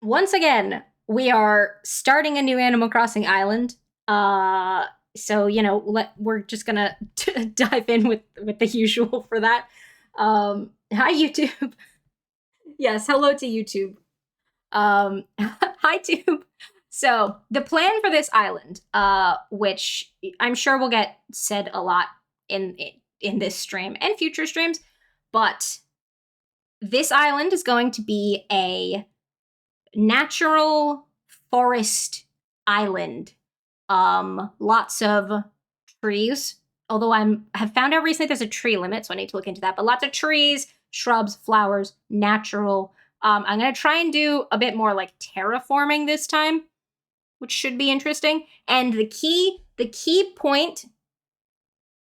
once again, we are starting a new Animal Crossing island. So we're just gonna dive in with the usual for that. Hi YouTube. Yes, hello to YouTube. Hi Tube. So the plan for this island, which I'm sure will get said a lot in in this stream and future streams, but this island is going to be a natural forest island. Lots of trees. Although have found out recently there's a tree limit, so I need to look into that. But lots of trees, shrubs, flowers, natural. I'm gonna try and do a bit more like terraforming this time, which should be interesting. And the key point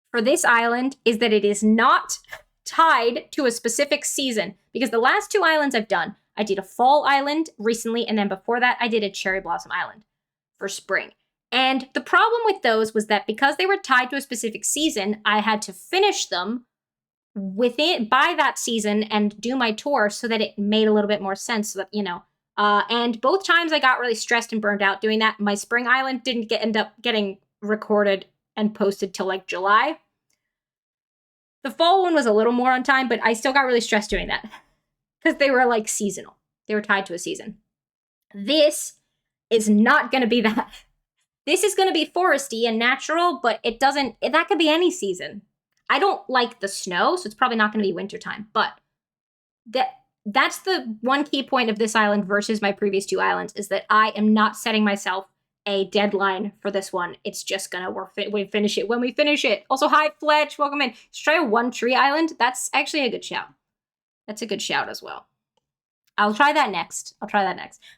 for this island is that it is not tied to a specific season, because the last two islands I've done, I did a fall island recently, and then before that, I did a cherry blossom island for spring. And the problem with those was that because they were tied to a specific season, I had to finish them by that season and do my tour so that it made a little bit more sense. So that and both times I got really stressed and burned out doing that. My spring island didn't end up getting recorded and posted till like July. The fall one was a little more on time, but I still got really stressed doing that because they were like seasonal. They were tied to a season. This is not going to be that. This is going to be foresty and natural, but that could be any season. I don't like the snow, so it's probably not going to be wintertime, but that's the one key point of this island versus my previous two islands, is that I am not setting myself a deadline for this one. It's just gonna we finish it when we finish it. Also, hi Fletch, welcome in. Let's try a one tree island. That's actually a good shout. That's a good shout as well. I'll try that next.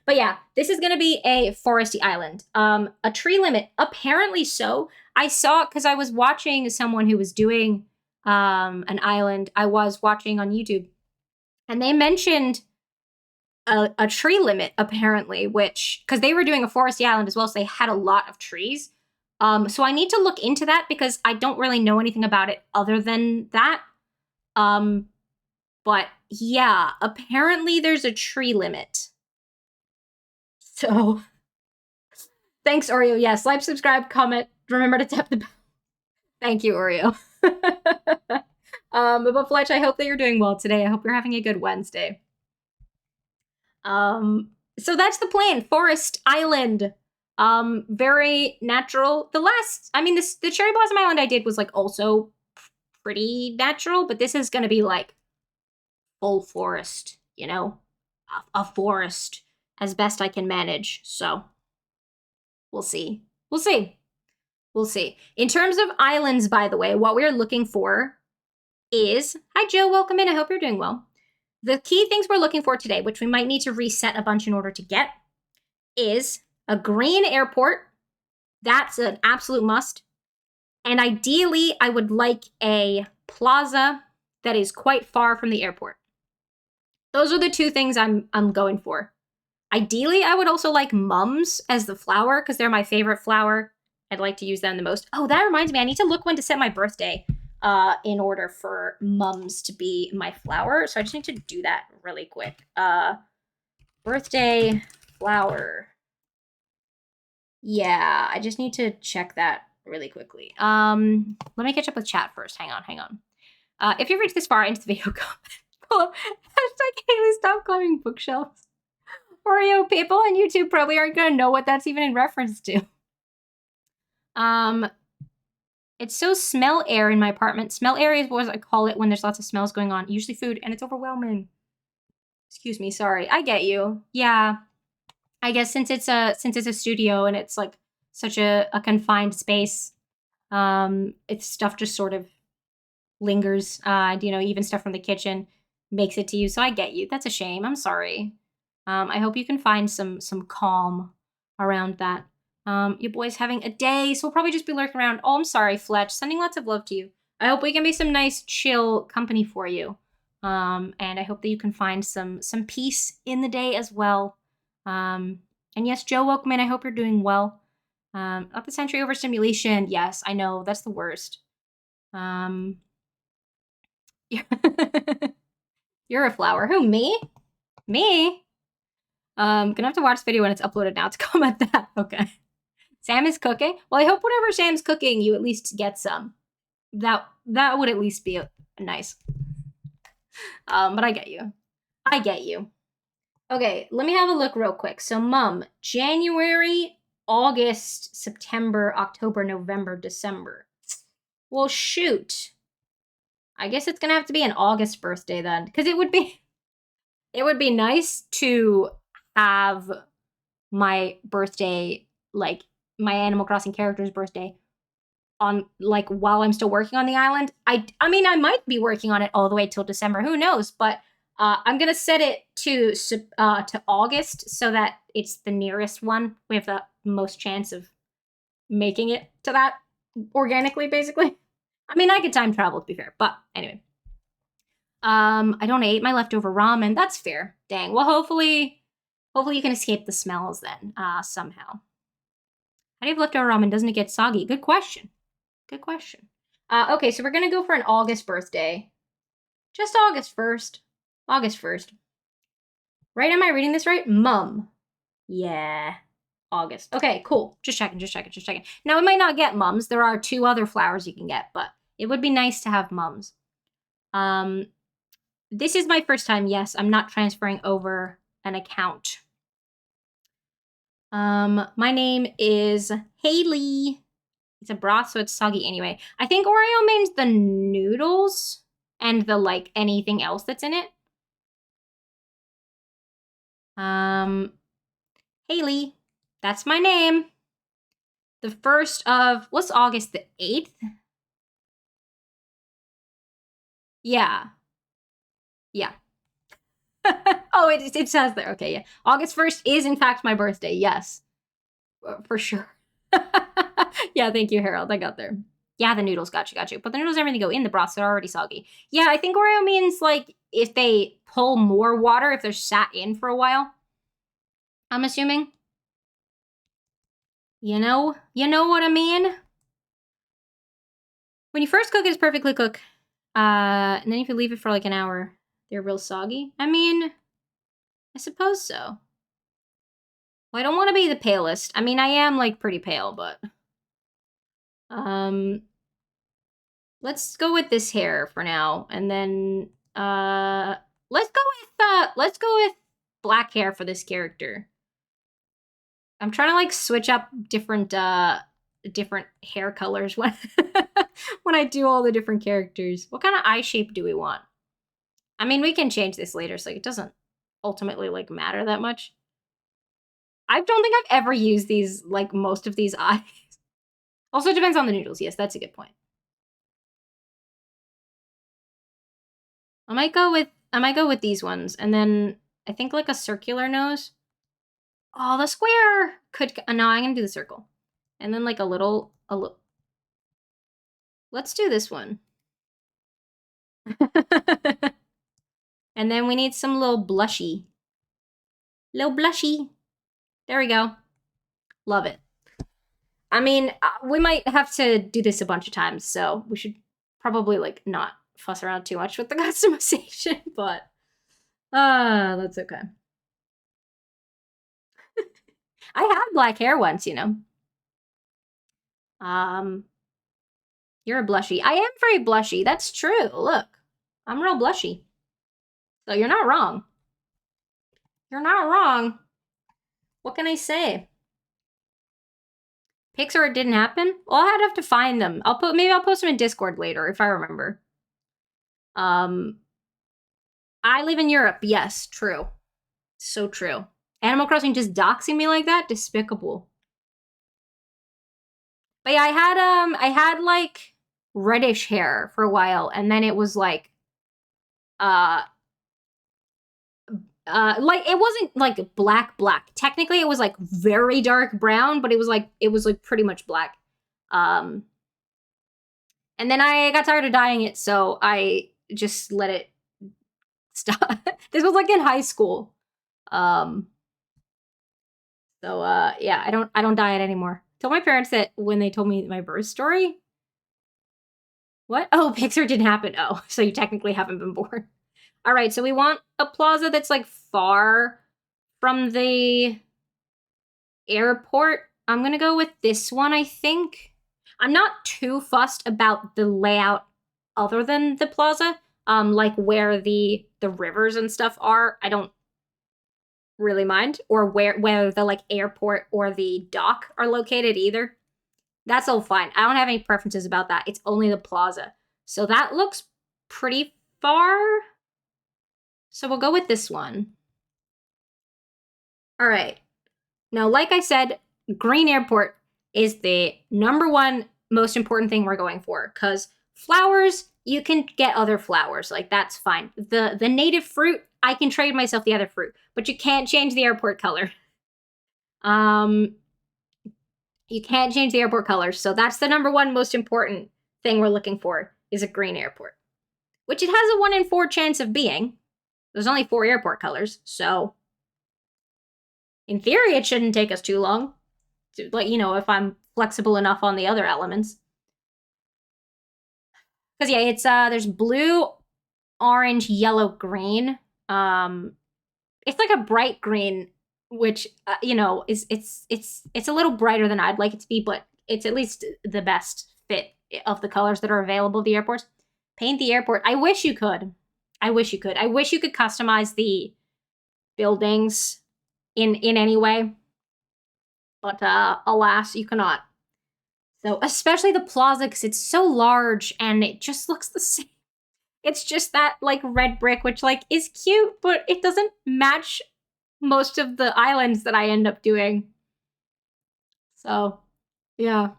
But yeah, this is gonna be a foresty island. A tree limit, apparently so. I saw, because I was watching someone who was doing an island. I was watching on YouTube, and they mentioned a tree limit, apparently, which, because they were doing a foresty island as well, so they had a lot of trees. So I need to look into that because I don't really know anything about it other than that. But yeah, apparently there's a tree limit. So thanks, Oreo. Yes, like, subscribe, comment. Remember to tap the bell. Thank you, Oreo. But Fletch, I hope that you're doing well today. I hope you're having a good Wednesday. So that's the plan. Forest Island. Very natural. The Cherry Blossom Island I did was like also pretty natural, but this is gonna be like full forest, a forest as best I can manage. So we'll see. In terms of islands, by the way, what we're looking for is, hi Joe, welcome in. I hope you're doing well. The key things we're looking for today, which we might need to reset a bunch in order to get, is a green airport. That's an absolute must. And ideally, I would like a plaza that is quite far from the airport. Those are the two things I'm going for. Ideally, I would also like mums as the flower, because they're my favorite flower. I'd like to use them the most. Oh, that reminds me, I need to look when to set my birthday in order for mums to be my flower. So I just need to do that really quick. Birthday flower. Yeah, I just need to check that really quickly. Let me catch up with chat first. Hang on. If you've reached this far into the video, comment. Hashtag Haley, stop climbing bookshelves. Oreo, people on YouTube probably aren't gonna know what that's even in reference to. It's so smell air in my apartment. Smell air is what I call it when there's lots of smells going on. Usually food, and it's overwhelming. Excuse me, sorry. I get you. Yeah. I guess since it's a studio and it's like such a confined space, it's stuff just sort of lingers. Even stuff from the kitchen makes it to you. So I get you. That's a shame. I'm sorry. I hope you can find some calm around that. Your boy's having a day, so we'll probably just be lurking around. Oh, I'm sorry, Fletch. Sending lots of love to you. I hope we can be some nice, chill company for you. And I hope that you can find some peace in the day as well. And yes, Joe, welcome in. I hope you're doing well. Not the century overstimulation. Yes, I know. That's the worst. You're a flower. Who, me? Me? Gonna have to watch the video when it's uploaded now to comment that. Okay. Sam is cooking. Well, I hope whatever Sam's cooking, you at least get some. That would at least be nice. But I get you. I get you. Okay, let me have a look real quick. So, Mum, January, August, September, October, November, December. Well, shoot. I guess it's gonna have to be an August birthday then, because it would be nice to have my birthday, like my Animal Crossing character's birthday, on like while I'm still working on the island. I mean, I might be working on it all the way till December. Who knows? But I'm gonna set it to August so that it's the nearest one. We have the most chance of making it to that organically, basically. I mean, I could time travel to be fair, but anyway. I don't ate my leftover ramen. That's fair. Dang. Well, hopefully you can escape the smells then, somehow. How do you have leftover ramen? Doesn't it get soggy? Good question. Good question. Okay, so we're gonna go for an August birthday. Just August 1st. August 1st. Right, am I reading this right? Mum. Yeah. August. Okay, cool. Just checking. Now, we might not get mums. There are 2 other flowers you can get, but it would be nice to have mums. This is my first time. Yes, I'm not transferring over an account. My name is Haley. It's a broth, so it's soggy anyway. I think Oreo means the noodles and the, like, anything else that's in it. Haley. That's my name. The 1st of, what's August, the 8th? Yeah. Yeah. Oh, it says there. Okay, yeah. August 1st is, in fact, my birthday. Yes. For sure. Yeah, thank you, Harold. I got there. Yeah, the noodles. Got you. But the noodles everything go in the broth, so they're already soggy. Yeah, I think Oreo means, like, if they pull more water, if they're sat in for a while. I'm assuming. You know what I mean? When you first cook, it's perfectly cooked. And then if you leave it for like an hour, they're real soggy. I mean, I suppose so. Well, I don't want to be the palest. I mean, I am like pretty pale, but let's go with this hair for now, and then let's go with black hair for this character. I'm trying to like switch up different hair colors when when I do all the different characters. What kind of eye shape do we want? I mean, we can change this later, so it doesn't ultimately like matter that much. I don't think I've ever used these, like, most of these eyes. Also, it depends on the noodles. Yes, that's a good point. I might go with these ones, and then I think like a circular nose. Oh, the square could. No, I'm gonna do the circle, and then like a little. Let's do this one. And then we need some little blushy. Little blushy. There we go. Love it. I mean, we might have to do this a bunch of times, so we should probably like not fuss around too much with the customization, but that's okay. I had black hair once, you know. You're a blushy. I am very blushy. That's true. Look, I'm real blushy. So you're not wrong. You're not wrong. What can I say? Pixar, it didn't happen? Well, I'd have to find them. Maybe I'll post them in Discord later if I remember. I live in Europe. Yes, true. So true. Animal Crossing just doxing me like that? Despicable. But yeah, I had like reddish hair for a while, and then it was like like it wasn't like black. Technically it was like very dark brown, but it was like pretty much black. And then I got tired of dyeing it, so I just let it stop. This was like in high school. So yeah, I don't dye it anymore. Told my parents that when they told me my birth story. What? Oh, Pixar didn't happen. Oh, so you technically haven't been born. All right, so we want a plaza that's like far from the airport, I'm going to go with this one, I think. I'm not too fussed about the layout other than the plaza. Like where the rivers and stuff are, I don't really mind. Or where the like airport or the dock are located either. That's all fine. I don't have any preferences about that. It's only the plaza. So that looks pretty far. So we'll go with this one. All right. Now, like I said, Green Airport is the number one most important thing we're going for, because flowers, you can get other flowers. Like, that's fine. The native fruit, I can trade myself the other fruit, but you can't change the airport color. You can't change the airport colors, so that's the number one most important thing we're looking for, is a green airport, which it has a 1 in 4 chance of being. There's only 4 airport colors, so in theory, it shouldn't take us too long. To, like, you know, if I'm flexible enough on the other elements. Because yeah, it's there's blue, orange, yellow, green. It's like a bright green, which you know is it's a little brighter than I'd like it to be, but it's at least the best fit of the colors that are available at the airports. Paint the airport. I wish you could. I wish you could. I wish you could customize the buildings in any way, but alas, you cannot. So especially the plaza, because it's so large and it just looks the same. It's just that like red brick, which like is cute, but it doesn't match most of the islands that I end up doing. So yeah.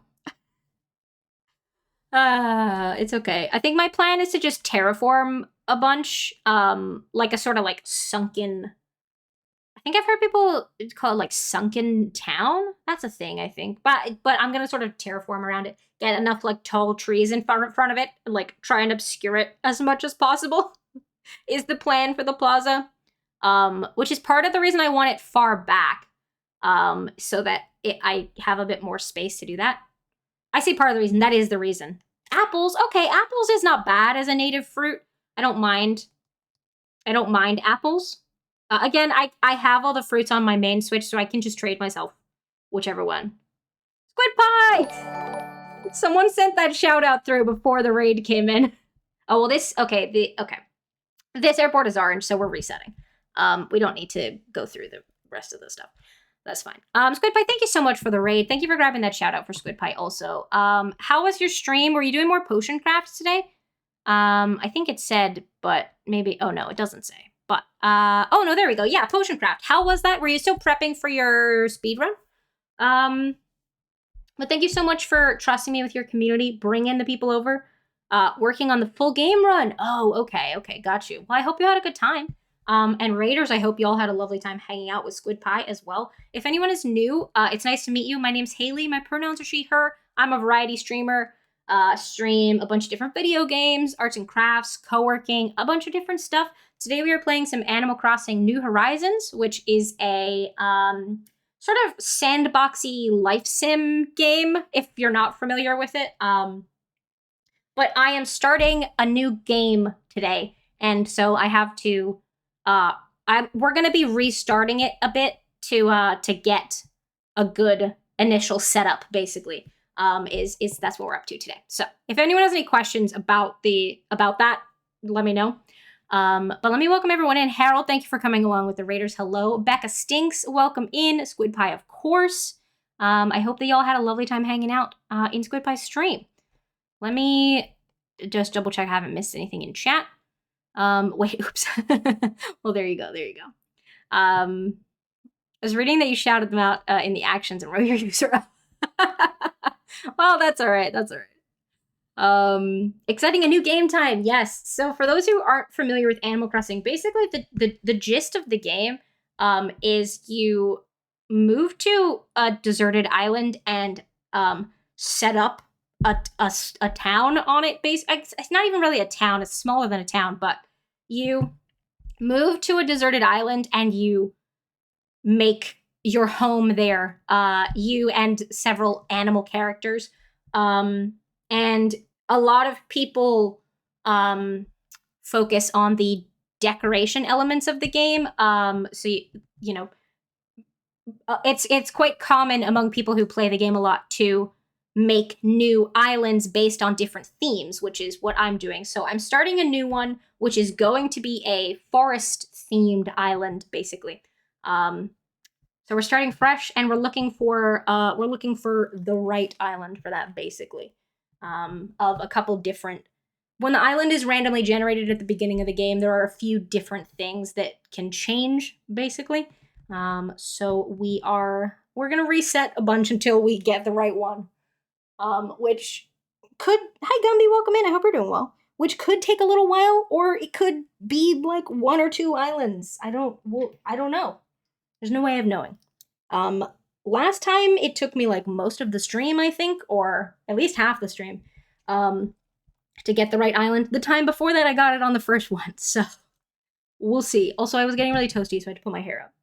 It's okay. I think my plan is to just terraform a bunch, like a sort of like sunken. I think I've heard people call it like sunken town. That's a thing, I think. But I'm gonna sort of terraform around it, get enough like tall trees in front of it, and like try and obscure it as much as possible. Is the plan for the plaza, which is part of the reason I want it far back, so that I have a bit more space to do that. I say part of the reason. That is the reason. Apples, okay, apples is not bad as a native fruit. I don't mind. I don't mind apples. Again, I have all the fruits on my main Switch, so I can just trade myself whichever one. Squid pie! Someone sent that shout out through before the raid came in. Oh, well, this airport is orange, so we're resetting. We don't need to go through the rest of the stuff. That's fine. Squid Pie, thank you so much for the raid. Thank you for grabbing that shout out for Squid Pie also. How was your stream? Were you doing more potion crafts today? I think it said, but maybe, oh no, it doesn't say. But, oh no, there we go. Yeah, potion craft. How was that? Were you still prepping for your speedrun? But thank you so much for trusting me with your community, bringing the people over, working on the full game run. Oh, okay, got you. Well, I hope you had a good time. And Raiders, I hope you all had a lovely time hanging out with Squid Pie as well. If anyone is new, it's nice to meet you. My name's Haley. My pronouns are she, her. I'm a variety streamer. Stream a bunch of different video games, arts and crafts, co-working, a bunch of different stuff. Today we are playing some Animal Crossing New Horizons, which is a sort of sandboxy life sim game, if you're not familiar with it. But I am starting a new game today, and so I have to we're gonna be restarting it a bit to get a good initial setup, basically. Is that's what we're up to today. So if anyone has any questions about that, let me know. But let me welcome everyone in. Harold, thank you for coming along with the Raiders. Hello. Becca Stinks, welcome in. Squid Pie, of course. I hope that y'all had a lovely time hanging out in Squid Pie's stream. Let me just double check I haven't missed anything in chat. Wait, oops. Well, there you go. I was reading that you shouted them out in the actions and wrote your user up. Well, that's all right. Exciting, a new game time. Yes. So for those who aren't familiar with Animal Crossing, basically the gist of the game is you move to a deserted island and set up a town on it. It's not even really a town. It's smaller than a town, but you move to a deserted island and you make your home there. You and several animal characters. And a lot of people focus on the decoration elements of the game. So you know, it's quite common among people who play the game a lot to make new islands based on different themes, which is what I'm doing. So I'm starting a new one, which is going to be a forest themed island, basically. Um, so we're starting fresh, and we're looking for the right island for that, basically. Of a couple different. When the island is randomly generated at the beginning of the game, there are a few different things that can change, basically. So we're gonna reset a bunch until we get the right one. Which could hi Gumby, welcome in. I hope you're doing well. Which could take a little while, or it could be like one or two islands. I don't know. There's no way of knowing. Um, Last time it took me like most of the stream, I think, or at least half the stream, to get the right island. The time before that, I got it on the first one, so we'll see. Also, I was getting really toasty, so I had to put my hair up.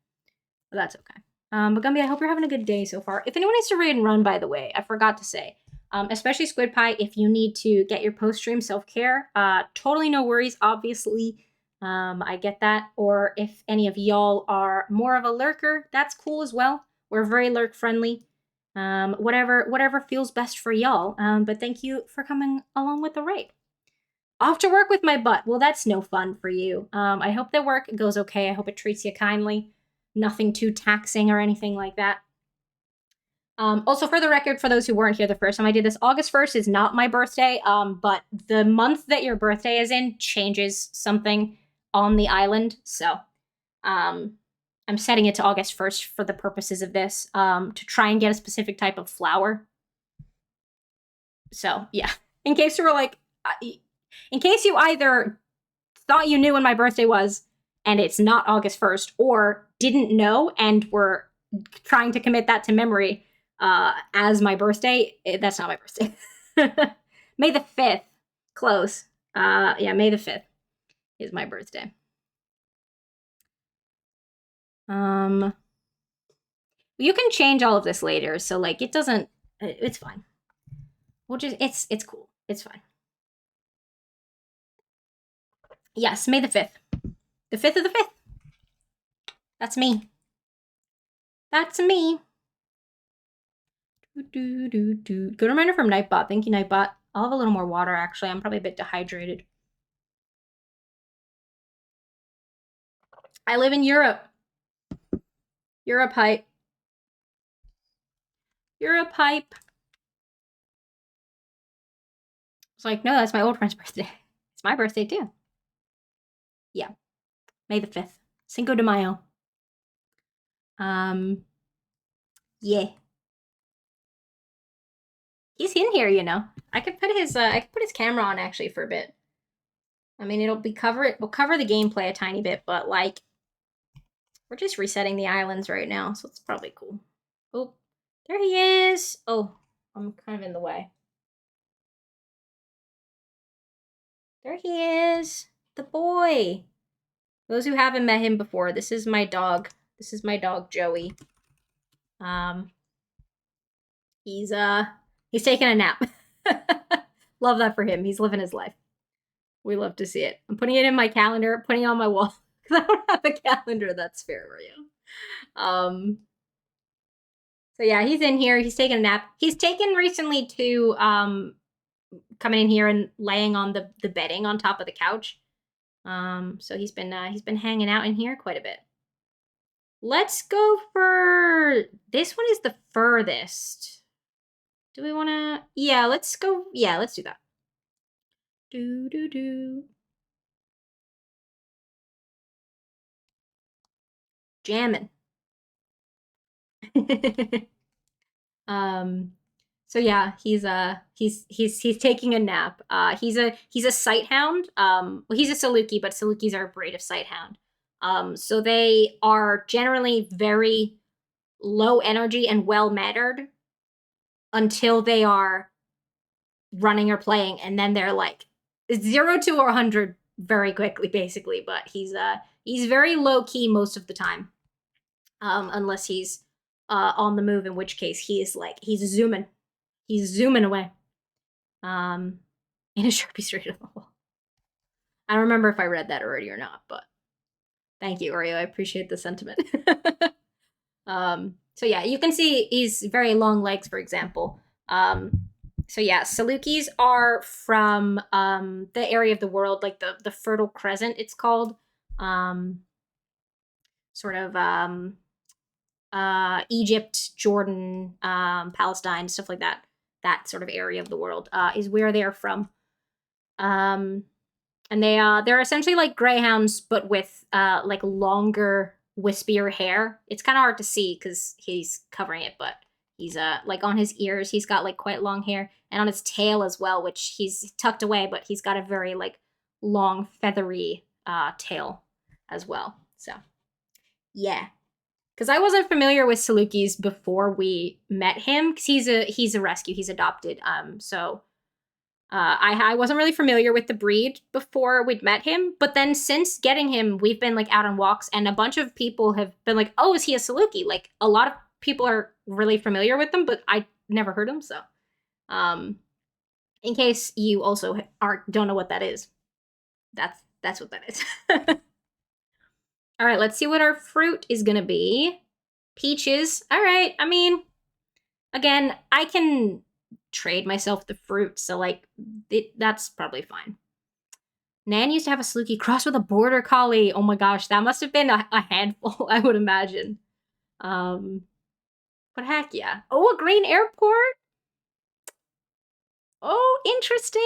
But that's okay. But Gumby, I hope you're having a good day so far. If anyone needs to raid and run, by the way, I forgot to say, especially Squid Pie, if you need to get your post-stream self-care, totally no worries, obviously. I get that. Or if any of y'all are more of a lurker, that's cool as well. We're very lurk-friendly. Whatever feels best for y'all. But thank you for coming along with the raid. Off to work with my butt. Well, that's no fun for you. I hope that work goes okay. I hope it treats you kindly. Nothing too taxing or anything like that. Also, for the record, for those who weren't here the first time I did this, August 1st is not my birthday, but the month that your birthday is in changes something on the island. So I'm setting it to August 1st for the purposes of this, to try and get a specific type of flower. So, yeah. In case you were like, in case you either thought you knew when my birthday was and it's not August 1st, or didn't know and were trying to commit that to memory as my birthday, that's not my birthday. May the 5th. Close. Yeah, May the 5th is my birthday. You can change all of this later, so like it doesn't, it's fine. We'll just, it's cool. It's fine. Yes, May the 5th. The 5th of the 5th. That's me. That's me. Good reminder from Nightbot. Thank you, Nightbot. I'll have a little more water, actually. I'm probably a bit dehydrated. I live in Europe. Europe hype. Europe hype. It's like, no, that's my old friend's birthday. It's my birthday, too. Yeah. May the 5th. Cinco de Mayo. Yeah. He's in here, you know. I could put his camera on actually for a bit. I mean, we'll cover the gameplay a tiny bit, but like we're just resetting the islands right now, so it's probably cool. Oh, there he is. Oh, I'm kind of in the way. There he is. The boy. Those who haven't met him before, this is my dog. This is my dog, Joey. He's taking a nap. Love that for him. He's living his life. We love to see it. I'm putting it in my calendar, putting it on my wall. Because I don't have a calendar that's fair for you. So yeah, he's in here. He's taking a nap. He's taken recently to coming in here and laying on the bedding on top of the couch. So he's been hanging out in here quite a bit. Let's go for this one is the furthest. Do we want to? Yeah, let's go. Yeah, let's do that. Jamming. So yeah, he's taking a nap. He's a sight hound. Well, he's a Saluki, but Salukis are a breed of sight hound. So they are generally very low energy and well mannered until they are running or playing, and then they're like 0 to 100 very quickly, basically. But he's very low key most of the time, unless he's on the move, in which case he's zooming away, in a Sharpie straight on the wall. I don't remember if I read that already or not, but thank you, Oreo. I appreciate the sentiment. So yeah, you can see he's very long legs, for example. So yeah, Salukis are from the area of the world, like the Fertile Crescent, it's called. Um, sort of Egypt, Jordan, Palestine, stuff like that. That sort of area of the world is where they're from. Um, and they're essentially like greyhounds, but with like longer, wispier hair. It's kind of hard to see because he's covering it, but he's like on his ears, he's got like quite long hair, and on his tail as well, which he's tucked away, but he's got a very like long, feathery tail as well. So yeah, because I wasn't familiar with Salukis before we met him, because he's a rescue, he's adopted. So I wasn't really familiar with the breed before we'd met him, but then since getting him, we've been like out on walks, and a bunch of people have been like, "Oh, is he a Saluki?" Like a lot of people are really familiar with them, but I never heard him. So, um, in case you also aren't don't know what that is, that's what that is. All right, let's see what our fruit is gonna be. Peaches. All right. I mean, again, I can trade myself the fruit, so like that's probably fine. Nan used to have a Saluki crossed with a border collie. Oh my gosh, that must have been a handful, I would imagine. Um, but heck yeah. Oh, a green airport. Oh, interesting.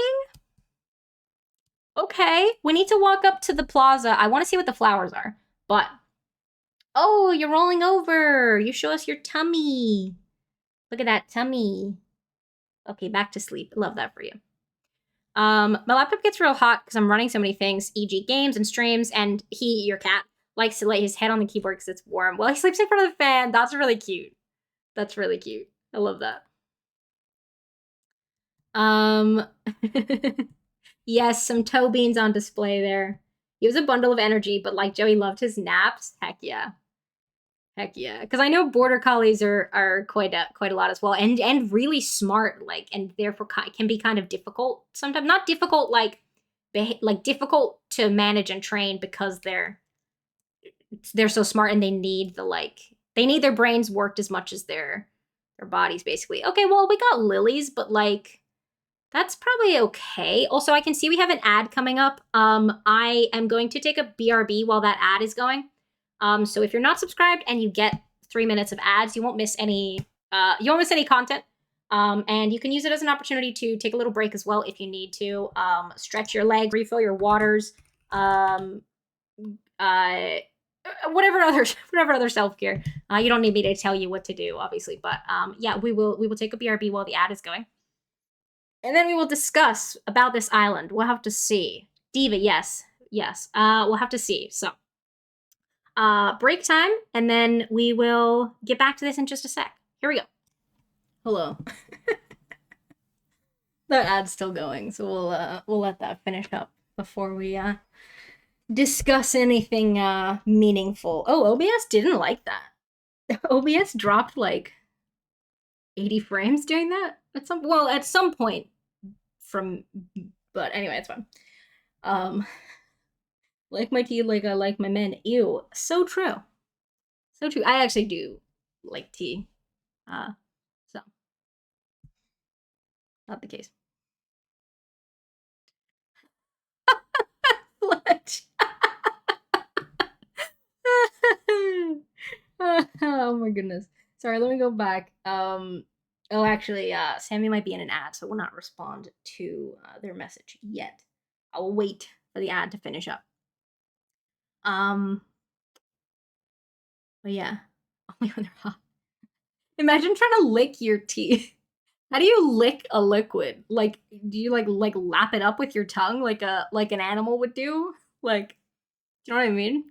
Okay, we need to walk up to the plaza. I want to see what the flowers are. But oh, you're rolling over. You show us your tummy. Look at that tummy. Okay, back to sleep. Love that for you. My laptop gets real hot because I'm running so many things, e.g. games and streams, and your cat, likes to lay his head on the keyboard because it's warm while he sleeps in front of the fan. That's really cute. That's really cute. I love that. Um, yes, some toe beans on display there. He was a bundle of energy, but like Joey loved his naps. Heck yeah. Heck yeah, because I know border collies are quite a lot as well, and really smart, like, and therefore can be kind of difficult sometimes. Not difficult like difficult to manage and train because they're so smart, and they need their brains worked as much as their bodies basically. Okay, well we got lilies, but like that's probably okay. Also, I can see we have an ad coming up. I am going to take a BRB while that ad is going. So if you're not subscribed and you get 3 minutes of ads, you won't miss any. You won't miss any content. And you can use it as an opportunity to take a little break as well if you need to. Stretch your legs, refill your waters. Uh, whatever other self care. You don't need me to tell you what to do, obviously, but yeah, we will take a BRB while the ad is going. And then we will discuss about this island. We'll have to see. Diva, yes. Yes. We'll have to see. So, break time, and then we will get back to this in just a sec. Here we go. Hello. That ad's still going, so we'll let that finish up before we discuss anything meaningful. Oh, OBS didn't like that. OBS dropped like 80 frames doing that at some point from, but anyway, it's fine. Like my tea like I like my men. Ew, so true. So true. I actually do like tea. So not the case. Fletch. Oh my goodness. Sorry, let me go back. Oh, actually, Sammy might be in an ad, so we'll not respond to their message yet. I will wait for the ad to finish up. But yeah, only when they're hot. Imagine trying to lick your teeth. How do you lick a liquid? Like, do you like lap it up with your tongue like an animal would do? Like, do you know what I mean?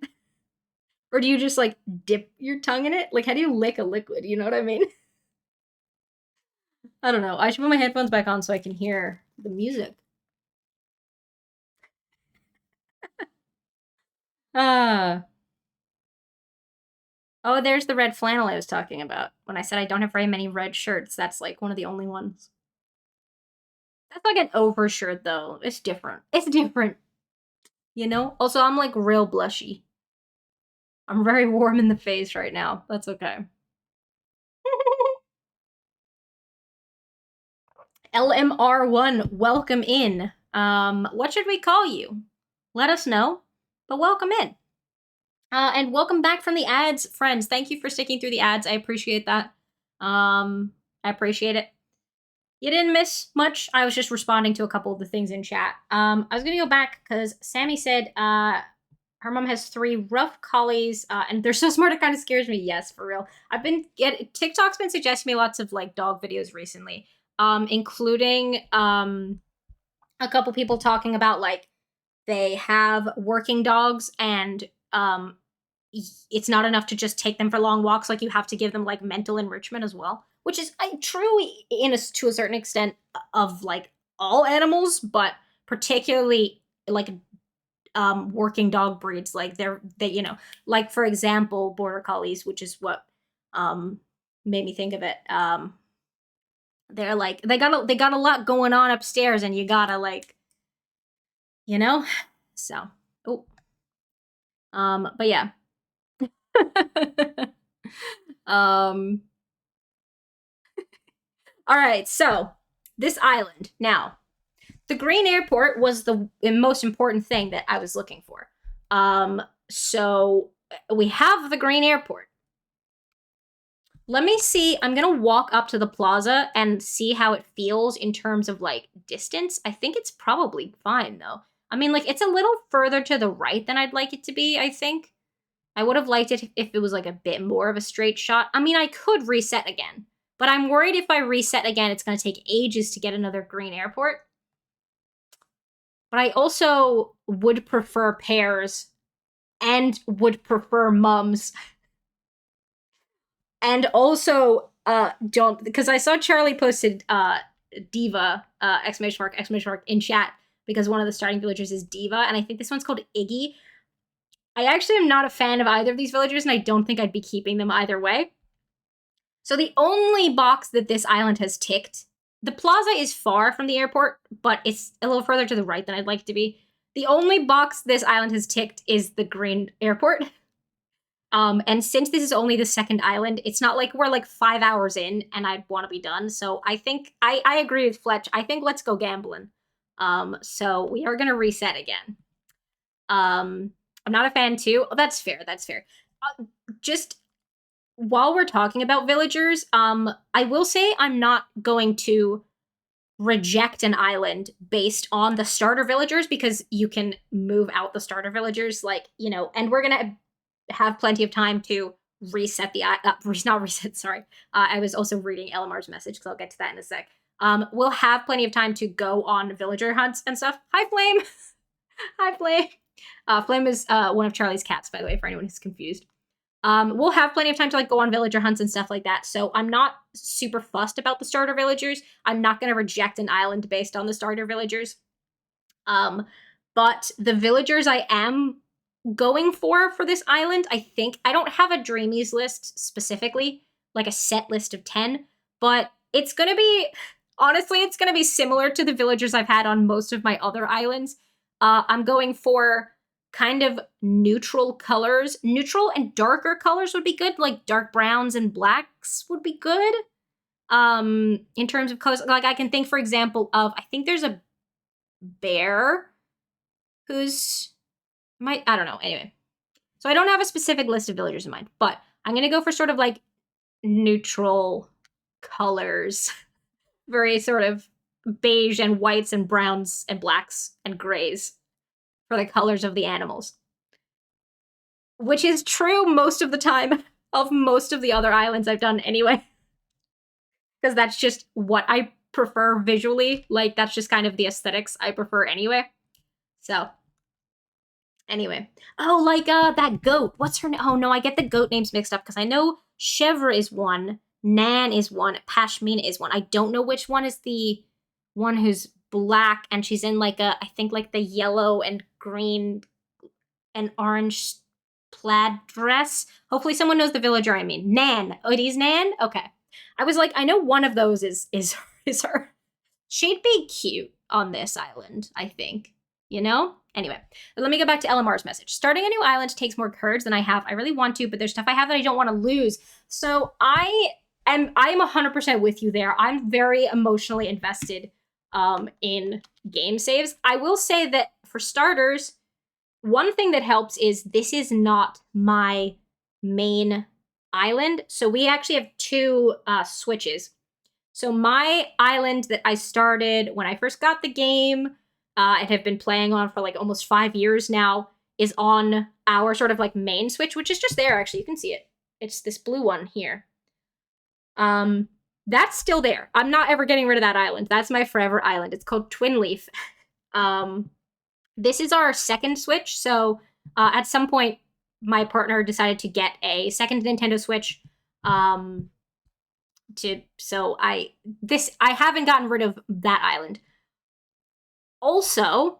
Or do you just like dip your tongue in it? Like, how do you lick a liquid? You know what I mean? I don't know. I should put my headphones back on so I can hear the music. Ah. Oh, there's the red flannel I was talking about. When I said I don't have very many red shirts, that's like one of the only ones. That's like an overshirt though. It's different. It's different. You know? Also, I'm like real blushy. I'm very warm in the face right now. That's okay. LMR1, welcome in. What should we call you? Let us know, but welcome in. And welcome back from the ads, friends. Thank you for sticking through the ads. I appreciate that. I appreciate it. You didn't miss much. I was just responding to a couple of the things in chat. I was gonna go back because Sammy said her mom has 3 rough collies, and they're so smart it kind of scares me. Yes, for real. TikTok's been suggesting me lots of like dog videos recently, including a couple people talking about like they have working dogs and it's not enough to just take them for long walks. Like you have to give them like mental enrichment as well, which is true to a certain extent of like all animals, but particularly like working dog breeds. Like they like for example border collies, which is what made me think of it. They're like they got a lot going on upstairs, and you gotta like so but yeah. All right, so this island. Now, the green airport was the most important thing that I was looking for. So we have the green airport. Let me see. I'm going to walk up to the plaza and see how it feels in terms of like distance. I think it's probably fine though. I mean, like it's a little further to the right than I'd like it to be, I think. I would have liked it if it was like a bit more of a straight shot. I mean, I could reset again, but I'm worried if I reset again, it's going to take ages to get another green airport. But I also would prefer pairs and would prefer mums. And also, don't, because I saw Charlie posted Diva, exclamation mark, in chat, because one of the starting villagers is Diva, and I think this one's called Iggy. I actually am not a fan of either of these villagers, and I don't think I'd be keeping them either way. So the only box that this island has ticked, the plaza is far from the airport, but it's a little further to the right than I'd like it to be. The only box this island has ticked is the green airport. And since this is only the second island, it's not like we're like 5 hours in and I'd want to be done. So I think I agree with Fletch. I think let's go gambling. So we are going to reset again. I'm not a fan too. Oh, that's fair. That's fair. Just while we're talking about villagers, I will say I'm not going to reject an island based on the starter villagers, because you can move out the starter villagers, like, and we're going to have plenty of time to reset the not reset, sorry. I was also reading LMR's message, because I'll get to that in a sec. We'll have plenty of time to go on villager hunts and stuff. Hi, Flame. Hi, Flame. Flame is one of Charlie's cats, by the way, for anyone who's confused. We'll have plenty of time to like go on villager hunts and stuff like that. So I'm not super fussed about the starter villagers. I'm not going to reject an island based on the starter villagers. But the villagers I am going for this island, I think, I don't have a dreamies list specifically, like a set list of 10, but it's going to be, honestly, it's going to be similar to the villagers I've had on most of my other islands. I'm going for kind of neutral colors. Neutral and darker colors would be good, like dark browns and blacks would be good. In terms of colors, like I can think, for example, of, I think there's a bear who's I don't know. Anyway, so I don't have a specific list of villagers in mind, but I'm going to go for sort of like neutral colors, very sort of beige and whites and browns and blacks and grays for the colors of the animals, which is true most of the time of most of the other islands I've done anyway, because that's just what I prefer visually. Like that's just kind of the aesthetics I prefer anyway. So anyway, oh, like that goat. What's her name? Oh no, I get the goat names mixed up, because I know Chevre is one, Nan is one, Pashmina is one. I don't know which one is the one who's black, and she's in like I think like the yellow and green and orange plaid dress. Hopefully someone knows the villager I mean. Nan. Oh, it is Nan? Okay. I was like, I know one of those is her. She'd be cute on this island, I think. Anyway, let me go back to LMR's message. Starting a new island takes more courage than I have. I really want to, but there's stuff I have that I don't want to lose. So I and I'm 100% with you there. I'm very emotionally invested in game saves. I will say that for starters, one thing that helps is this is not my main island. So we actually have two switches. So my island that I started when I first got the game and have been playing on for like almost 5 years now is on our sort of like main switch, which is just there actually. You can see it. It's this blue one here. That's still there. I'm not ever getting rid of that island. That's my forever island. It's called Twin Leaf. This is our second Switch. So at some point, my partner decided to get a second Nintendo Switch. I haven't gotten rid of that island. Also,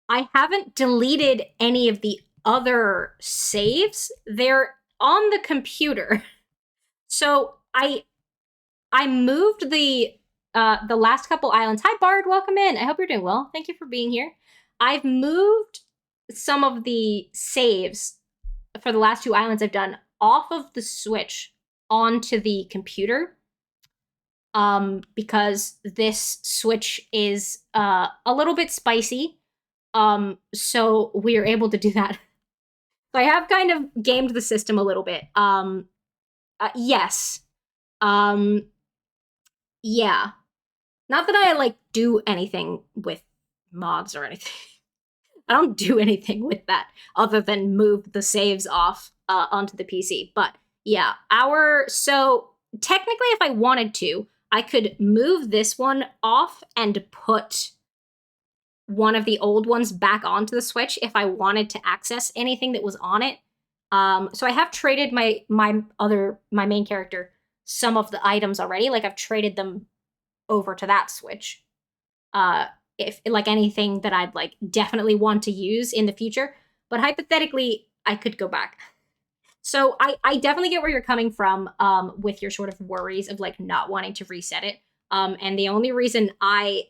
I haven't deleted any of the other saves. They're on the computer. So I moved the last couple islands. Hi Bard, welcome in. I hope you're doing well. Thank you for being here. I've moved some of the saves for the last two islands I've done off of the Switch onto the computer. Because this Switch is a little bit spicy. So we're able to do that. So I have kind of gamed the system a little bit. Yes. Yeah. Not that I like do anything with mods or anything. I don't do anything with that other than move the saves off onto the PC. But yeah, so technically if I wanted to, I could move this one off and put one of the old ones back onto the Switch if I wanted to access anything that was on it. So I have traded my main character some of the items already. Like I've traded them over to that Switch. If like anything that I'd like definitely want to use in the future. But hypothetically, I could go back. So I definitely get where you're coming from with your sort of worries of like not wanting to reset it. And the only reason I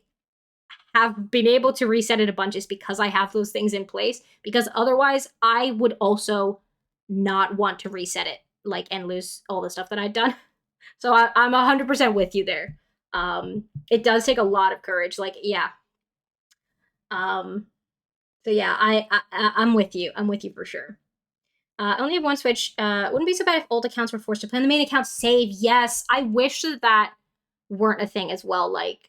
have been able to reset it a bunch is because I have those things in place. Because otherwise, I would also not want to reset it like and lose all the stuff that I'd done. So I'm 100% with you there. It does take a lot of courage. Like, yeah. So yeah, I'm with you. I'm with you for sure. Only have one Switch. Wouldn't be so bad if old accounts were forced to play on the main account save. Yes, I wish that weren't a thing as well. Like,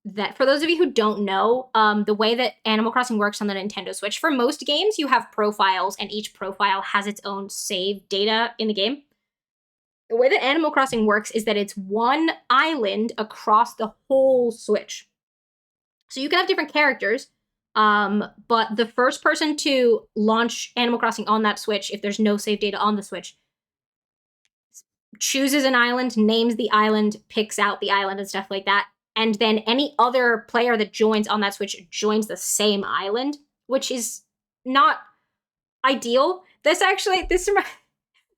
that for those of you who don't know, the way that Animal Crossing works on the Nintendo Switch, for most games, you have profiles, and each profile has its own save data in the game. The way that Animal Crossing works is that it's one island across the whole Switch. So you can have different characters, but the first person to launch Animal Crossing on that Switch, if there's no save data on the Switch, chooses an island, names the island, picks out the island and stuff like that, and then any other player that joins on that Switch joins the same island, which is not ideal.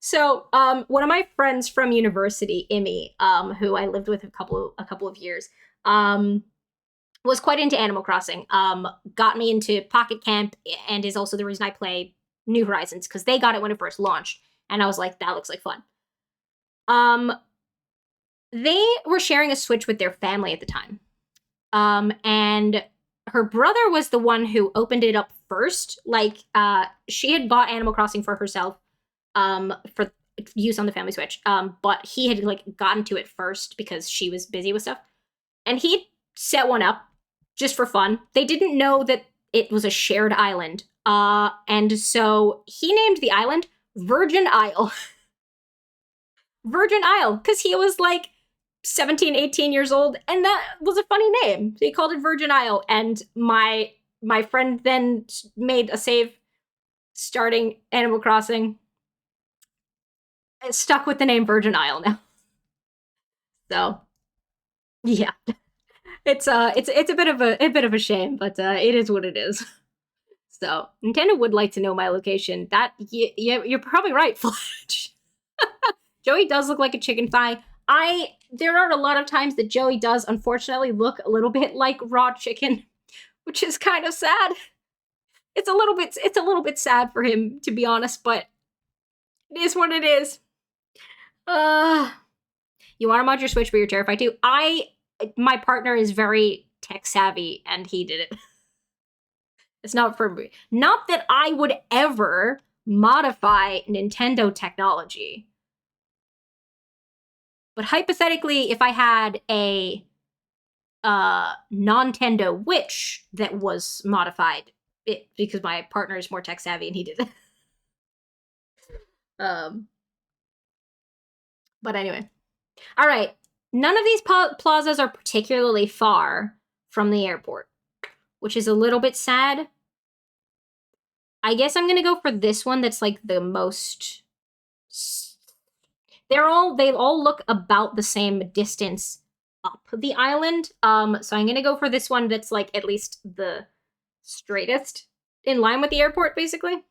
So one of my friends from university, Imi, who I lived with a couple of years, was quite into Animal Crossing, got me into Pocket Camp, and is also the reason I play New Horizons, because they got it when it first launched, and I was like, that looks like fun. They were sharing a Switch with their family at the time, and her brother was the one who opened it up first. Like, she had bought Animal Crossing for herself, for use on the family Switch, but he had like gotten to it first because she was busy with stuff, and he set one up just for fun. They didn't know that it was a shared island, and so he named the island Virgin Isle. Virgin Isle, because he was like 17, 18 years old, and that was a funny name. So he called it Virgin Isle, and my friend then made a save starting Animal Crossing. It stuck with the name Virgin Isle now. So, yeah. It's a bit of a shame, but it is what it is. So Nintendo would like to know my location. That you're probably right, Fletch. Joey does look like a chicken thigh. There are a lot of times that Joey does unfortunately look a little bit like raw chicken, which is kind of sad. It's a little bit sad for him, to be honest, but it is what it is. Uh, you want to mod your Switch, but you're terrified too. My partner is very tech savvy, and he did it. It's not for me. Not that I would ever modify Nintendo technology. But hypothetically, if I had a non-Tendo Witch that was modified, because my partner is more tech savvy and he did it. But anyway. All right. None of these plazas are particularly far from the airport, which is a little bit sad. I guess I'm gonna go for this one that's like the most. They all look about the same distance up the island. So I'm gonna go for this one that's like at least the straightest in line with the airport, basically.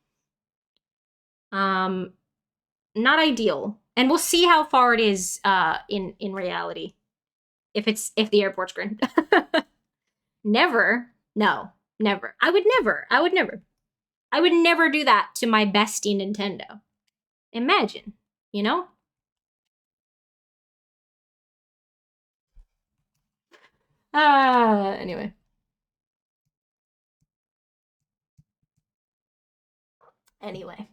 Not ideal, and we'll see how far it is in reality. If the airport's green. Never. No, never. I would never. I would never do that to my bestie Nintendo. Imagine, you know? Anyway. Anyway.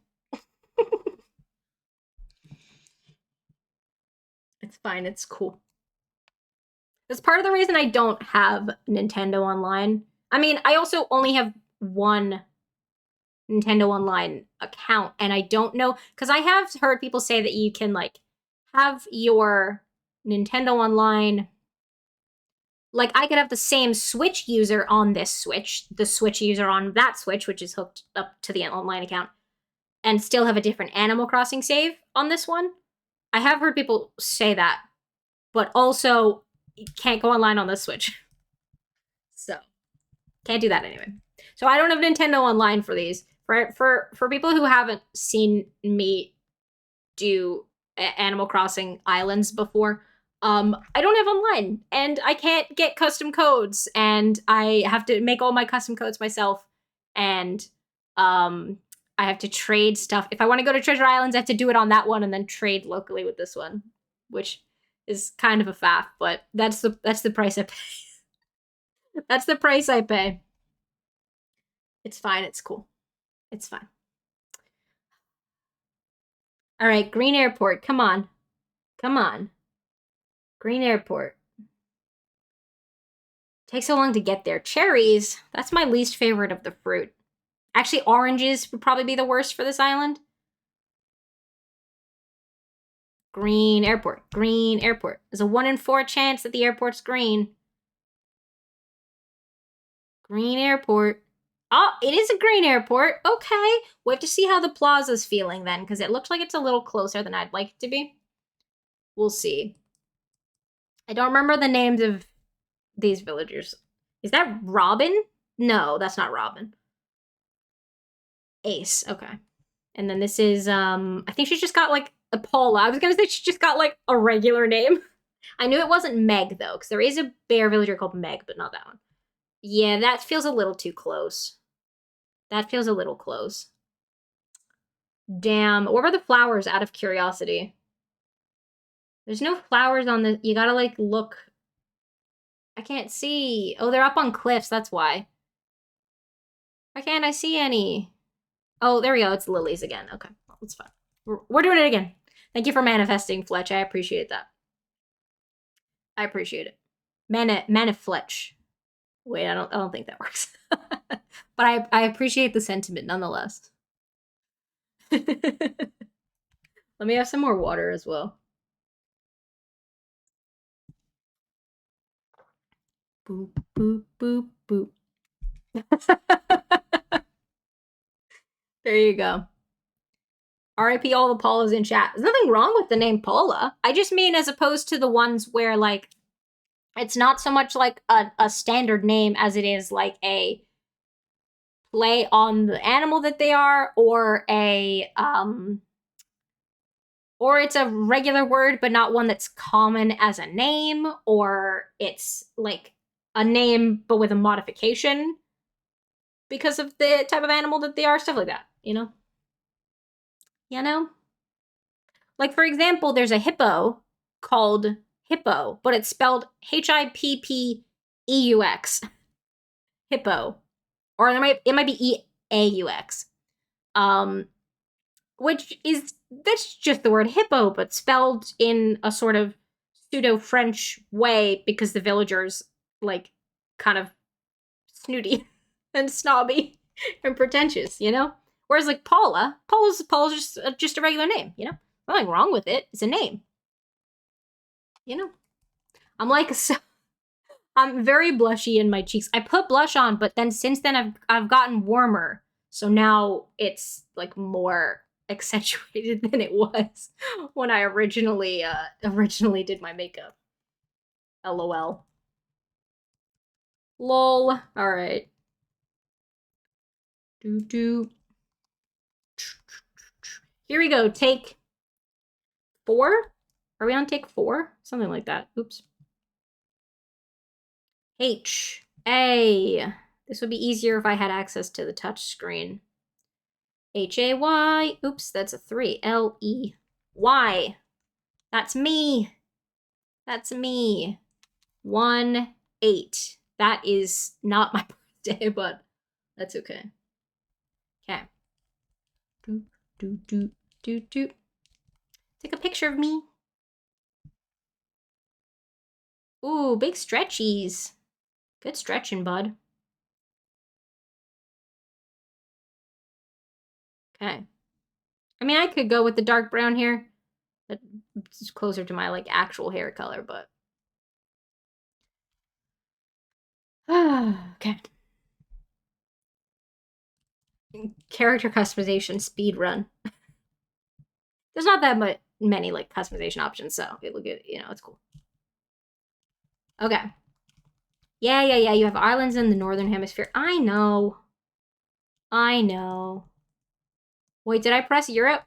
It's fine. It's cool. That's part of the reason I don't have Nintendo Online. I mean, I also only have one Nintendo Online account, and I don't know, because I have heard people say that you can like have your Nintendo Online, like I could have the same Switch user on this Switch, the Switch user on that Switch, which is hooked up to the online account, and still have a different Animal Crossing save on this one. I have heard people say that, but also can't go online on this Switch. So can't do that anyway. So I don't have Nintendo Online for these. For people who haven't seen me do Animal Crossing Islands before, I don't have online, and I can't get custom codes, and I have to make all my custom codes myself, and I have to trade stuff. If I want to go to Treasure Islands, I have to do it on that one and then trade locally with this one, which is kind of a faff, but that's the price I pay. That's the price I pay. It's fine. It's cool. It's fine. All right, Green Airport. Come on. Come on. Green Airport. Takes so long to get there. Cherries. That's my least favorite of the fruit. Actually, oranges would probably be the worst for this island. Green Airport. Green Airport. There's a 1 in 4 chance that the airport's green. Green Airport. Oh, it is a green airport. Okay. We have to see how the plaza's feeling then, because it looks like it's a little closer than I'd like it to be. We'll see. I don't remember the names of these villagers. Is that Robin? No, that's not Robin. Ace. Okay. And then this is, I think she's just got like a Paula. I was gonna say she just got like a regular name. I knew it wasn't Meg though, because there is a bear villager called Meg, but not that one. Yeah, that feels a little too close. That feels a little close. Damn. What were the flowers, out of curiosity? There's no flowers on the... You gotta, like, look. I can't see. Oh, they're up on cliffs. That's why. Why can't I see any? Oh, there we go. It's lilies again. Okay. Well, it's fine. We're doing it again. Thank you for manifesting, Fletch. I appreciate that. I appreciate it. Manifletch. Wait, I don't think that works. But I appreciate the sentiment nonetheless. Let me have some more water as well. Boop, boop, boop, boop. There you go. RIP all the Paulas in chat. There's nothing wrong with the name Paula. I just mean as opposed to the ones where, like, it's not so much like a standard name as it is like a play on the animal that they are, or or it's a regular word but not one that's common as a name, or it's like a name but with a modification because of the type of animal that they are, stuff like that, you know? You know? Like, for example, there's a hippo called Hippo, but it's spelled Hippeux. Hippo. Or it might be Eaux. Which is, that's just the word hippo, but spelled in a sort of pseudo-French way because the villagers, like, kind of snooty and snobby and pretentious, you know? Whereas, like, Paula's just a regular name, you know? Nothing wrong with it. It's a name, you know? I'm like, so, I'm very blushy in my cheeks. I put blush on, but then since then I've gotten warmer. So now it's like more accentuated than it was when I originally did my makeup. LOL. Lol. All right. Do. Here we go. Take 4. Are we on take 4? Something like that. Oops. H. A. This would be easier if I had access to the touch screen. Hay. Oops, that's a 3. Ley. That's me. That's me. 1-8. That is not my birthday, but that's okay. Okay. Do. Take a picture of me. Ooh, big stretchies. Good stretching, bud. Okay. I mean, I could go with the dark brown here. It's closer to my, like, actual hair color, but... okay. Character customization speed run. There's not that many, like, customization options, so it look good, you know, it's cool. Okay. Yeah, you have islands in the northern hemisphere. I know. Wait, did I press Europe?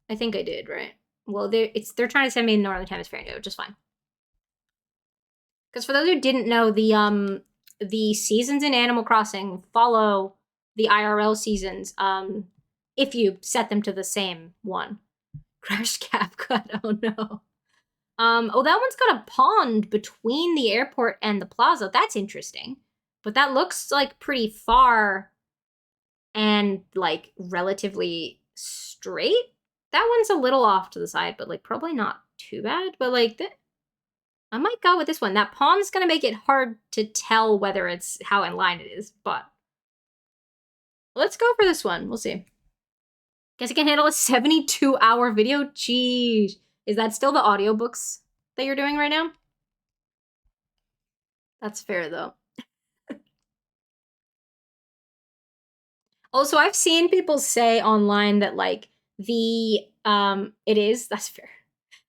I think I did, right? Well, they're trying to send me in the northern hemisphere, which is fine. Because for those who didn't know, the seasons in Animal Crossing follow the IRL seasons, if you set them to the same one. Crash CapCut, oh no. Oh, that one's got a pond between the airport and the plaza. That's interesting. But that looks like pretty far and like relatively straight. That one's a little off to the side, but like probably not too bad. But like I might go with this one. That pond's gonna make it hard to tell whether it's how in line it is, but let's go for this one. We'll see. Guess it can handle a 72-hour video? Jeez. Is that still the audiobooks that you're doing right now? That's fair, though. Also, I've seen people say online that, like, that's fair.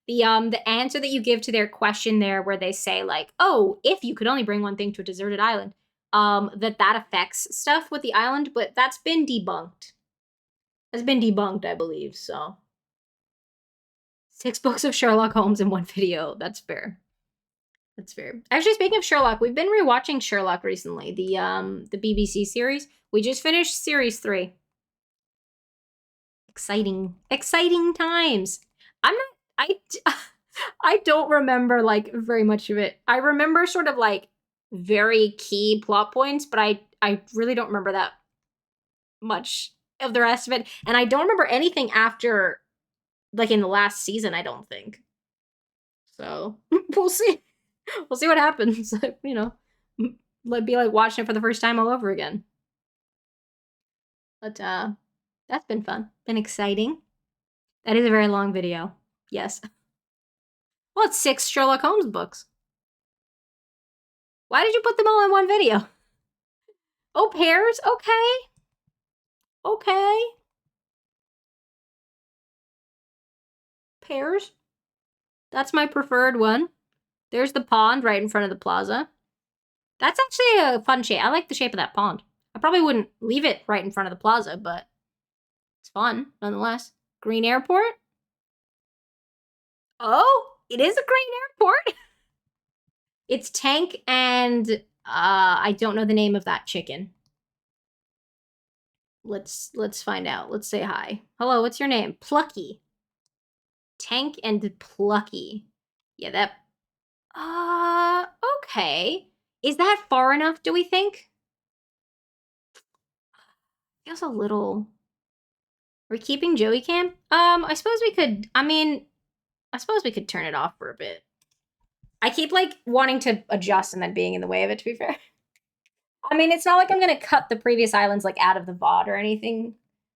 The answer that you give to their question there where they say, like, oh, if you could only bring one thing to a deserted island, that affects stuff with the island, but that's been debunked. Has been debunked, I believe, so. 6 books of Sherlock Holmes in one video. That's fair. That's fair. Actually, speaking of Sherlock, we've been rewatching Sherlock recently, the BBC series. We just finished series 3. Exciting times. I don't remember, like, very much of it. I remember sort of, like, very key plot points, but I really don't remember that much of the rest of it. And I don't remember anything after, like, in the last season, I don't think. So, we'll see. We'll see what happens. You know, it'd be like watching it for the first time all over again. But, that's been fun. Been exciting. That is a very long video. Yes. Well, it's 6 Sherlock Holmes books. Why did you put them all in one video? Oh, pairs? Okay. Okay. Pairs. That's my preferred one. There's the pond right in front of the plaza. That's actually a fun shape. I like the shape of that pond. I probably wouldn't leave it right in front of the plaza, but it's fun nonetheless. Green airport. Oh, it is a green airport. It's Tank and I don't know the name of that chicken. Let's find out. Let's say hi. Hello, what's your name? Plucky. Tank and Plucky. Yeah, that... okay. Is that far enough, do we think? Feels a little... We're keeping Joey Cam? I suppose we could... I suppose we could turn it off for a bit. I keep, like, wanting to adjust and then being in the way of it, to be fair. I mean, it's not like I'm gonna cut the previous islands, like, out of the VOD or anything.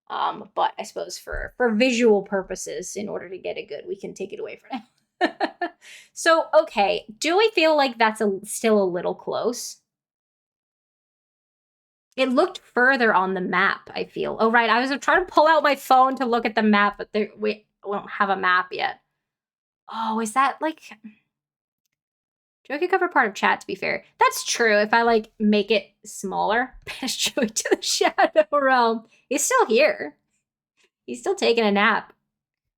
But I suppose for visual purposes, in order to get it good, we can take it away for now. So, okay, do we feel like that's still a little close? It looked further on the map, I feel. Oh, right, I was trying to pull out my phone to look at the map, but we don't have a map yet. Oh, is that, like... Joey could cover part of chat, to be fair. That's true. If I, like, make it smaller, banish Joey to the Shadow Realm. He's still here. He's still taking a nap.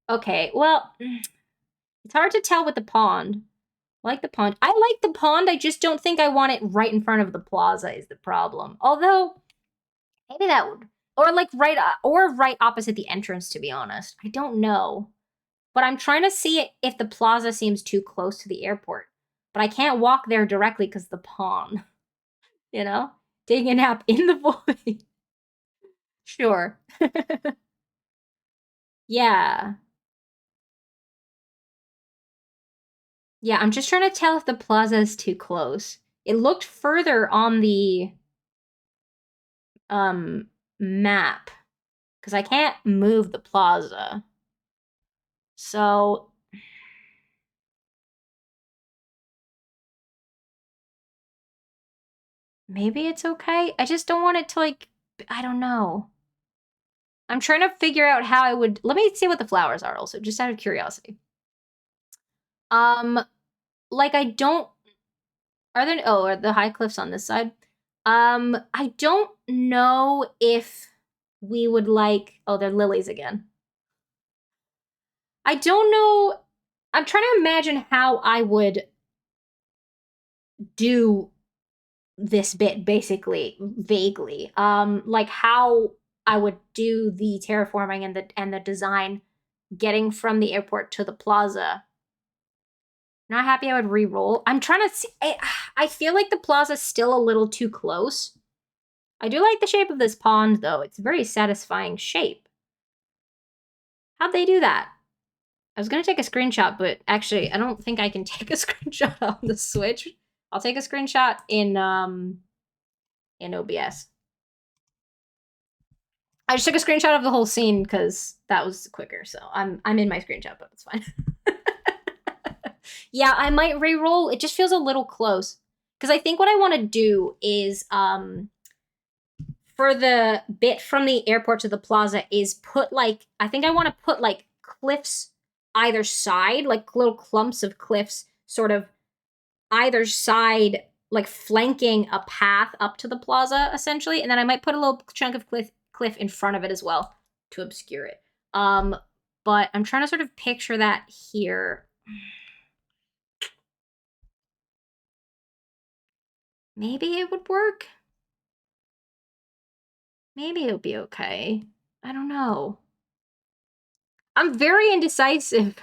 Okay, well, it's hard to tell with the pond. I like the pond. I like the pond, I just don't think I want it right in front of the plaza is the problem. Although, maybe that would... Or, like, right opposite the entrance, to be honest. I don't know. But I'm trying to see if the plaza seems too close to the airport. But I can't walk there directly because the pond. You know? Taking a nap in the void. Sure. Yeah. Yeah, I'm just trying to tell if the plaza is too close. It looked further on the map. Because I can't move the plaza. So... Maybe it's okay? I just don't want it to, like... I don't know. I'm trying to figure out how I would... Let me see what the flowers are also, just out of curiosity. Like, I don't... Are there... Oh, are the high cliffs on this side? I don't know if we would like... Oh, they're lilies again. I don't know... I'm trying to imagine how I would do this bit, basically, vaguely. Like, how I would do the terraforming and the design getting from the airport to the plaza. Not happy I would re-roll. I'm trying to see... I feel like the plaza's still a little too close. I do like the shape of this pond, though. It's a very satisfying shape. How'd they do that? I was gonna take a screenshot, but actually, I don't think I can take a screenshot on the Switch. I'll take a screenshot in OBS. I just took a screenshot of the whole scene because that was quicker, so I'm in my screenshot, but it's fine. Yeah, I might re-roll. It just feels a little close. Because I think what I want to do is, for the bit from the airport to the plaza is put, like, I think I want to put, like, cliffs either side, like little clumps of cliffs sort of either side, like flanking a path up to the plaza, essentially. And then I might put a little chunk of cliff in front of it as well to obscure it. But I'm trying to sort of picture that here. Maybe it would work. Maybe it would be okay. I don't know. I'm very indecisive.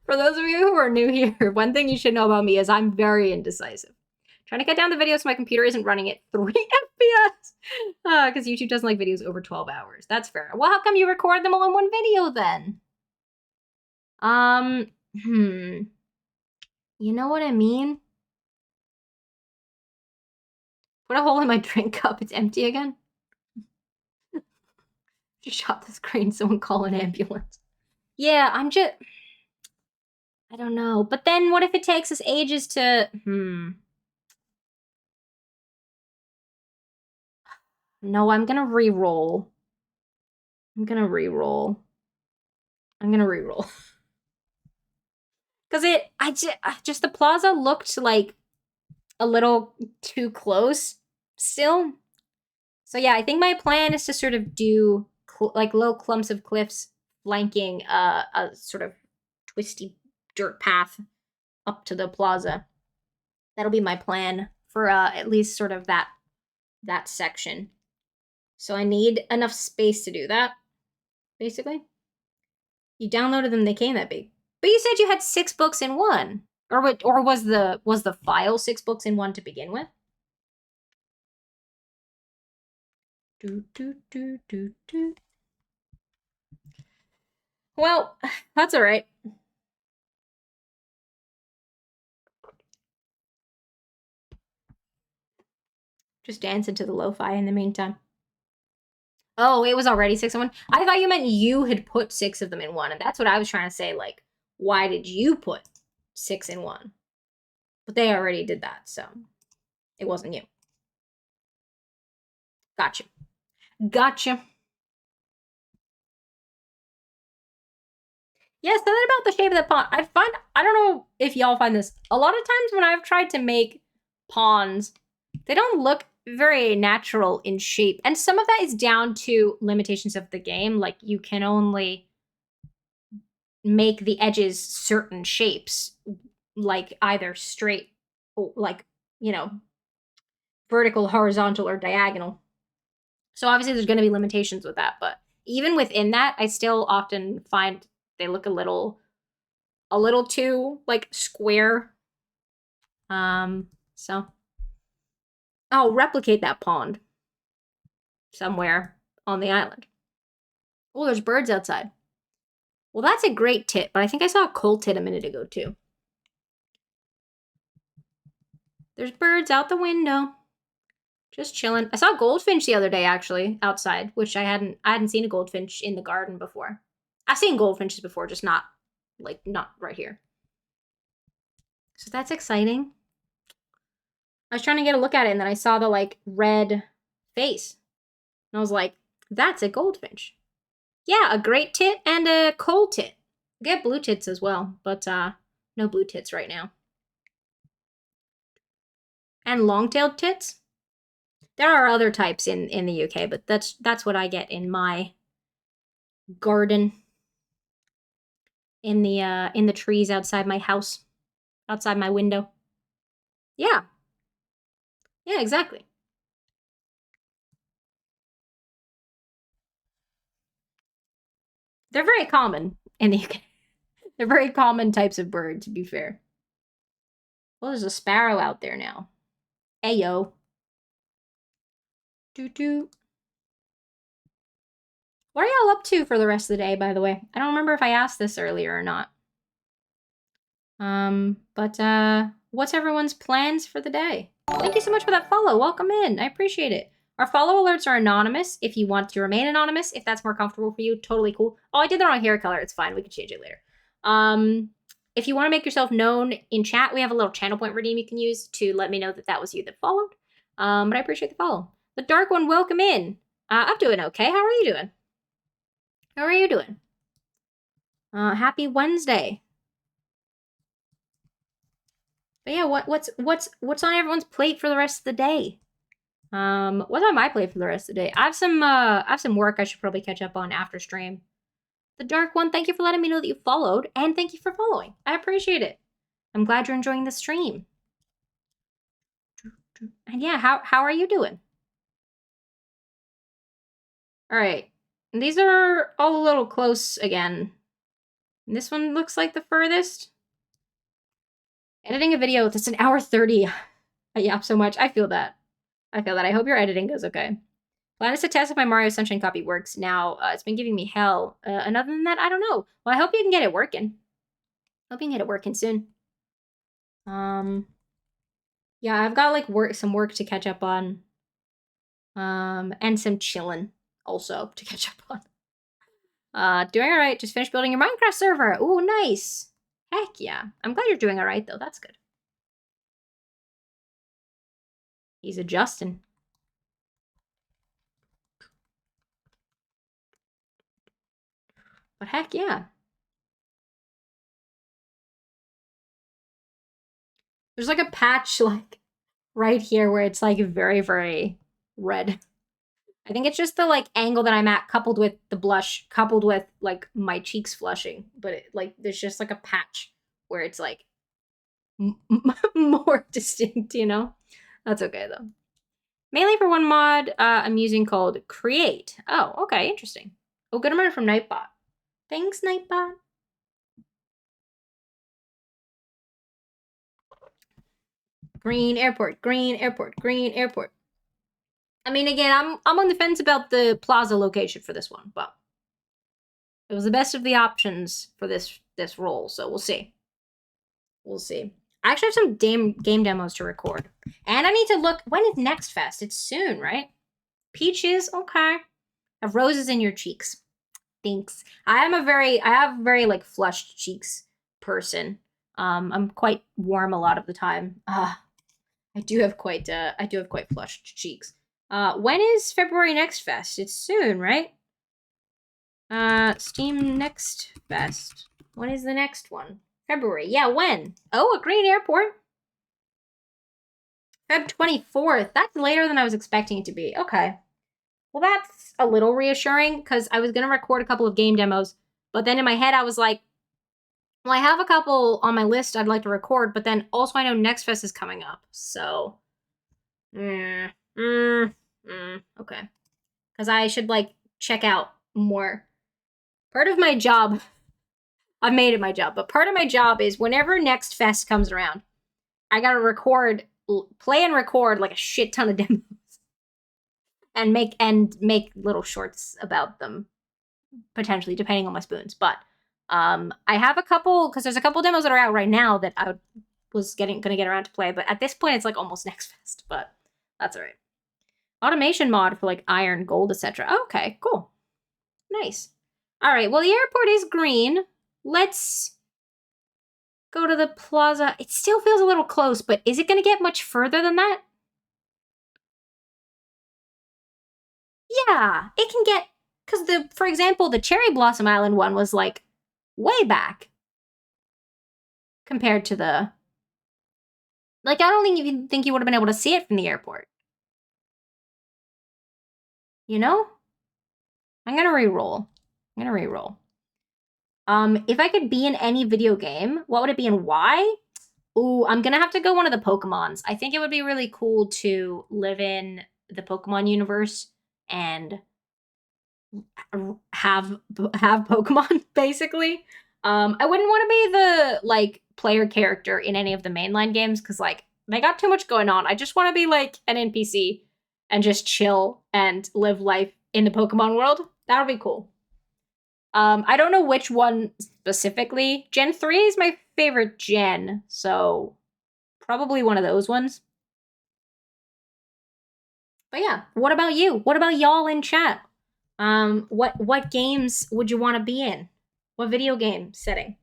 For those of you who are new here, one thing you should know about me is I'm very indecisive. Trying to cut down the video so my computer isn't running at 3 FPS. Because YouTube doesn't like videos over 12 hours. That's fair. Well, how come you record them all in one video then? You know what I mean? Put a hole in my drink cup. It's empty again. Just shot the screen. Someone call an ambulance. Yeah, I'm just... I don't know. But then what if it takes us ages to... No, I'm gonna re-roll. I'm gonna re-roll. Because just the plaza looked like a little too close still. So yeah, I think my plan is to sort of do like little clumps of cliffs flanking a sort of twisty dirt path up to the plaza. That'll be my plan for at least sort of that section. So I need enough space to do that, basically. You downloaded them, they came that big. But you said you had 6 books in one. Or what? Or was the file 6 books in one to begin with? Do do do do do. Well, that's all right. Just dancing to the lo-fi in the meantime. Oh, it was already 6 in one. I thought you meant you had put 6 of them in one, and that's what I was trying to say. Like, why did you put 6 in one? But they already did that, so it wasn't you. Gotcha. Gotcha. Yeah, something about the shape of the pawn. I don't know if y'all find this. A lot of times when I've tried to make pawns, they don't look very natural in shape. And some of that is down to limitations of the game. Like, you can only make the edges certain shapes, like either straight, or like, vertical, horizontal, or diagonal. So obviously there's going to be limitations with that. But even within that, I still often find they look a little too like square. So I'll replicate that pond somewhere on the island. Oh, there's birds outside. Well, that's a great tit, but I think I saw a cold tit a minute ago too. There's birds out the window. Just chilling. I saw a goldfinch the other day actually outside, which I hadn't seen a goldfinch in the garden before. I've seen goldfinches before, just not right here. So that's exciting. I was trying to get a look at it, and then I saw the like red face. And I was like, that's a goldfinch. Yeah, a great tit and a cold tit. Get blue tits as well, but no blue tits right now. And long-tailed tits. There are other types in the UK, but that's what I get in my garden. In the trees outside my house, outside my window. Yeah. Yeah, exactly. They're very common in the UK. They're very common types of bird, to be fair. Well, there's a sparrow out there now. Ayo. Doo-doo. What are y'all up to for the rest of the day, by the way? I don't remember if I asked this earlier or not. But what's everyone's plans for the day? Thank you so much for that follow. Welcome in. I appreciate it. Our follow alerts are anonymous. If you want to remain anonymous, if that's more comfortable for you, totally cool. Oh, I did the wrong hair color. It's fine. We can change it later. If you want to make yourself known in chat, we have a little channel point redeem you can use to let me know that that was you that followed. But I appreciate the follow. The Dark One, welcome in. I'm doing okay. How are you doing? How are you doing? Happy Wednesday. But yeah, what's on everyone's plate for the rest of the day? What's on my plate for the rest of the day? I have some work I should probably catch up on after stream. The Dark One, thank you for letting me know that you followed, and thank you for following. I appreciate it. I'm glad you're enjoying the stream. And yeah, how are you doing? All right. And these are all a little close again. And this one looks like the furthest. Editing a video that's an hour 30. I yap so much. I feel that. I hope your editing goes okay. Plan is to test if my Mario Sunshine copy works now. It's been giving me hell. And other than that, I don't know. Well, I hope you can get it working. Hope you can get it working soon. Yeah, I've got like some work to catch up on. And some chillin' also to catch up on. Doing all right. Just finished building your Minecraft server. Ooh, nice. Heck yeah. I'm glad you're doing all right though. That's good. He's adjusting. But heck yeah. There's like a patch like right here where it's like very, very red. I think it's just the like angle that I'm at coupled with the blush, coupled with like my cheeks flushing. But like there's just like a patch where it's like more distinct, you know? That's okay though. Mainly for one mod I'm using called Create. Oh, okay, interesting. Oh, good amount from Nightbot. Thanks, Nightbot. Green airport, green airport, green airport. I mean, again, I'm on the fence about the plaza location for this one, but it was the best of the options for this role, so we'll see. We'll see. I actually have some game demos to record, and I need to look. When is Next Fest? It's soon, right? Peaches, okay. Have roses in your cheeks. Thanks. I have very like flushed cheeks person. I'm quite warm a lot of the time. I do have quite flushed cheeks. When is February Next Fest? It's soon, right? Steam Next Fest. When is the next one? February. Yeah, when? Oh, a green airport. Feb 24th. That's later than I was expecting it to be. Okay. Well, that's a little reassuring because I was going to record a couple of game demos, but then in my head I was like, well, I have a couple on my list I'd like to record, but then also I know Next Fest is coming up, so okay. Because I should like check out more. Part of my job, I've made it my job, but part of my job is whenever Next Fest comes around, I gotta play and record like a shit ton of demos and make little shorts about them, potentially, depending on my spoons. But I have a couple, because there's a couple demos that are out right now that I was gonna get around to play, but at this point it's like almost Next Fest, but that's all right. Automation mod for like iron, gold, etc. Okay, cool. Nice. All right, well, the airport is green. Let's go to the plaza. It still feels a little close, but is it going to get much further than that? Yeah, it can get, because for example, the Cherry Blossom Island one was like way back compared to the, like, I don't even think you would have been able to see it from the airport. You know? I'm going to re-roll. If I could be in any video game, what would it be and why? Ooh, I'm gonna have to go one of the Pokemons. I think it would be really cool to live in the Pokemon universe and have Pokemon, basically. I wouldn't want to be the like player character in any of the mainline games because like they got too much going on. I just want to be like an NPC and just chill and live life in the Pokemon world. That would be cool. I don't know which one specifically. Gen 3 is my favorite gen, so probably one of those ones. But yeah, what about you? What about y'all in chat? What games would you want to be in? What video game setting?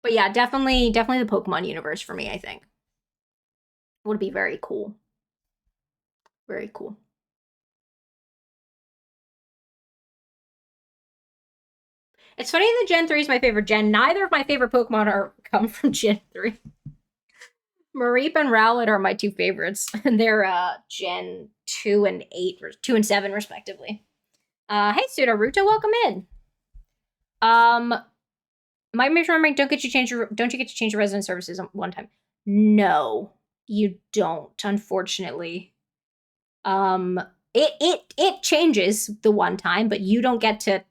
But yeah, definitely the Pokemon universe for me, I think. Would be very cool. Very cool. It's funny that Gen 3 is my favorite gen. Neither of my favorite Pokemon come from Gen 3. Mareep and Rowlet are my two favorites. And they're Gen 2 and 8, or 2 and 7, respectively. Hey, Sudowoodo, welcome in. My remembering, don't you get to change your resident services one time? No, you don't, unfortunately. It changes the one time, but you don't get to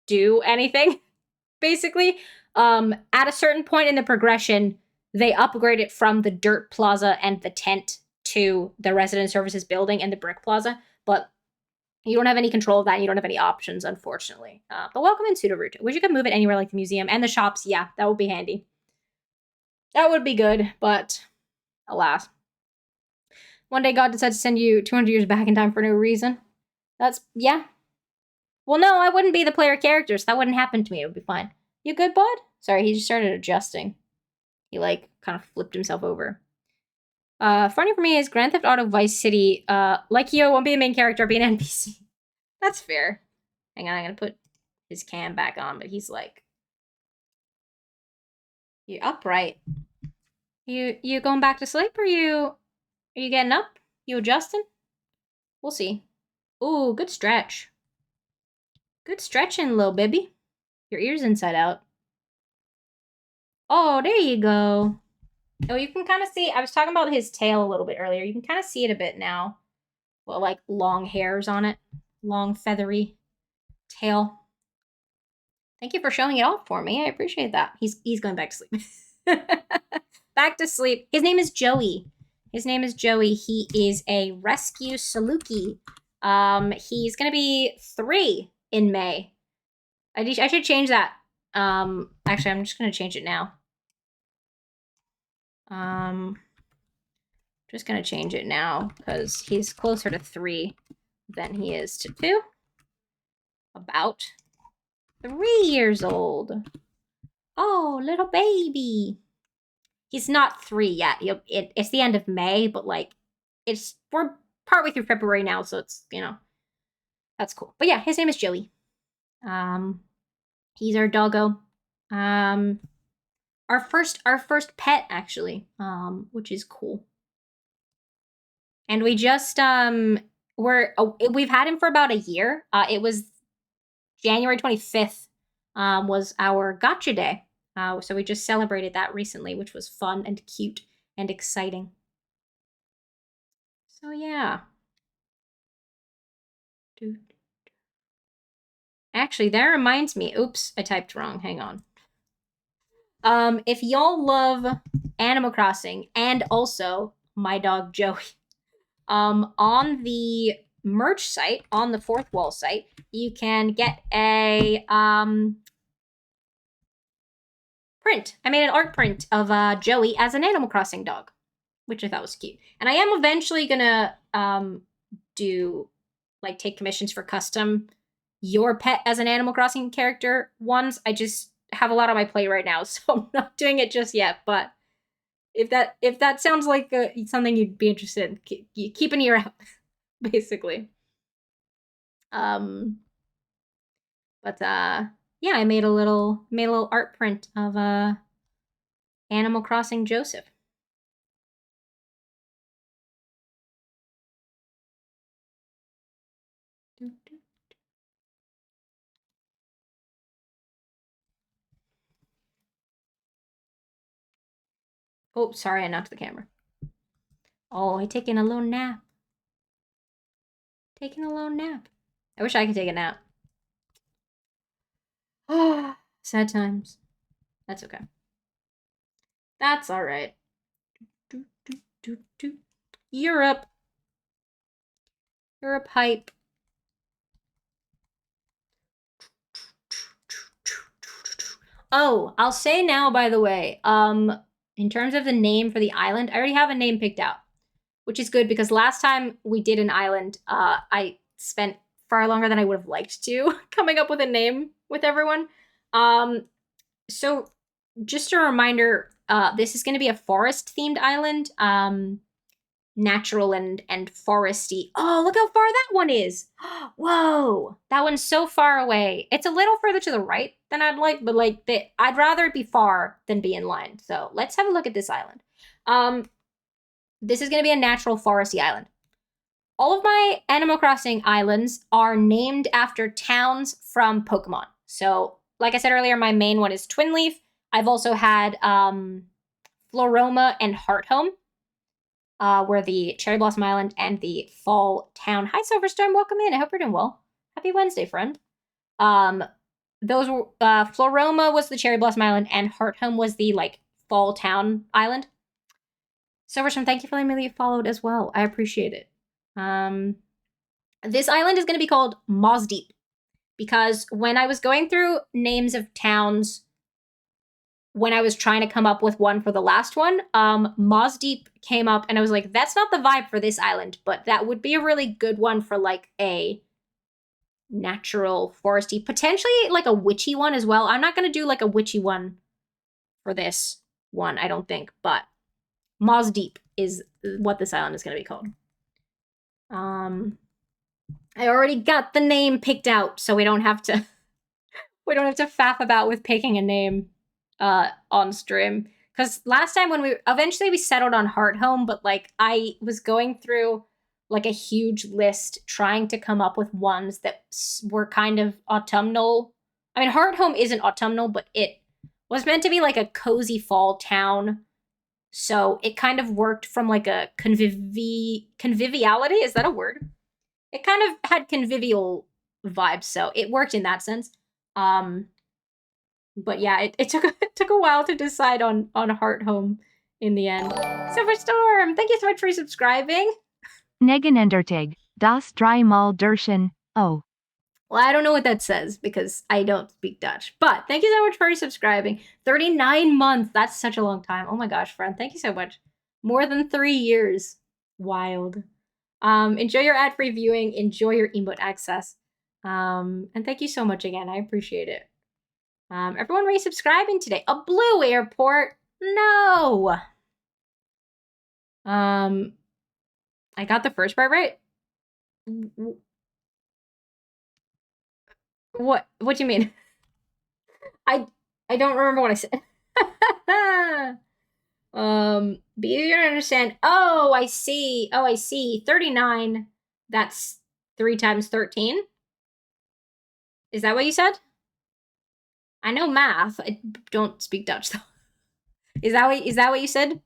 do anything, basically. At a certain point in the progression, they upgrade it from the dirt plaza and the tent to the resident services building and the brick plaza, but you don't have any control of that. You don't have any options, unfortunately. But welcome in, Sudowoodo. Wish you could move it anywhere like the museum and the shops. Yeah, that would be handy. That would be good, but alas. One day God decides to send you 200 years back in time for no reason. Yeah. Well, no, I wouldn't be the player character, so that wouldn't happen to me. It would be fine. You good, bud? Sorry, he just started adjusting. He, like, kind of flipped himself over. Funny for me is Grand Theft Auto Vice City, like Kyo won't be a main character, be an NPC. That's fair. Hang on, I'm gonna put his cam back on, but he's like, you upright. You going back to sleep, or are you getting up? You adjusting? We'll see. Ooh, good stretch. Good stretching, little baby. Your ear's inside out. Oh, there you go. Oh, you can kind of see, I was talking about his tail a little bit earlier. You can kind of see it a bit now. well, like long hairs on it, long feathery tail. Thank you for showing it off for me. I appreciate that. He's going back to sleep. Back to sleep. His name is Joey. His name is Joey. He is a rescue Saluki. He's gonna be 3 in May. I should change that. Actually, I'm just gonna change it now. Just gonna change it now because he's closer to 3 than he is to 2. About 3 years old. Oh, little baby. He's not 3 yet. It's the end of May, but like, we're partway through February now, so it's, that's cool. But yeah, his name is Joey. He's our doggo. Our first pet actually, which is cool. And we just we've had him for about a year. It was January 25th was our gotcha day. So we just celebrated that recently, which was fun and cute and exciting. So yeah. Actually, that reminds me. Oops, I typed wrong. Hang on. If y'all love Animal Crossing and also my dog Joey, on the merch site, on the Fourth Wall site, you can get a print. I made an art print of Joey as an Animal Crossing dog, which I thought was cute. And I am eventually gonna do like take commissions for custom your pet as an Animal Crossing character ones. I just have a lot on my plate right now, so I'm not doing it just yet. But if that sounds like something you'd be interested in, keep an ear out, basically. But yeah, I made a little art print of Animal Crossing Joseph. Oh, sorry, I knocked the camera. Oh, he's taking a little nap. Taking a little nap. I wish I could take a nap. Ah, sad times. That's okay. That's all right. Europe. Europe hype. Oh, I'll say now, by the way, in terms of the name for the island, I already have a name picked out, which is good because last time we did an island, I spent far longer than I would have liked to coming up with a name with everyone. So just a reminder, this is going to be a forest-themed island, natural and foresty. Oh, look how far that one is. Whoa, that one's so far away. It's a little further to the right than I'd like, but like I'd rather it be far than be in line. So let's have a look at this island. This is going to be a natural foresty island. All of my Animal Crossing islands are named after towns from Pokemon. So like I said earlier, my main one is Twinleaf. I've also had Floroma and Hearthome, were the Cherry Blossom Island and the Fall Town. Hi, Silverstorm. Welcome in. I hope you're doing well. Happy Wednesday, friend. Those were Floroma was the Cherry Blossom Island, and Hearthome was the like Fall Town Island. Silverstorm, thank you for letting me get followed as well. I appreciate it. This island is going to be called Moss Deep because when I was going through names of towns, when I was trying to come up with one for the last one, Moss Deep came up, and I was like, that's not the vibe for this island, but that would be a really good one for like a natural foresty, potentially like a witchy one as well. I'm not going to do like a witchy one for this one, I don't think, but Moss Deep is what this island is going to be called. I already got the name picked out, so we don't have to faff about with picking a name on stream. Because last time when we settled on Hearthome, but like I was going through like a huge list trying to come up with ones that were kind of autumnal. I mean, Hearthome isn't autumnal, but it was meant to be like a cozy fall town. So it kind of worked from like a conviviality. Is that a word? it kind of had convivial vibes, so it worked in that sense. Um, but yeah, it took it took a while to decide on Heart Home in the end. Silverstorm, thank you so much for subscribing. Negenendertig, das dreimal Durchen, oh. Well, I don't know what that says because I don't speak Dutch. But thank you so much for subscribing. 39 months. That's such a long time. Oh my gosh, friend. Thank you so much. More than 3 years. Wild. Enjoy your ad-free viewing. Enjoy your emote access. And thank you so much again. I appreciate it. Everyone resubscribing today. A blue airport. No. I got the first part right. What do you mean? I don't remember what I said. Be easier to understand. Oh, I see. 39. That's 3 times 13. Is that what you said? I know math. I don't speak Dutch though. Is that what you said?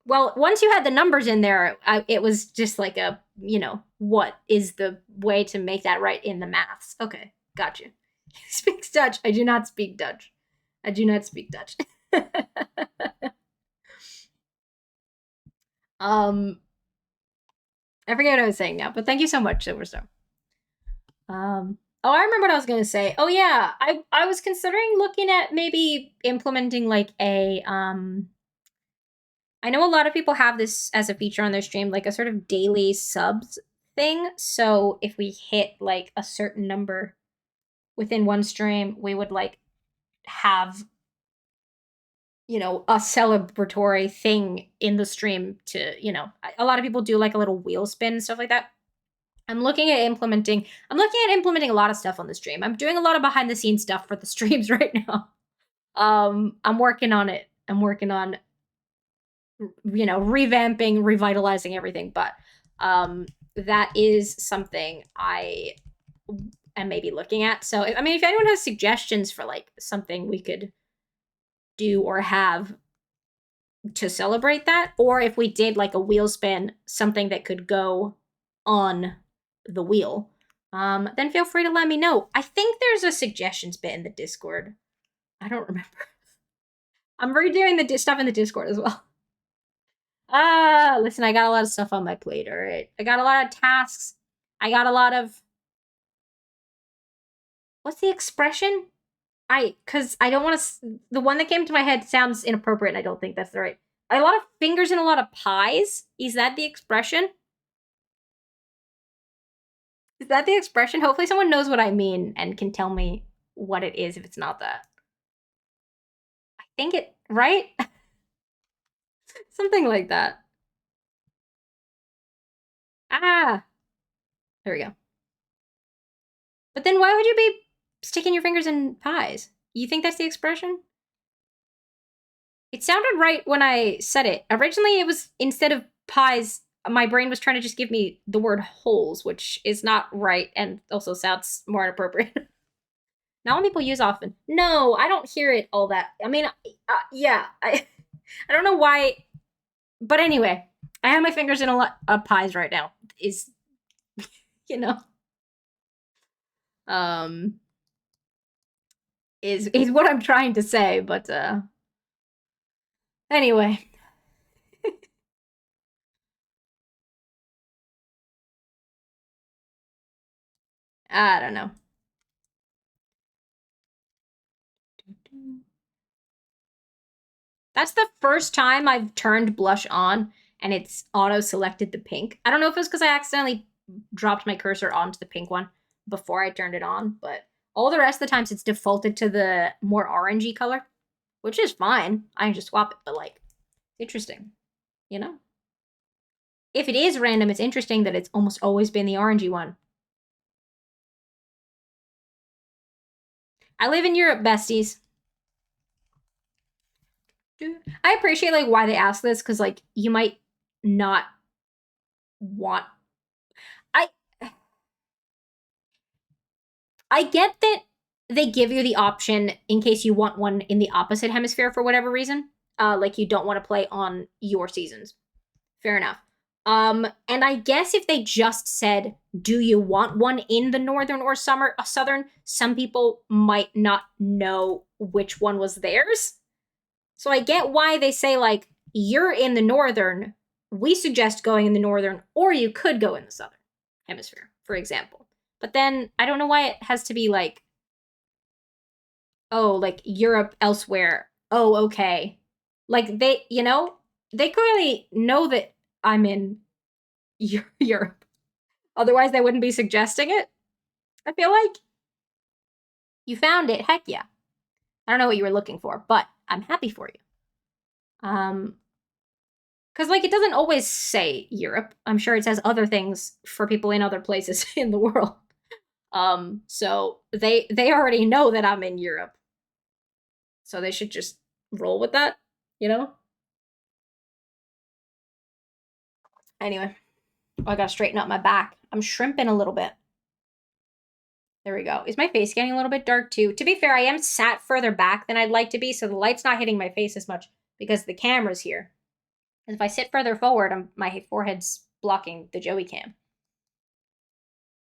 Well, once you had the numbers in there, it was just like a, what is the way to make that right in the maths? Okay, got you. He speaks Dutch. I do not speak Dutch. I do not speak Dutch. I forget what I was saying now, but thank you so much, Silverstar. Oh, I remember what I was gonna say. Oh yeah, I was considering looking at maybe implementing like a I know a lot of people have this as a feature on their stream, like a sort of daily subs thing. So if we hit like a certain number within one stream, we would like have a celebratory thing in the stream to, a lot of people do like a little wheel spin and stuff like that. I'm looking at implementing a lot of stuff on the stream. I'm doing a lot of behind the scenes stuff for the streams right now. I'm working on it. I'm working on revamping, revitalizing everything, but that is something I am maybe looking at. So I mean, if anyone has suggestions for like something we could do or have to celebrate that, or if we did like a wheel spin, something that could go on the wheel, then feel free to let me know. I think there's a suggestions bit in the Discord. I don't remember. I'm redoing the stuff in the Discord as well. Listen, I got a lot of stuff on my plate, all right? I got a lot of tasks. I got a lot of... What's the expression? Because I don't want to... The one that came to my head sounds inappropriate, and I don't think that's the right... A lot of fingers and a lot of pies? Is that the expression? Is that the expression? Hopefully someone knows what I mean and can tell me what it is if it's not that. I think it... Right? Something like that. Ah! There we go. But then why would you be sticking your fingers in pies? You think that's the expression? It sounded right when I said it. Originally, it was instead of pies, my brain was trying to just give me the word holes, which is not right and also sounds more inappropriate. Not what people use often. No, I don't hear it all that. I mean, yeah, I don't know why, but anyway, I have my fingers in a lot of pies right now. Is you know, um, is what I'm trying to say, but anyway. I don't know. That's the first time I've turned blush on and it's auto-selected the pink. I don't know if it's because I accidentally dropped my cursor onto the pink one before I turned it on, but all the rest of the times it's defaulted to the more orangey color, which is fine. I can just swap it, but like, interesting, you know? If it is random, it's interesting that it's almost always been the orangey one. I live in Europe, besties. I appreciate like why they ask this because like you might not want. I get that they give you the option in case you want one in the opposite hemisphere for whatever reason. Like you don't want to play on your seasons. Fair enough. And I guess if they just said, "Do you want one in the northern or southern?" Some people might not know which one was theirs. So I get why they say like, "You're in the northern. We suggest going in the northern, or you could go in the southern hemisphere, for example." But then I don't know why it has to be like, "Oh, like Europe elsewhere." Oh, okay. Like they clearly know that I'm in Europe. Otherwise, they wouldn't be suggesting it. I feel like you found it. Heck yeah. I don't know what you were looking for, but I'm happy for you. Because like it doesn't always say Europe. I'm sure it says other things for people in other places in the world. So they already know that I'm in Europe, so they should just roll with that, you know. Anyway, I gotta straighten up my back. I'm shrimping a little bit. There we go. Is my face getting a little bit dark too? To be fair, I am sat further back than I'd like to be, so the light's not hitting my face as much because the camera's here. And if I sit further forward, my forehead's blocking the Joey cam.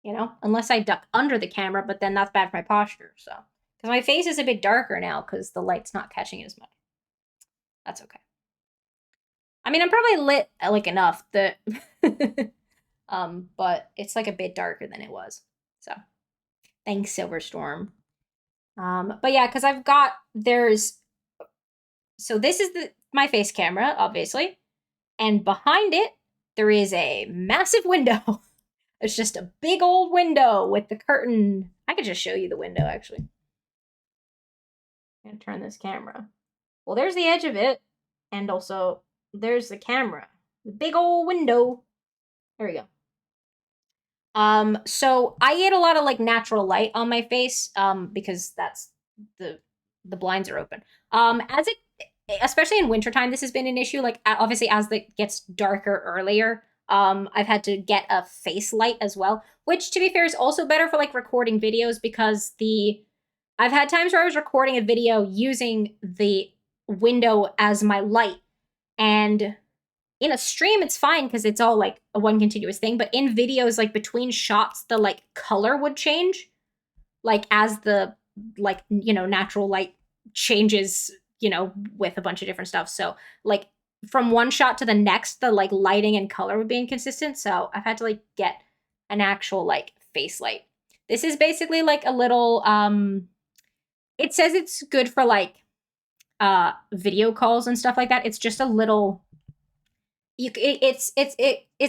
You know, unless I duck under the camera, but then that's bad for my posture. So, because my face is a bit darker now because the light's not catching it as much. That's okay. I mean, I'm probably lit like enough that, but it's like a bit darker than it was. So, thanks, Silverstorm. But yeah, because so this is my face camera, obviously, and behind it there is a massive window. It's just a big old window with the curtain. I could just show you the window, actually. I'm gonna turn this camera. Well, there's the edge of it, and also there's the camera. The big old window. There we go. So I get a lot of like natural light on my face, because that's the the blinds are open. As it especially in wintertime, this has been an issue. Like obviously as it gets darker earlier, I've had to get a face light as well, which to be fair is also better for like recording videos because the I've had times where I was recording a video using the window as my light, and in a stream it's fine because it's all like a one continuous thing, but in videos like between shots the like color would change like as the like natural light changes with a bunch of different stuff. So like from one shot to the next the like lighting and color would be inconsistent, so I've had to like get an actual like face light. This is basically like a little it says it's good for like video calls and stuff like that. It's just a little it's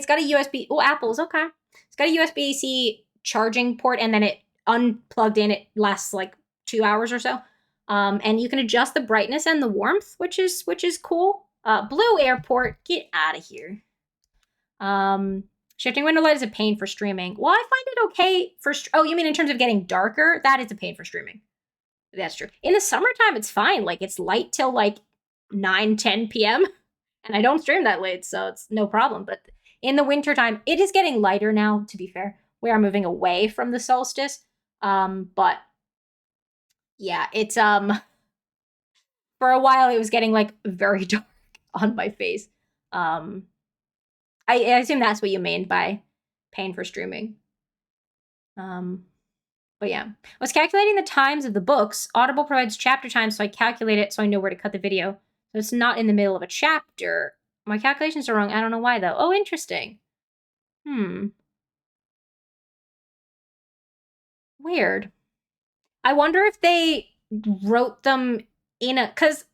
got a USB. Oh, Apple's okay. It's got a USB-C charging port, and then it unplugged in. It lasts like 2 hours or so. And you can adjust the brightness and the warmth, which is cool. Blue Airport, get out of here. Shifting window light is a pain for streaming. Well, I find it okay for. Oh, you mean in terms of getting darker? That is a pain for streaming. That's true. In the summertime, it's fine. Like it's light till like 9-10 p.m. and I don't stream that late, so it's no problem. But in the wintertime, it is getting lighter now, to be fair. We are moving away from the solstice. But yeah, it's for a while it was getting like very dark on my face. I assume that's what you mean by paying for streaming. But yeah, I was calculating the times of the books. Audible provides chapter times, so I calculate it so I know where to cut the video. So it's not in the middle of a chapter. My calculations are wrong. I don't know why, though. Oh, interesting. Weird. I wonder if they wrote them in a... Because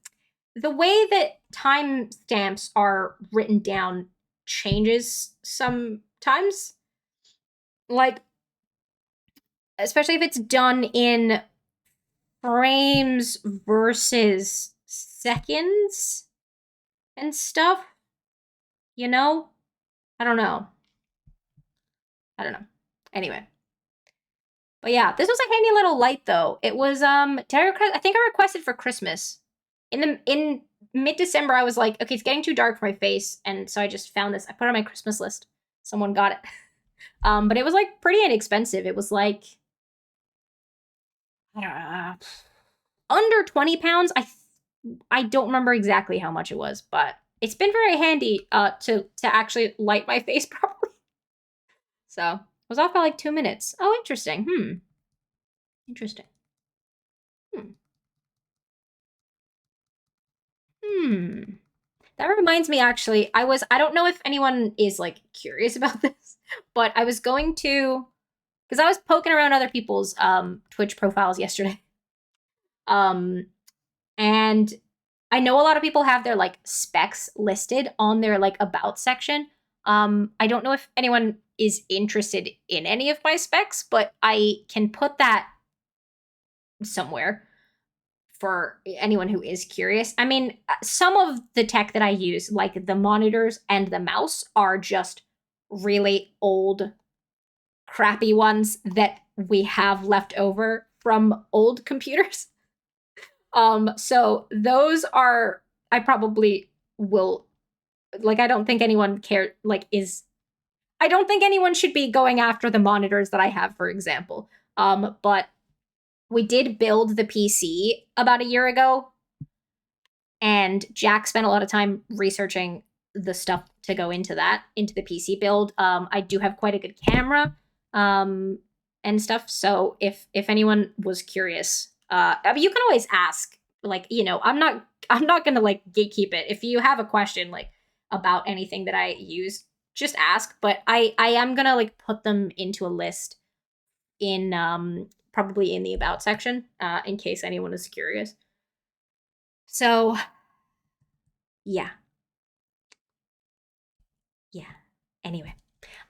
the way that timestamps are written down changes sometimes. Like, especially if it's done in frames versus seconds and stuff. You know? I don't know. Anyway. But yeah, this was a handy little light though. It was I think I requested for Christmas. In mid-December I was like, okay, it's getting too dark for my face, and so I just found this. I put it on my Christmas list. Someone got it. But it was like pretty inexpensive. It was like I don't know, under £20. I don't remember exactly how much it was, but it's been very handy to actually light my face properly. So I was off by like 2 minutes. Oh, interesting. Interesting. Hmm. Hmm. That reminds me, actually, I don't know if anyone is like curious about this, but I was going to, because I was poking around other people's Twitch profiles yesterday. Um, and I know a lot of people have their like specs listed on their like about section. I don't know if anyone is interested in any of my specs, but I can put that somewhere for anyone who is curious. I mean, some of the tech that I use, like the monitors and the mouse, are just really old, crappy ones that we have left over from old computers. So those are, I probably will, like, I don't think anyone care like is I don't think anyone should be going after the monitors that I have, for example. But we did build the PC about a year ago, and Jack spent a lot of time researching the stuff to go into the PC build. I do have quite a good camera, and stuff. So if anyone was curious, I mean, you can always ask. Like, I'm not gonna like gatekeep it. If you have a question like about anything that I use, just ask. But I am gonna like put them into a list in probably in the about section, in case anyone is curious. So yeah, yeah. Anyway,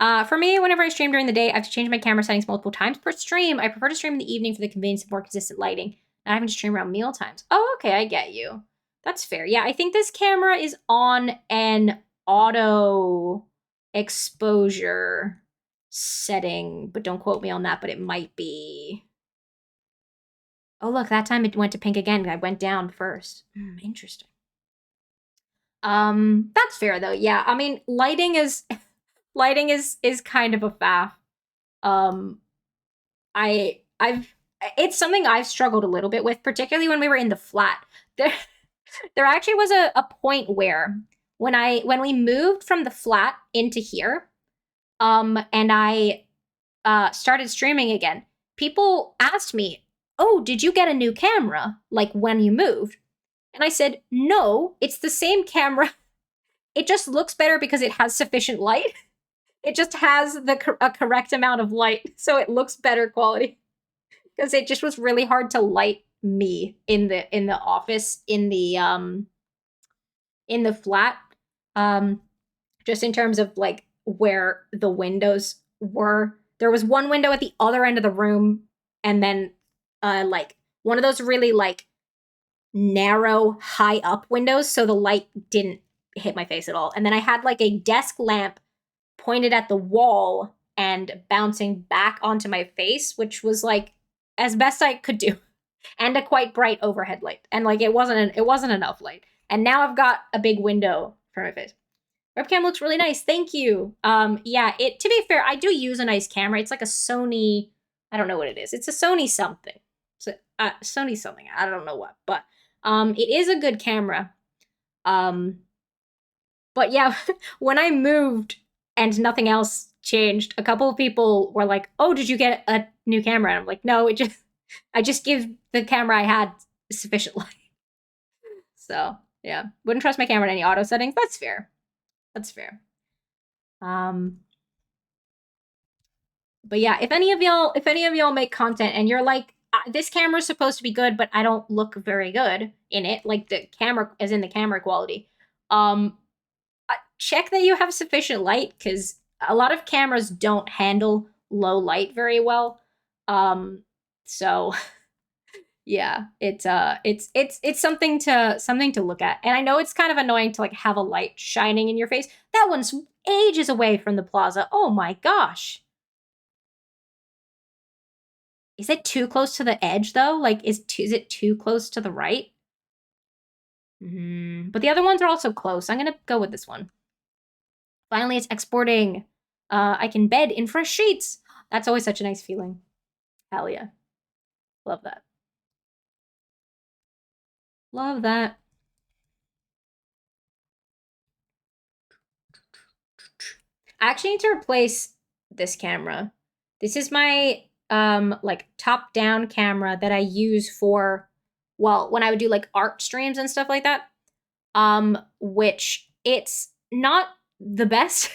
for me, whenever I stream during the day, I have to change my camera settings multiple times per stream. I prefer to stream in the evening for the convenience of more consistent lighting, not having to stream around meal times. Oh, okay, I get you. That's fair. Yeah, I think this camera is on an auto exposure setting, but don't quote me on that, but it might be. Oh, look, that time it went to pink again. I went down first. Interesting. That's fair though. Yeah, I mean, lighting is kind of a faff. Um, I've it's something I've struggled a little bit with, particularly when we were in the flat. There there actually was a point where when we moved from the flat into here, and I started streaming again, people asked me, "Oh, did you get a new camera like when you moved?" And I said, "No, it's the same camera. It just looks better because it has sufficient light. It just has a correct amount of light, so it looks better quality." Because it just was really hard to light me in the office in the flat, um just in terms of like where the windows were. There was one window at the other end of the room, and then like one of those really like narrow high up windows, so the light didn't hit my face at all. And then I had like a desk lamp pointed at the wall and bouncing back onto my face, which was like as best I could do, and a quite bright overhead light. And like it wasn't enough light. And now I've got a big window for my face. Webcam looks really nice. Thank you. Yeah, it to be fair, I do use a nice camera. It's like a Sony, I don't know what it is. It's a Sony something. So Sony something. I don't know what, but it is a good camera. Um but yeah, when I moved and nothing else changed, a couple of people were like, "Oh, did you get a new camera?" And I'm like, "No, I just give the camera I had sufficient light." So yeah, wouldn't trust my camera in any auto settings. That's fair. That's fair. Um, but yeah, if any of y'all make content and you're like, this camera's supposed to be good, but I don't look very good in it, like the camera, as in the camera quality, um, check that you have sufficient light, because a lot of cameras don't handle low light very well. So yeah, it's something to look at. And I know it's kind of annoying to like have a light shining in your face. That one's ages away from the plaza. Oh my gosh. Is it too close to the edge though? Like is it too close to the right? But the other ones are also close. I'm gonna go with this one. Finally, it's exporting. I can bed in fresh sheets. That's always such a nice feeling. Hell yeah. Love that. Love that. I actually need to replace this camera. This is my like top down camera that I use for, well, when I would do like art streams and stuff like that. Which it's not the best.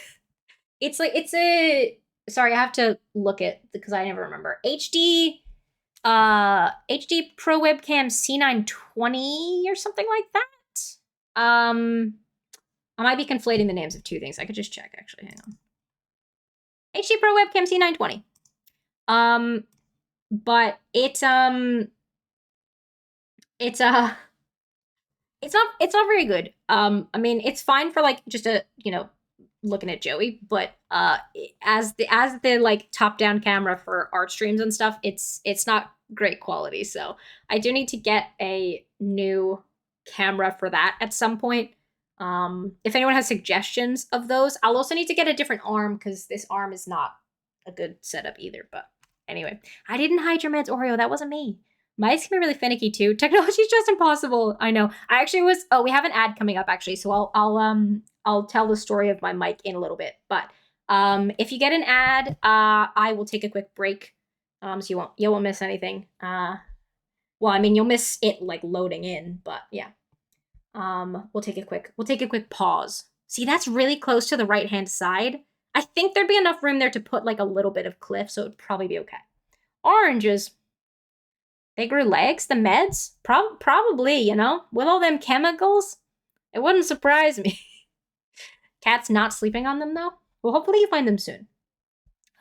It's like it's a, sorry, I have to look it because I never remember. HD Pro Webcam C920 or something like that. I might be conflating the names of two things. I could just check actually. Hang on. HD Pro Webcam C920. But it's it's not very good. I mean, it's fine for like just a, looking at Joey, but as the like top down camera for art streams and stuff, it's not great quality. So I do need to get a new camera for that at some point. If anyone has suggestions of those, I'll also need to get a different arm because this arm is not a good setup either. But anyway, I didn't hide your meds, Oreo. That wasn't me. Mice can be really finicky too. Technology is just impossible. I know. I actually was. Oh, we have an ad coming up actually, so I'll tell the story of my mic in a little bit. But if you get an ad, I will take a quick break. So you won't miss anything. Well, I mean you'll miss it like loading in, but yeah. We'll take a quick pause. See, that's really close to the right hand side. I think there'd be enough room there to put like a little bit of cliff, so it'd probably be okay. Oranges. They grew legs? The meds? Probably, with all them chemicals. It wouldn't surprise me. Cat's not sleeping on them, though? Well, hopefully you find them soon.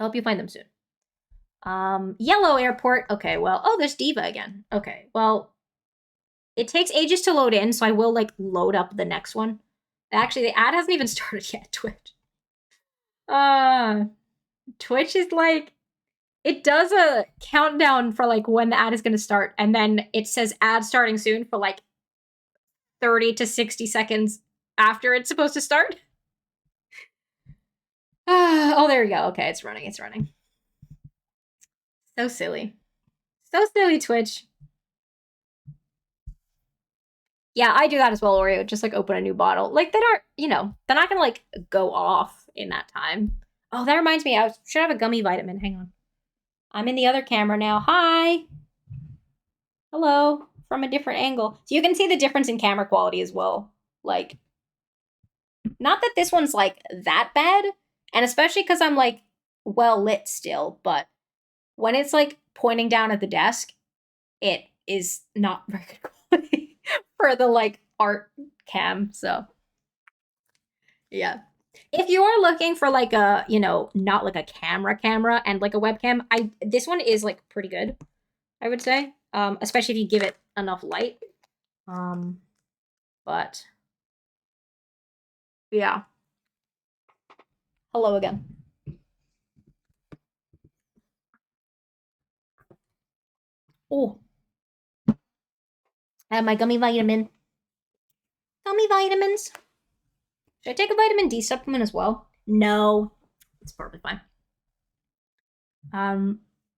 I hope you find them soon. Yellow airport. Okay, well, oh, there's Diva again. Okay, well, it takes ages to load in, so I will, like, load up the next one. Actually, the ad hasn't even started yet, Twitch. Twitch is, like, it does a countdown for like when the ad is going to start, and then it says ad starting soon for like 30 to 60 seconds after it's supposed to start. Oh, there we go. Okay, it's running. So silly. So silly, Twitch. Yeah, I do that as well, Oreo. Just like open a new bottle. Like they aren't, they're not gonna like go off in that time. Oh, that reminds me, I should have a gummy vitamin. Hang on. I'm in the other camera now. Hi. Hello. From a different angle. So you can see the difference in camera quality as well. Like, not that this one's like that bad, and especially because I'm like well lit still, but when it's like pointing down at the desk, it is not very good quality for the like art cam. So yeah. If you are looking for like a, not like a camera and like a webcam, this one is like pretty good, I would say. Especially if you give it enough light. But yeah. Hello again. Oh, I have my gummy vitamin. Gummy vitamins. Should I take a vitamin D supplement as well? No, it's perfectly fine.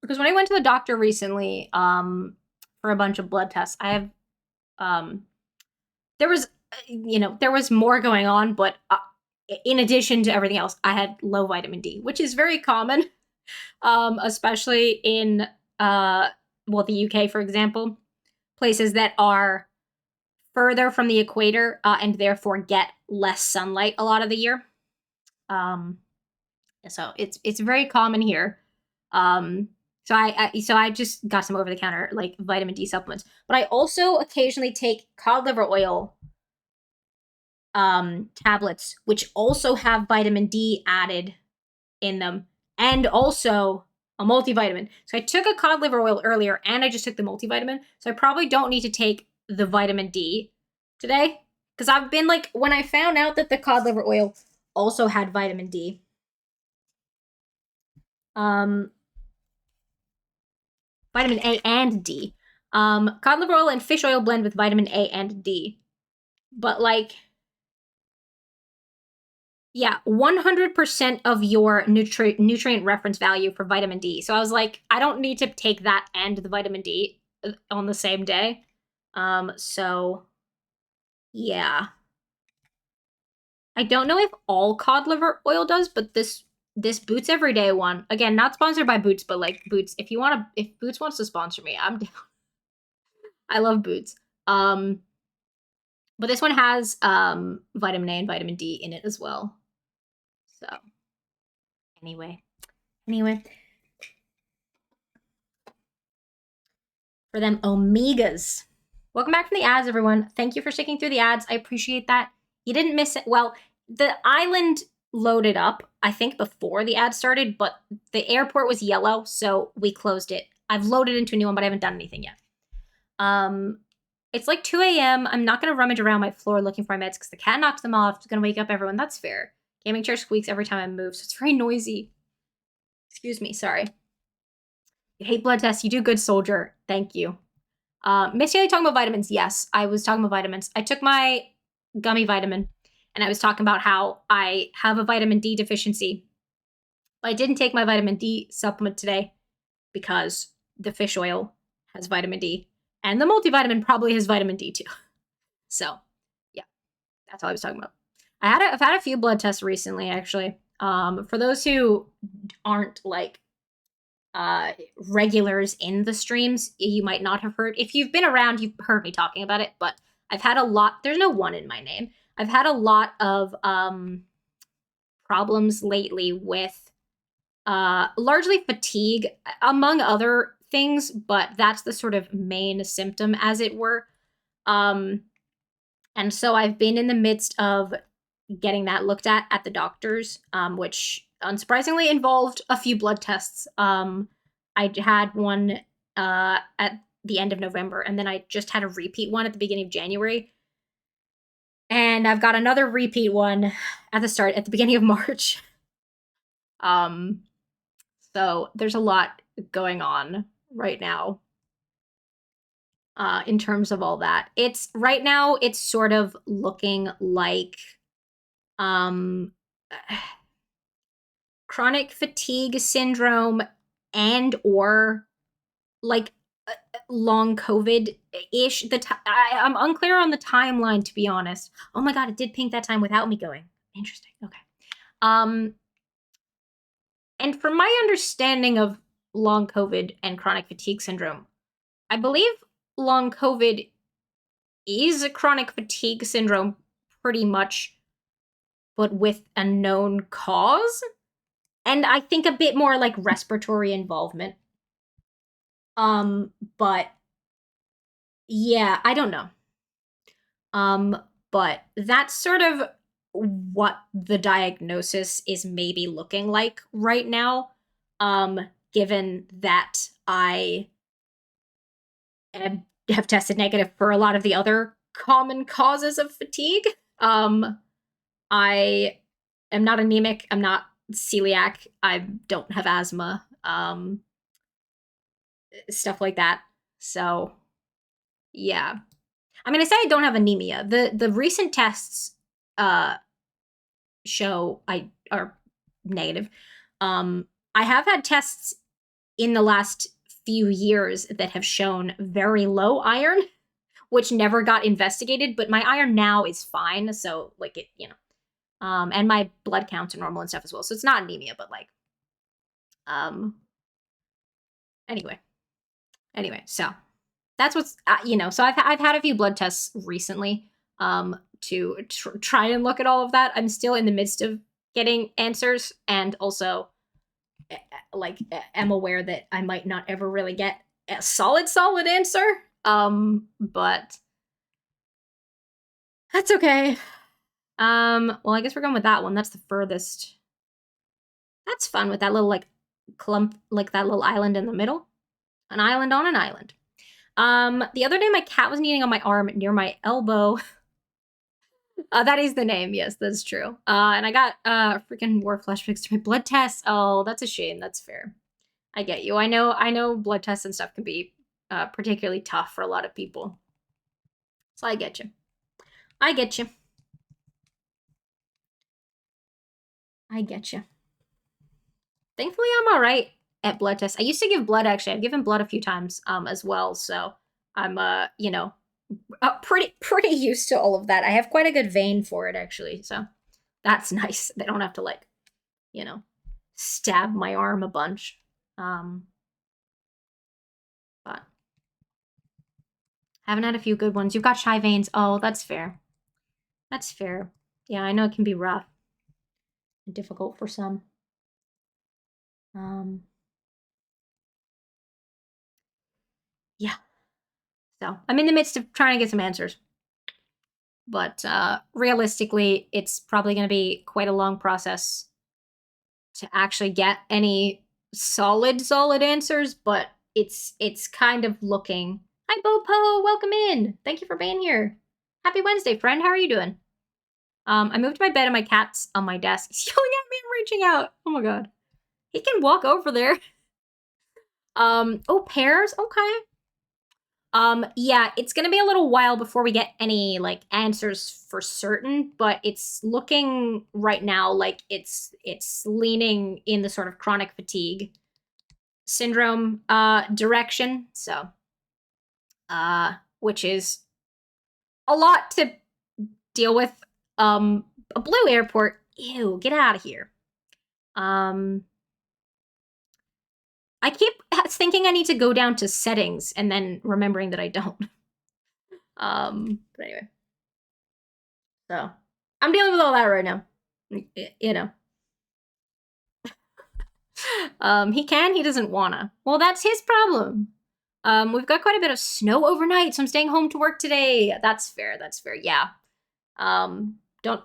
Because when I went to the doctor recently, for a bunch of blood tests, I have, there was, there was more going on, but in addition to everything else, I had low vitamin D, which is very common, especially in, the UK, for example, places that are further from the equator and therefore get less sunlight a lot of the year. So it's very common here. So I just got some over the counter like vitamin D supplements, but I also occasionally take cod liver oil tablets, which also have vitamin D added in them, and also a multivitamin. So I took a cod liver oil earlier, and I just took the multivitamin. So I probably don't need to take the vitamin D today, because I've been like, when I found out that the cod liver oil also had vitamin D, vitamin A and D. Cod liver oil and fish oil blend with vitamin A and D. But like, yeah, 100% of your nutrient reference value for vitamin D. So I was like, I don't need to take that and the vitamin D on the same day. So yeah. I don't know if all cod liver oil does, but this Boots Everyday one, again, not sponsored by Boots, but like Boots, if Boots wants to sponsor me, I'm down. I love Boots. But this one has vitamin A and vitamin D in it as well. So anyway, for them omegas. Welcome back from the ads, everyone. Thank you for sticking through the ads. I appreciate that. You didn't miss it. Well, the island loaded up, I think, before the ad started, but the airport was yellow, so we closed it. I've loaded into a new one, but I haven't done anything yet. It's like 2 a.m. I'm not going to rummage around my floor looking for my meds because the cat knocks them off. It's going to wake up everyone. That's fair. Gaming chair squeaks every time I move, so it's very noisy. Excuse me, sorry. You hate blood tests. You do good, soldier. Thank you. Miss Haley talking about vitamins. Yes, I was talking about vitamins. I took my gummy vitamin, and I was talking about how I have a vitamin D deficiency. But I didn't take my vitamin D supplement today because the fish oil has vitamin D, and the multivitamin probably has vitamin D too. So, yeah, that's all I was talking about. I've had a few blood tests recently, actually. For those who aren't like regulars in the streams, you might not have heard. If you've been around, you've heard me talking about it, but I've had a lot. There's no one in my name. I've had a lot of problems lately with largely fatigue, among other things, but that's the sort of main symptom, as it were. And so I've been in the midst of getting that looked at the doctor's, which unsurprisingly involved a few blood tests. I had one at the end of November, and then I just had a repeat one at the beginning of January. And I've got another repeat one at the beginning of March. So there's a lot going on right now in terms of all that. Right now it's sort of looking like chronic fatigue syndrome and or like long COVID-ish. I'm unclear on the timeline, to be honest. Oh my god, it did pink that time without me going. Interesting. Okay. And from my understanding of long COVID and chronic fatigue syndrome, I believe long COVID is a chronic fatigue syndrome pretty much, but with a known cause. And I think a bit more like respiratory involvement. But yeah, I don't know. But that's sort of what the diagnosis is maybe looking like right now. Given that I have tested negative for a lot of the other common causes of fatigue. I am not anemic. I'm not celiac. I don't have asthma. Stuff like that. So, yeah. I mean, I say I don't have anemia. The recent tests show I are negative. I have had tests in the last few years that have shown very low iron, which never got investigated, but my iron now is fine. So like it, and my blood counts are normal and stuff as well. So it's not anemia, but like, anyway, so that's what's, so I've had a few blood tests recently, to try and look at all of that. I'm still in the midst of getting answers, and also like am aware that I might not ever really get a solid answer. But that's okay. Well, I guess we're going with that one. That's the furthest. That's fun with that little like clump, like that little island in the middle. An island on an island. The other day my cat was kneading on my arm near my elbow. That is the name. Yes, that's true. And I got freaking war flashbacks to my blood tests. Oh, that's a shame. That's fair. I get you. I know blood tests and stuff can be particularly tough for a lot of people. So I get you. I get you. Thankfully, I'm all right at blood tests. I used to give blood, actually. I've given blood a few times as well. So I'm, pretty used to all of that. I have quite a good vein for it, actually. So That's nice. They don't have to like, you know, stab my arm a bunch. But haven't had a few good ones. You've got shy veins. Oh, that's fair. That's fair. Yeah, I know it can be rough and difficult for some. Um, yeah. So I'm in the midst of trying to get some answers. But realistically, it's probably going to be quite a long process to actually get any solid answers. But it's kind of looking. Hi, Bopo. Welcome in. Thank you for being here. Happy Wednesday, friend. How are you doing? I moved my bed and my cat's on my desk. He's yelling at me and reaching out. Oh my god. He can walk over there. Oh, pears? Okay. Yeah, it's gonna be a little while before we get any like answers for certain, but it's looking right now like it's leaning in the sort of chronic fatigue syndrome direction. So which is a lot to deal with. A blue airport. Ew, get out of here. I keep thinking I need to go down to settings and then remembering that I don't. But anyway. So I'm dealing with all that right now. You know. He doesn't wanna. Well, that's his problem. We've got quite a bit of snow overnight, so I'm staying home to work today. That's fair. That's fair. Yeah. We don't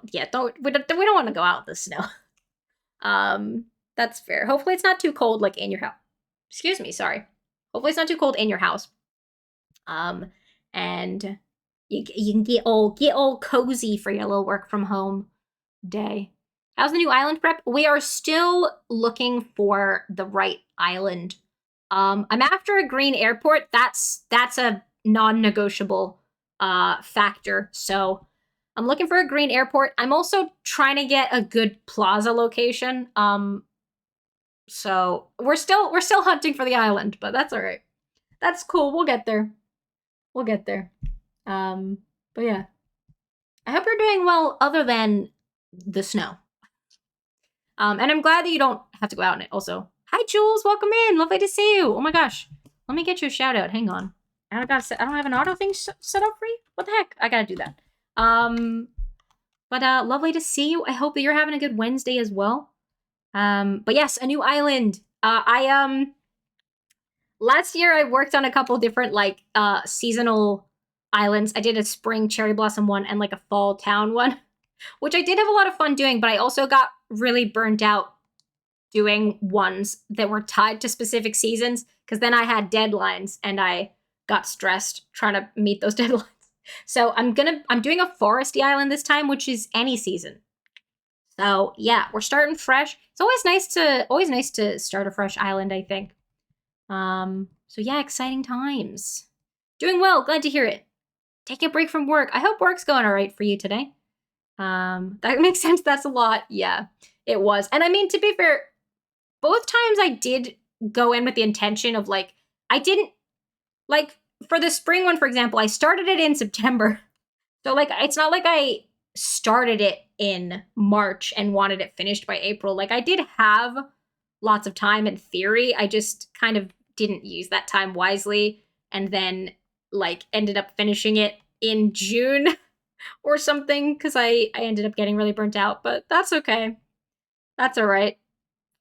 want to go out in the snow. That's fair. Hopefully it's not too cold, like in your house. Excuse me, sorry. Hopefully it's not too cold in your house. And you can get all cozy for your little work from home day. How's the new island prep? We are still looking for the right island. I'm after a green airport. That's a non-negotiable factor. So I'm looking for a green airport. I'm also trying to get a good plaza location. So we're still hunting for the island, but that's all right. That's cool. We'll get there. We'll get there. But yeah. I hope you're doing well other than the snow. And I'm glad that you don't have to go out in it also. Hi Jules, welcome in. Lovely to see you. Oh my gosh. Let me get you a shout out. Hang on. I don't have an auto thing set up for you? What the heck? I gotta do that. But lovely to see you. I hope that you're having a good Wednesday as well. But yes, a new island. Last year I worked on a couple different like seasonal islands. I did a spring cherry blossom one and like a fall town one, which I did have a lot of fun doing, but I also got really burnt out doing ones that were tied to specific seasons because then I had deadlines and I got stressed trying to meet those deadlines. So I'm doing a foresty island this time, which is any season. So yeah, we're starting fresh. It's always nice to start a fresh island, I think. So yeah, exciting times. Doing well, glad to hear it. Taking a break from work. I hope work's going all right for you today. That makes sense. That's a lot. Yeah, it was. And I mean, to be fair, both times I did go in with the intention of like, I didn't like for the spring one, for example, I started it in September. So like, it's not like I started it in March and wanted it finished by April. Like I did have lots of time in theory. I just kind of didn't use that time wisely and then like ended up finishing it in June or something because I ended up getting really burnt out, but that's okay. That's all right.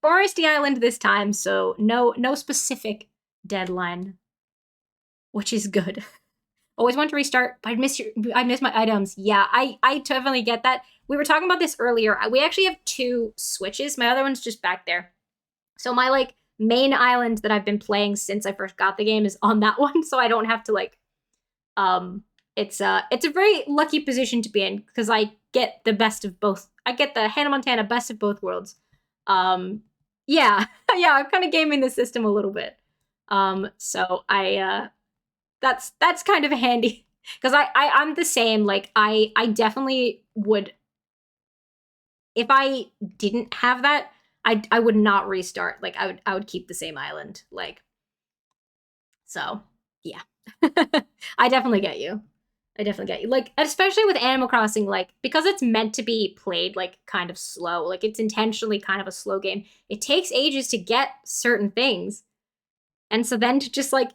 Foresty Island this time, so no specific deadline, which is good. Always want to restart, but I miss my items. Yeah, I definitely get that. We were talking about this earlier. We actually have two switches. My other one's just back there. So my like main island that I've been playing since I first got the game is on that one, so I don't have to like it's a very lucky position to be in because I get the best of both. I get the Hannah Montana best of both worlds. Yeah, yeah, I'm kind of gaming the system a little bit. So that's kind of handy because I'm the same. Like I definitely would if I didn't have that, I would not restart. Like I would keep the same island. Like so, yeah. I definitely get you. I definitely get you. Like, especially with Animal Crossing, like, because it's meant to be played, like, kind of slow. Like, it's intentionally kind of a slow game. It takes ages to get certain things. And so then to just, like,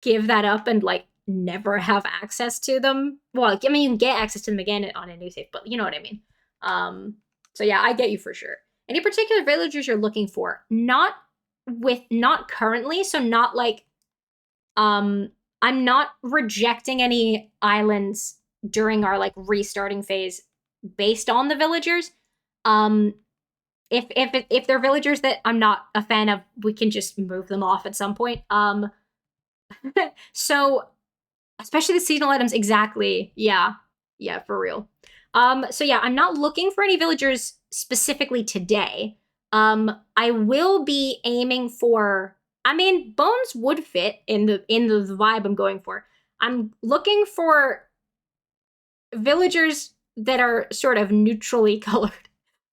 give that up and, like, never have access to them. Well, I mean, you can get access to them again on a new save, but you know what I mean. So yeah, I get you for sure. Any particular villagers you're looking for? Not currently, so not like I'm not rejecting any islands during our like restarting phase based on the villagers. Um if they're villagers that I'm not a fan of, we can just move them off at some point. So especially the seasonal items, exactly. Yeah. Yeah, for real. So yeah, I'm not looking for any villagers specifically today. I will be aiming for, I mean, bones would fit in the vibe I'm going for. I'm looking for villagers that are sort of neutrally colored,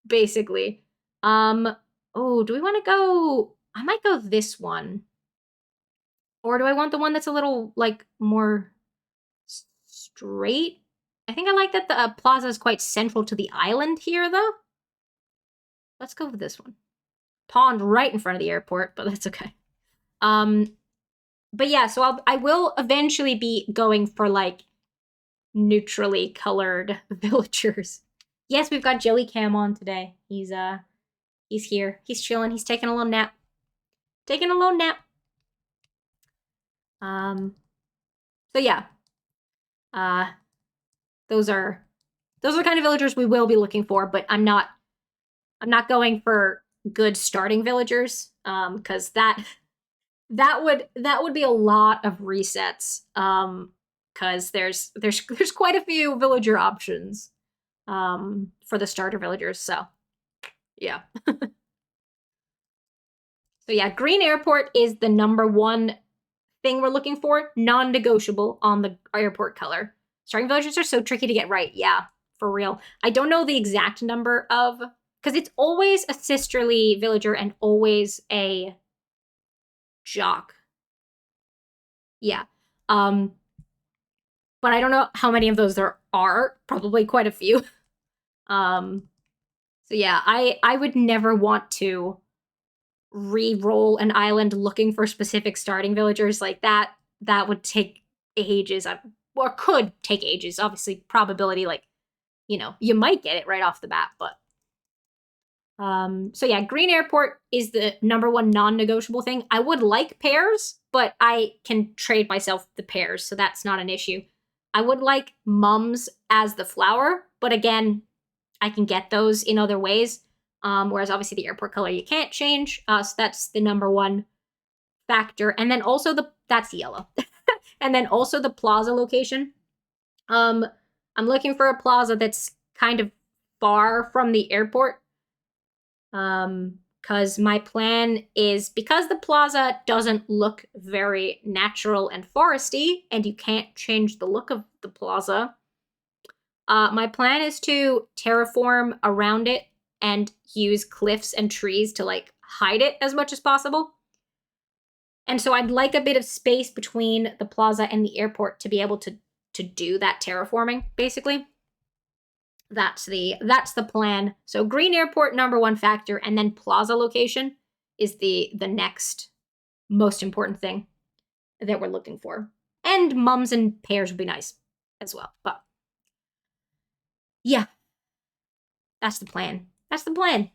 basically. Um, oh, do we want to go? I might go this one. Or do I want the one that's a little like more straight? I think I like that the plaza is quite central to the island here, though. Let's go with this one. Pond right in front of the airport, but that's okay. Um, but yeah, so I will eventually be going for like neutrally colored villagers. Yes, we've got Joey Cam on today. He's here. He's chilling. He's taking a little nap. Taking a little nap. Um, so yeah. Uh, those are the kind of villagers we will be looking for, but I'm not going for good starting villagers, because that would be a lot of resets. Because there's quite a few villager options, for the starter villagers. So yeah. So yeah, Green Airport is the number one thing we're looking for, non-negotiable on the airport color. Starting villagers are so tricky to get right. Yeah, for real. I don't know the exact number of, because it's always a sisterly villager and always a jock. Yeah. Um, but I don't know how many of those there are. Probably quite a few. Um, so yeah, I would never want to re-roll an island looking for specific starting villagers like that. That would take ages, or could take ages. Obviously, probability, like, you might get it right off the bat, but so yeah, Green Airport is the number one non-negotiable thing. I would like pears, but I can trade myself the pears, so that's not an issue. I would like mums as the flower, but again, I can get those in other ways. Whereas obviously the airport color you can't change. So that's the number one factor. And then also that's yellow. And then also the plaza location. I'm looking for a plaza that's kind of far from the airport. Because my plan is, because the plaza doesn't look very natural and foresty, and you can't change the look of the plaza. My plan is to terraform around it and use cliffs and trees to like hide it as much as possible. And so I'd like a bit of space between the plaza and the airport to be able to do that terraforming, basically. That's the plan. So Green Airport, number one factor, and then plaza location is the next most important thing that we're looking for. And mums and pears would be nice as well. But yeah, that's the plan. That's the plan.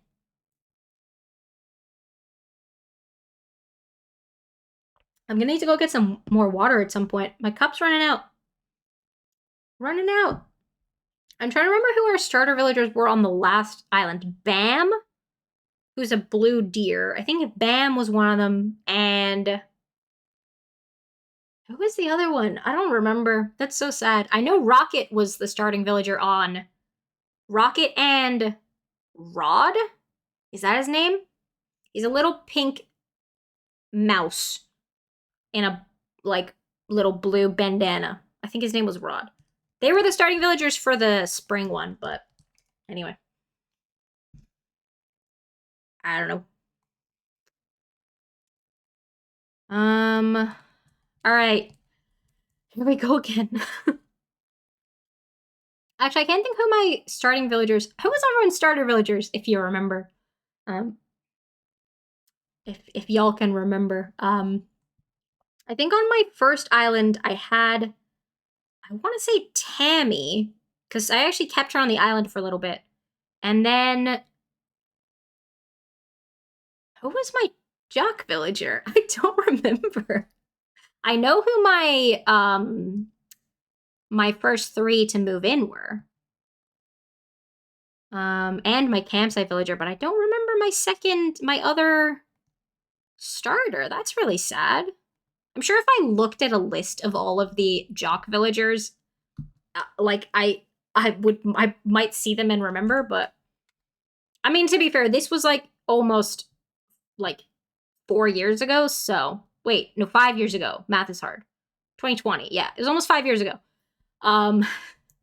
I'm gonna need to go get some more water at some point. My cup's running out. Running out. I'm trying to remember who our starter villagers were on the last island. Bam, who's a blue deer. I think Bam was one of them. And who was the other one? I don't remember. That's so sad. I know Rocket was the starting villager on Rocket and Rod. Is that his name? He's a little pink mouse in a like little blue bandana. I think his name was Rod. They were the starting villagers for the spring one, but anyway. I don't know. All right. Here we go again. Actually, I can't think who my starting villagers. Who was everyone's starter villagers, if you remember? Um, if y'all can remember. I think on my first island, I had, I want to say Tammy, because I actually kept her on the island for a little bit. And then, who was my jock villager? I don't remember. I know who my first three to move in were. And my campsite villager, but I don't remember my other starter. That's really sad. I'm sure if I looked at a list of all of the jock villagers, like I might see them and remember, but I mean, to be fair, this was like almost like 4 years ago. So wait, no, 5 years ago. Math is hard. 2020. Yeah, it was almost 5 years ago. Um,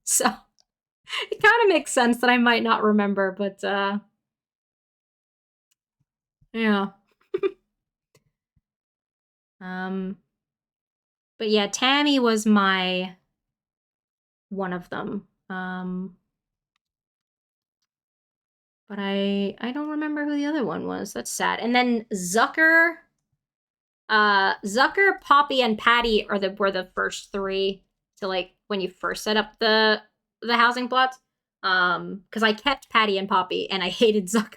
so it kind of makes sense that I might not remember, but yeah. But yeah, Tammy was my one of them. But I don't remember who the other one was. That's sad. And then Zucker, Poppy, and Patty were the first three to like when you first set up the housing plots. Because I kept Patty and Poppy and I hated Zucker.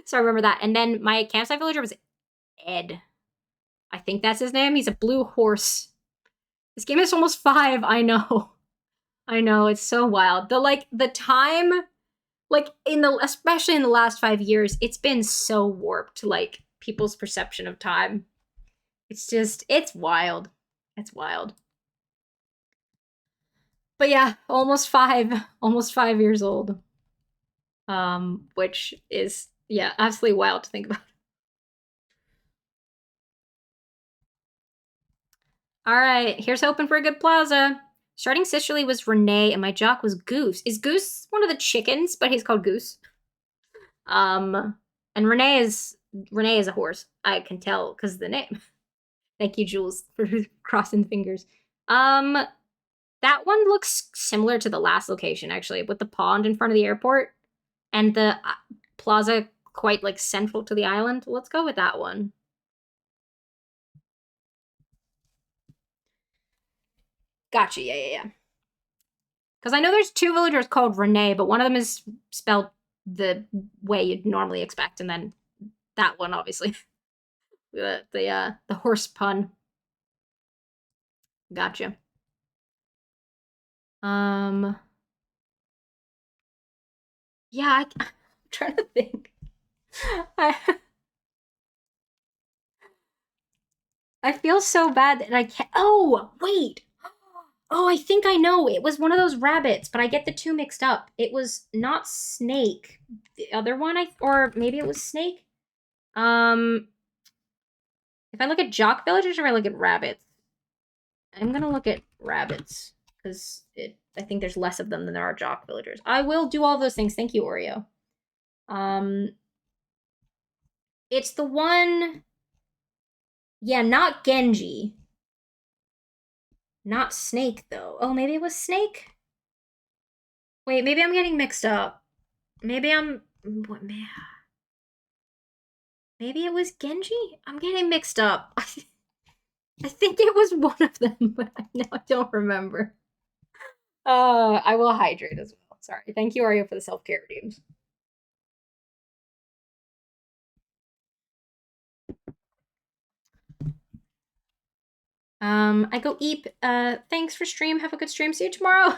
So I remember that. And then my campsite villager was Ed. I think that's his name. He's a blue horse. This game is almost 5. I know. I know, it's so wild. The time, like especially in the last 5 years, it's been so warped, like people's perception of time. It's wild. It's wild. But yeah, almost 5 years old. Which is, yeah, absolutely wild to think about. All right, here's hoping for a good plaza. Starting sisterly was Renee, and my jock was Goose. Is Goose one of the chickens? But he's called Goose. And Renee is a horse. I can tell because of the name. Thank you, Jules, for crossing fingers. That one looks similar to the last location, actually, with the pond in front of the airport and the plaza quite like central to the island. Let's go with that one. Gotcha. Yeah. Because I know there's 2 villagers called Renee, but one of them is spelled the way you'd normally expect, and then that one, obviously, the horse pun. Gotcha. Yeah, I'm trying to think. I feel so bad that I can't. Oh, wait. Oh, I think I know. It was one of those rabbits, but I get the 2 mixed up. It was not Snake. The other one, or maybe it was Snake. If I look at jock villagers or if I look at rabbits, I'm gonna look at rabbits because I think there's less of them than there are jock villagers. I will do all those things. Thank you, Oreo. It's the one. Yeah, not Genji. Not Snake, though. Oh, maybe it was Snake? Wait, maybe I'm getting mixed up. Maybe I'm... What, man? Maybe it was Genji? I'm getting mixed up. I think it was one of them, but now I don't remember. I will hydrate as well. Sorry. Thank you, Oreo, for the self-care redeems. I go eep. Thanks for stream. Have a good stream. See you tomorrow.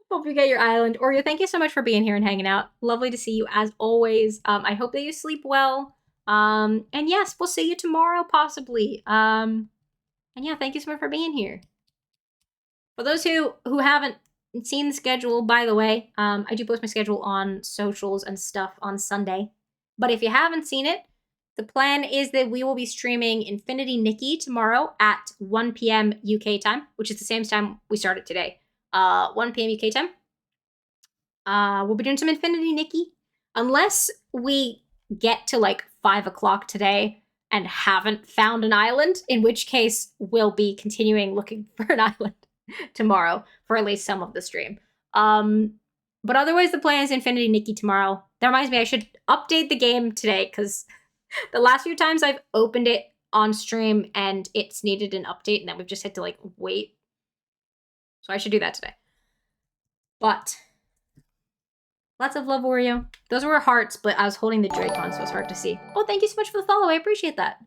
Hope you get your island. Oreo, thank you so much for being here and hanging out. Lovely to see you as always. I hope that you sleep well. And yes, we'll see you tomorrow, possibly. And yeah, thank you so much for being here. For those who haven't seen the schedule, by the way, I do post my schedule on socials and stuff on Sunday. But if you haven't seen it, the plan is that we will be streaming Infinity Nikki tomorrow at 1 p.m. UK time, which is the same time we started today. 1 p.m. UK time. We'll be doing some Infinity Nikki. Unless we get to like 5 o'clock today and haven't found an island, in which case we'll be continuing looking for an island tomorrow for at least some of the stream. But otherwise, the plan is Infinity Nikki tomorrow. That reminds me, I should update the game today because the last few times I've opened it on stream and it's needed an update, and then we've just had to like wait. So I should do that today. But lots of love, Oreo. Those were hearts, but I was holding the Joy-Con, so it's hard to see. Oh, thank you so much for the follow. I appreciate that.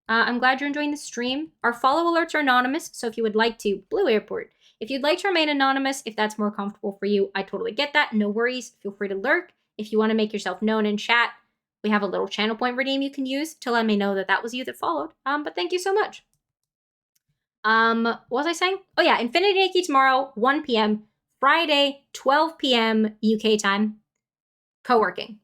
I'm glad you're enjoying the stream. Our follow alerts are anonymous, so if you would like to, Blue Airport. If you'd like to remain anonymous, if that's more comfortable for you, I totally get that. No worries. Feel free to lurk. If you want to make yourself known in chat, we have a little channel point redeem you can use to let me know that that was you that followed. But thank you so much. What was I saying? Oh yeah, Infinity Nikki tomorrow, 1 p.m. Friday, 12 p.m. UK time. Co-working.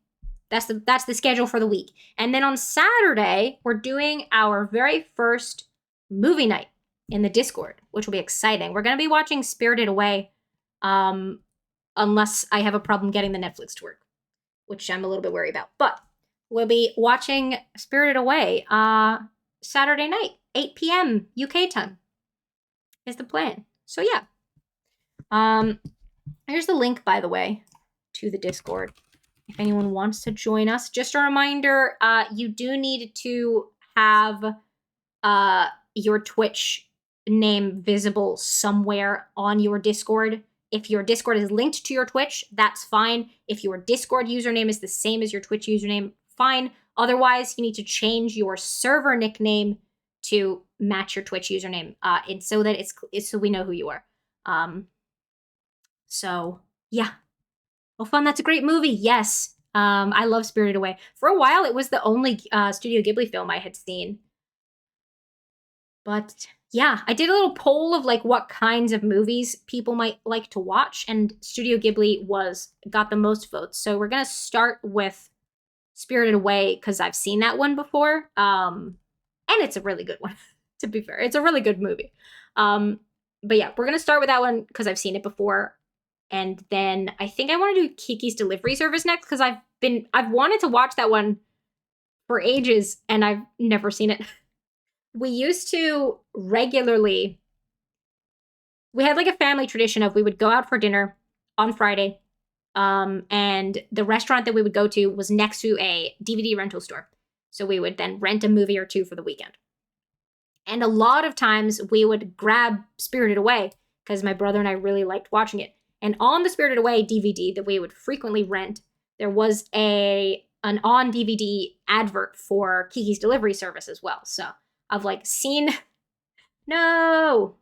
That's the schedule for the week. And then on Saturday, we're doing our very first movie night in the Discord, which will be exciting. We're going to be watching Spirited Away, unless I have a problem getting the Netflix to work, which I'm a little bit worried about. But we'll be watching Spirited Away Saturday night, 8 p.m. UK time is the plan. So yeah. Here's the link, by the way, to the Discord. If anyone wants to join us, just a reminder, you do need to have your Twitch name visible somewhere on your Discord. If your Discord is linked to your Twitch, that's fine. If your Discord username is the same as your Twitch username, fine. Otherwise, you need to change your server nickname to match your Twitch username, and so that it's so we know who you are. So yeah. Oh, fun. That's a great movie. Yes. I love Spirited Away. For a while, it was the only Studio Ghibli film I had seen. But yeah, I did a little poll of like what kinds of movies people might like to watch, and Studio Ghibli got the most votes. So we're going to start with Spirited Away because I've seen that one before. And it's a really good one, to be fair. It's a really good movie. But yeah, we're going to start with that one because I've seen it before. And then I think I want to do Kiki's Delivery Service next because I've wanted to watch that one for ages and I've never seen it. We used to regularly, we had like a family tradition of we would go out for dinner on Friday, and the restaurant that we would go to was next to a DVD rental store. So we would then rent a movie or two for the weekend. And a lot of times we would grab Spirited Away because my brother and I really liked watching it. And on the Spirited Away DVD that we would frequently rent, there was an on DVD advert for Kiki's Delivery Service as well. So I've like seen that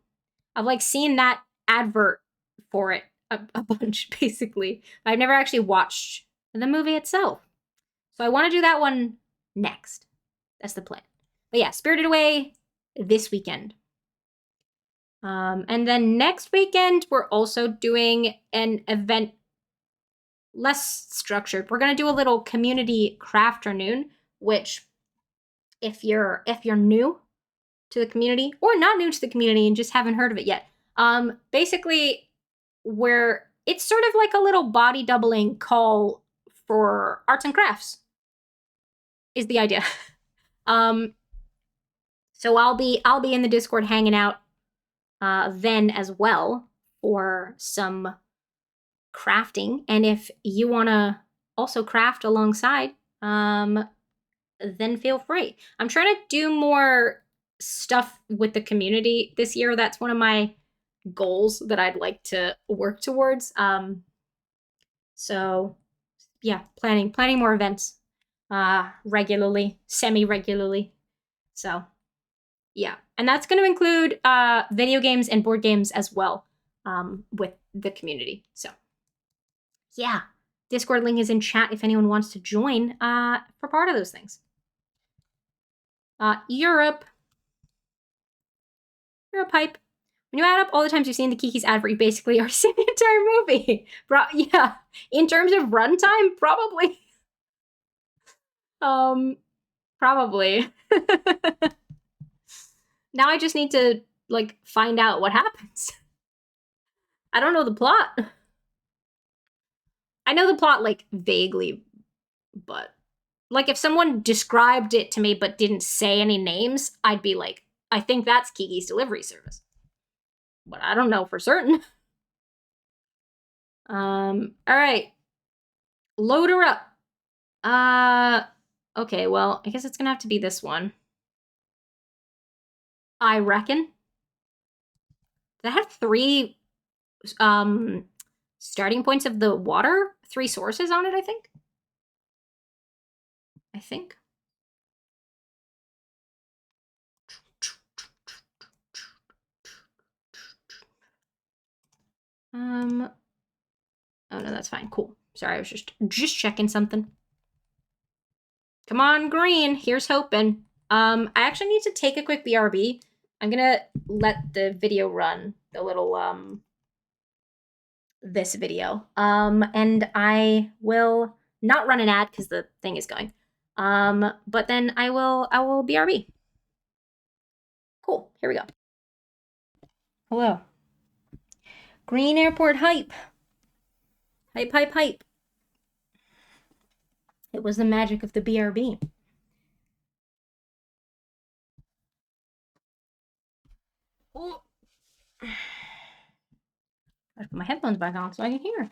advert for it a bunch, basically. But I've never actually watched the movie itself. So I want to do that one next. That's the plan. But yeah, Spirited Away this weekend. And then next weekend, we're also doing an event less structured. We're going to do a little community crafternoon, which if you're new to the community or not new to the community and just haven't heard of it yet, basically it's sort of like a little body doubling call for arts and crafts is the idea. So I'll be in the Discord hanging out then as well for some crafting. And if you want to also craft alongside, then feel free. I'm trying to do more stuff with the community this year. That's one of my goals that I'd like to work towards. So yeah, planning more events regularly, semi-regularly. So yeah, and that's going to include video games and board games as well with the community. So yeah, Discord link is in chat if anyone wants to join for part of those things. Europe hype. When you add up all the times you've seen the Kiki's advert, you basically are seeing the entire movie. Yeah, in terms of runtime, probably. Probably. Now I just need to, like, find out what happens. I don't know the plot. I know the plot, like, vaguely, but, like, if someone described it to me but didn't say any names, I'd be like, I think that's Kiki's Delivery Service. But I don't know for certain. All right. Load her up. Okay, well, I guess it's gonna have to be this one. I reckon. Did I have three, starting points of the water? Three sources on it, I think? I think. Oh no, that's fine. Cool. Sorry, I was just checking something. Come on, green. Here's hoping. I actually need to take a quick BRB. I'm gonna let the video run, the little this video. And I will not run an ad because the thing is going. But then I will BRB. Cool. Here we go. Hello. Green Airport hype. Hype, hype, hype. It was the magic of the BRB. Oh. I put my headphones back on so I can hear.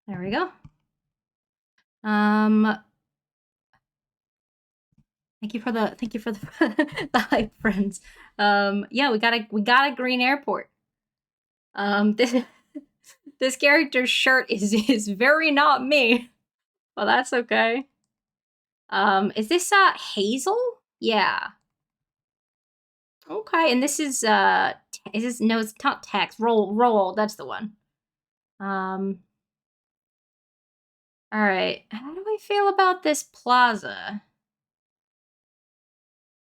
There we go. Thank you for the the hype, friends. Yeah, we got a green airport. This character's shirt is very not me. Well, that's okay. Is this Hazel? Yeah. Okay, and this is this, no, it's not text. Roll, that's the one. All right. How do I feel about this plaza?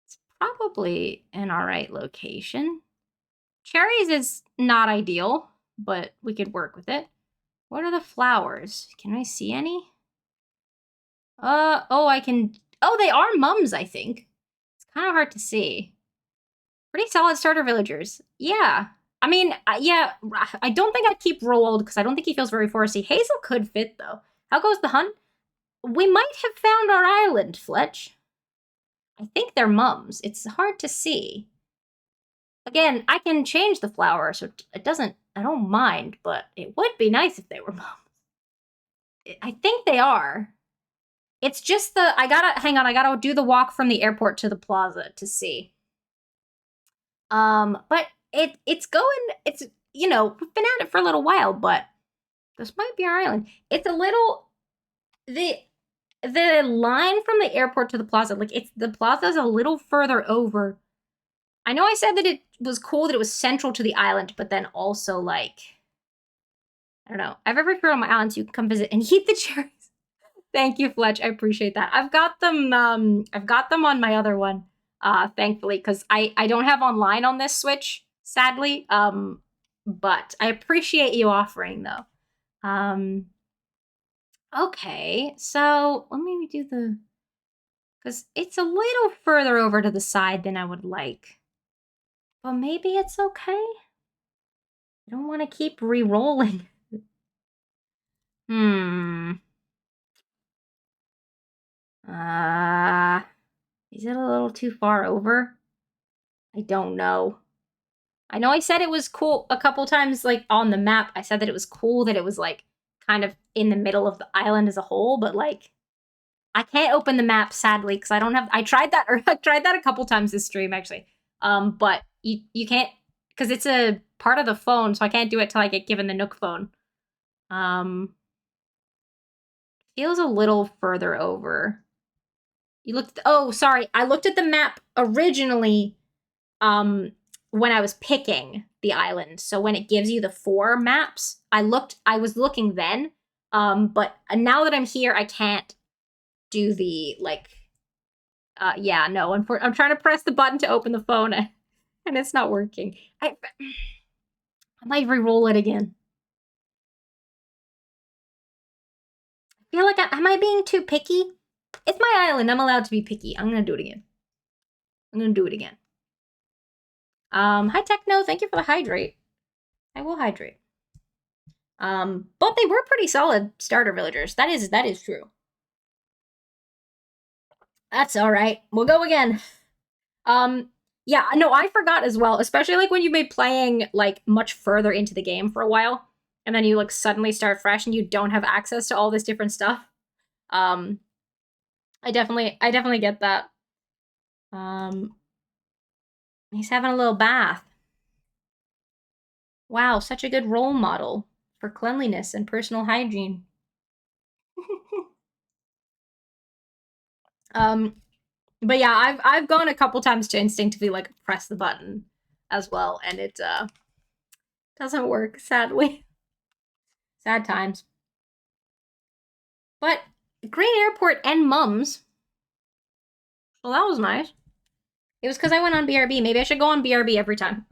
It's probably an all right location. Cherries is not ideal, but we could work with it. What are the flowers? Can I see any? Oh, I can. Oh, they are mums, I think. It's kind of hard to see. Pretty solid starter villagers. Yeah. I mean, yeah, I don't think I'd keep Roald because I don't think he feels very foresty. Hazel could fit, though. How goes the hunt? We might have found our island, Fletch. I think they're mums. It's hard to see. Again, I can change the flower, so it doesn't, I don't mind, but it would be nice if they were mums. I think they are. It's just I gotta do the walk from the airport to the plaza to see. But it's we've been at it for a little while, but this might be our island. It's a little, the line from the airport to the plaza, the plaza's a little further over. I know I said that it was cool that it was central to the island, but then also like, I don't know. I've ever heard on my island, so you can come visit and eat the cherries. Thank you, Fletch. I appreciate that. I've got them on my other one, thankfully, because I don't have online on this Switch, sadly. But I appreciate you offering though. Okay, so let me do because it's a little further over to the side than I would like. But maybe it's okay. I don't want to keep re-rolling. Is it a little too far over? I don't know. I know I said it was cool a couple times, like, on the map. I said that it was cool that it was, like, kind of in the middle of the island as a whole, but, like, I can't open the map, sadly, because I don't have... I tried that a couple times this stream, actually. But you can't... Because it's a part of the phone, so I can't do it till I get given the Nook phone. Feels a little further over. You looked... Oh, sorry. I looked at the map originally, when I was picking the island. So when it gives you the 4 maps, I was looking then. But now that I'm here, I can't do the, like, yeah, no, I'm trying to press the button to open the phone and it's not working. I might re-roll it again. I feel like, am I being too picky? It's my island, I'm allowed to be picky. I'm gonna do it again. Hi Techno, thank you for the hydrate. I will hydrate. But they were pretty solid starter villagers. That is true. That's all right. We'll go again. Yeah, no, I forgot as well, especially like when you've been playing like much further into the game for a while, and then you like suddenly start fresh and you don't have access to all this different stuff. Um, I definitely get that. Um, he's having a little bath. Wow, such a good role model for cleanliness and personal hygiene. um, but yeah, I've gone a couple times to instinctively like press the button as well, and it doesn't work, sadly. Sad times. But Green Airport and Mums. Well, that was nice. It was because I went on BRB. Maybe I should go on BRB every time.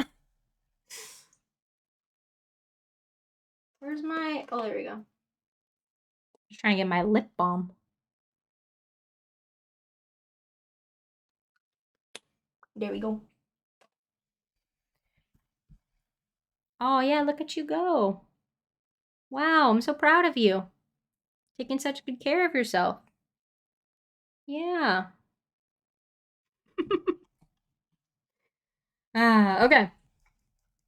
Where's my? Oh, there we go. Just trying to get my lip balm. There we go. Oh yeah, look at you go. Wow, I'm so proud of you. Taking such good care of yourself. Yeah. Okay.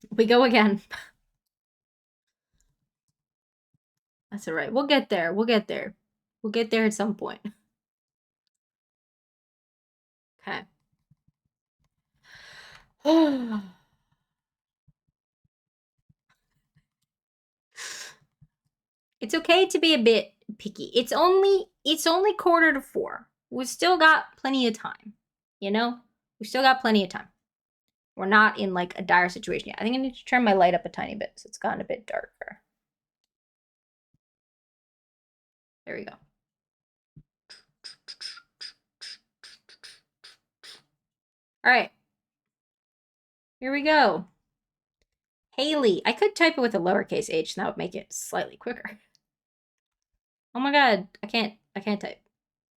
We go again. That's all right. We'll get there. We'll get there. We'll get there at some point. Okay. It's okay to be a bit picky. It's only 3:45. We've still got plenty of time. You know? We still got plenty of time. We're not in like a dire situation yet. I think I need to turn my light up a tiny bit so it's gotten a bit darker. There we go. All right. Here we go. Haley. I could type it with a lowercase h and that would make it slightly quicker. Oh my god, I can't type.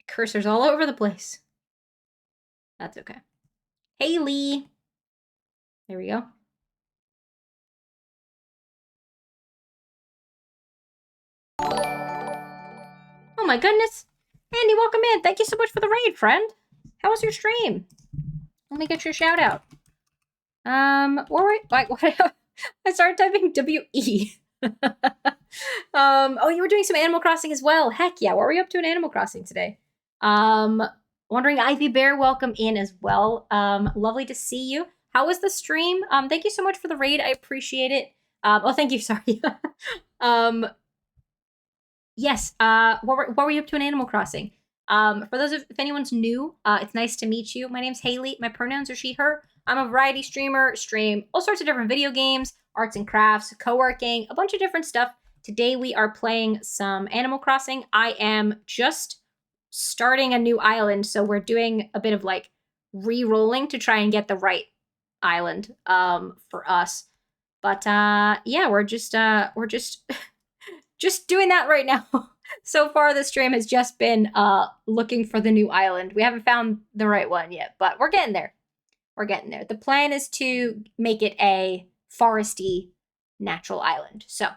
Cursors all over the place. That's okay. Haley. There we go. Oh my goodness. Andy, welcome in. Thank you so much for the raid, friend. How was your stream? Let me get your shout out. What? I started typing WE. Oh, you were doing some Animal Crossing as well. Heck yeah. What were you up to in Animal Crossing today? Wondering Ivy Bear, welcome in as well. Lovely to see you. How was the stream? Thank you so much for the raid. I appreciate it. Oh, thank you. Sorry. Yes. What were you up to in Animal Crossing? For those if anyone's new, it's nice to meet you. My name's Haley. My pronouns are she, her. I'm a variety streamer, stream all sorts of different video games, arts and crafts, co-working, a bunch of different stuff. Today we are playing some Animal Crossing. I am just starting a new island, so we're doing a bit of like re-rolling to try and get the right island for us. But yeah, we're just just doing that right now. So far, the stream has just been looking for the new island. We haven't found the right one yet, but we're getting there. We're getting there. The plan is to make it a foresty natural island. So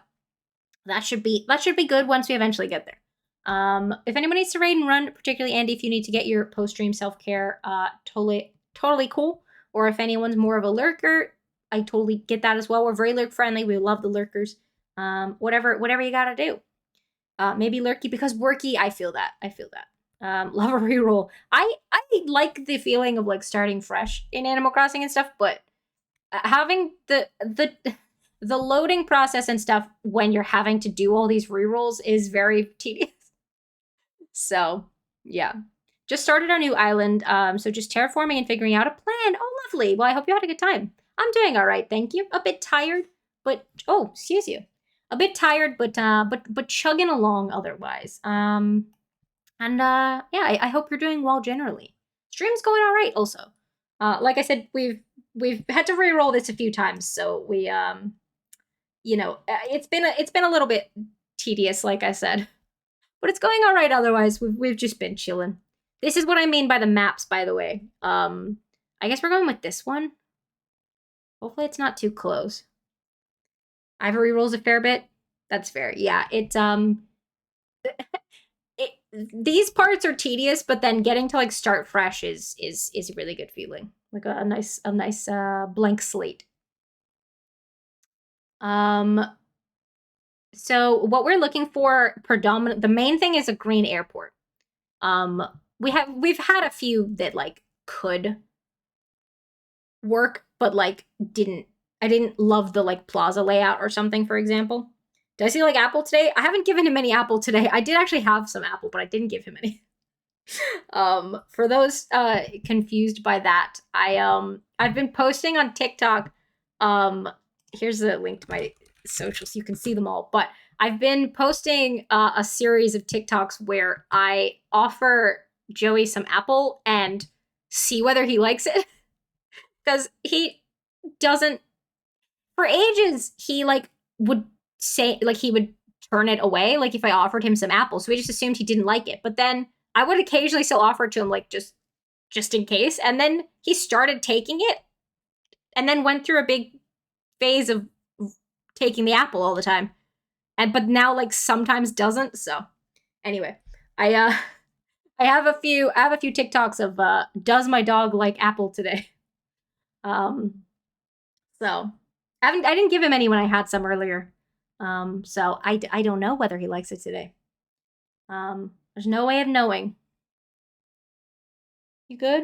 that should be good once we eventually get there. If anyone needs to raid and run, particularly Andy, if you need to get your post-stream self-care, totally cool. Or if anyone's more of a lurker, I totally get that as well. We're very lurk friendly. We love the lurkers. Whatever you gotta do. Maybe lurky because worky. I feel that. Love a reroll. I like the feeling of like starting fresh in Animal Crossing and stuff, but having the loading process and stuff when you're having to do all these rerolls is very tedious. So yeah, just started our new island. So just terraforming and figuring out a plan. Oh, lovely. Well, I hope you had a good time. I'm doing all right, thank you. A bit tired, but oh, excuse you. A bit tired, but chugging along otherwise. Yeah, I hope you're doing well generally. Stream's going all right. Also, like I said, we've had to re-roll this a few times, so we it's been a little bit tedious, like I said, but it's going all right. Otherwise, we've just been chilling. This is what I mean by the maps, by the way. I guess we're going with this one. Hopefully, it's not too close. Ivory rolls a fair bit. That's fair. Yeah, these parts are tedious, but then getting to like start fresh is a really good feeling. like a nice blank slate. So what we're looking for the main thing is a green airport. Um, we've had a few that like could work, but like I didn't love the like plaza layout or something, for example. Did I see like apple today? I haven't given him any apple today. I did actually have some apple, but I didn't give him any. For those confused by that, I've been posting on TikTok. Here's the link to my socials, you can see them all. But I've been posting a series of TikToks where I offer Joey some apple and see whether he likes it. Because he doesn't, for ages, he like would say, like, he would turn it away, like if I offered him some apples. So we just assumed he didn't like it. But then I would occasionally still offer it to him, like just in case. And then he started taking it and then went through a big phase of taking the apple all the time. But now like sometimes doesn't. So anyway, I I have a few TikToks of does my dog like apple today? Um so I didn't give him any when I had some earlier. So I don't know whether he likes it today. There's no way of knowing. You good?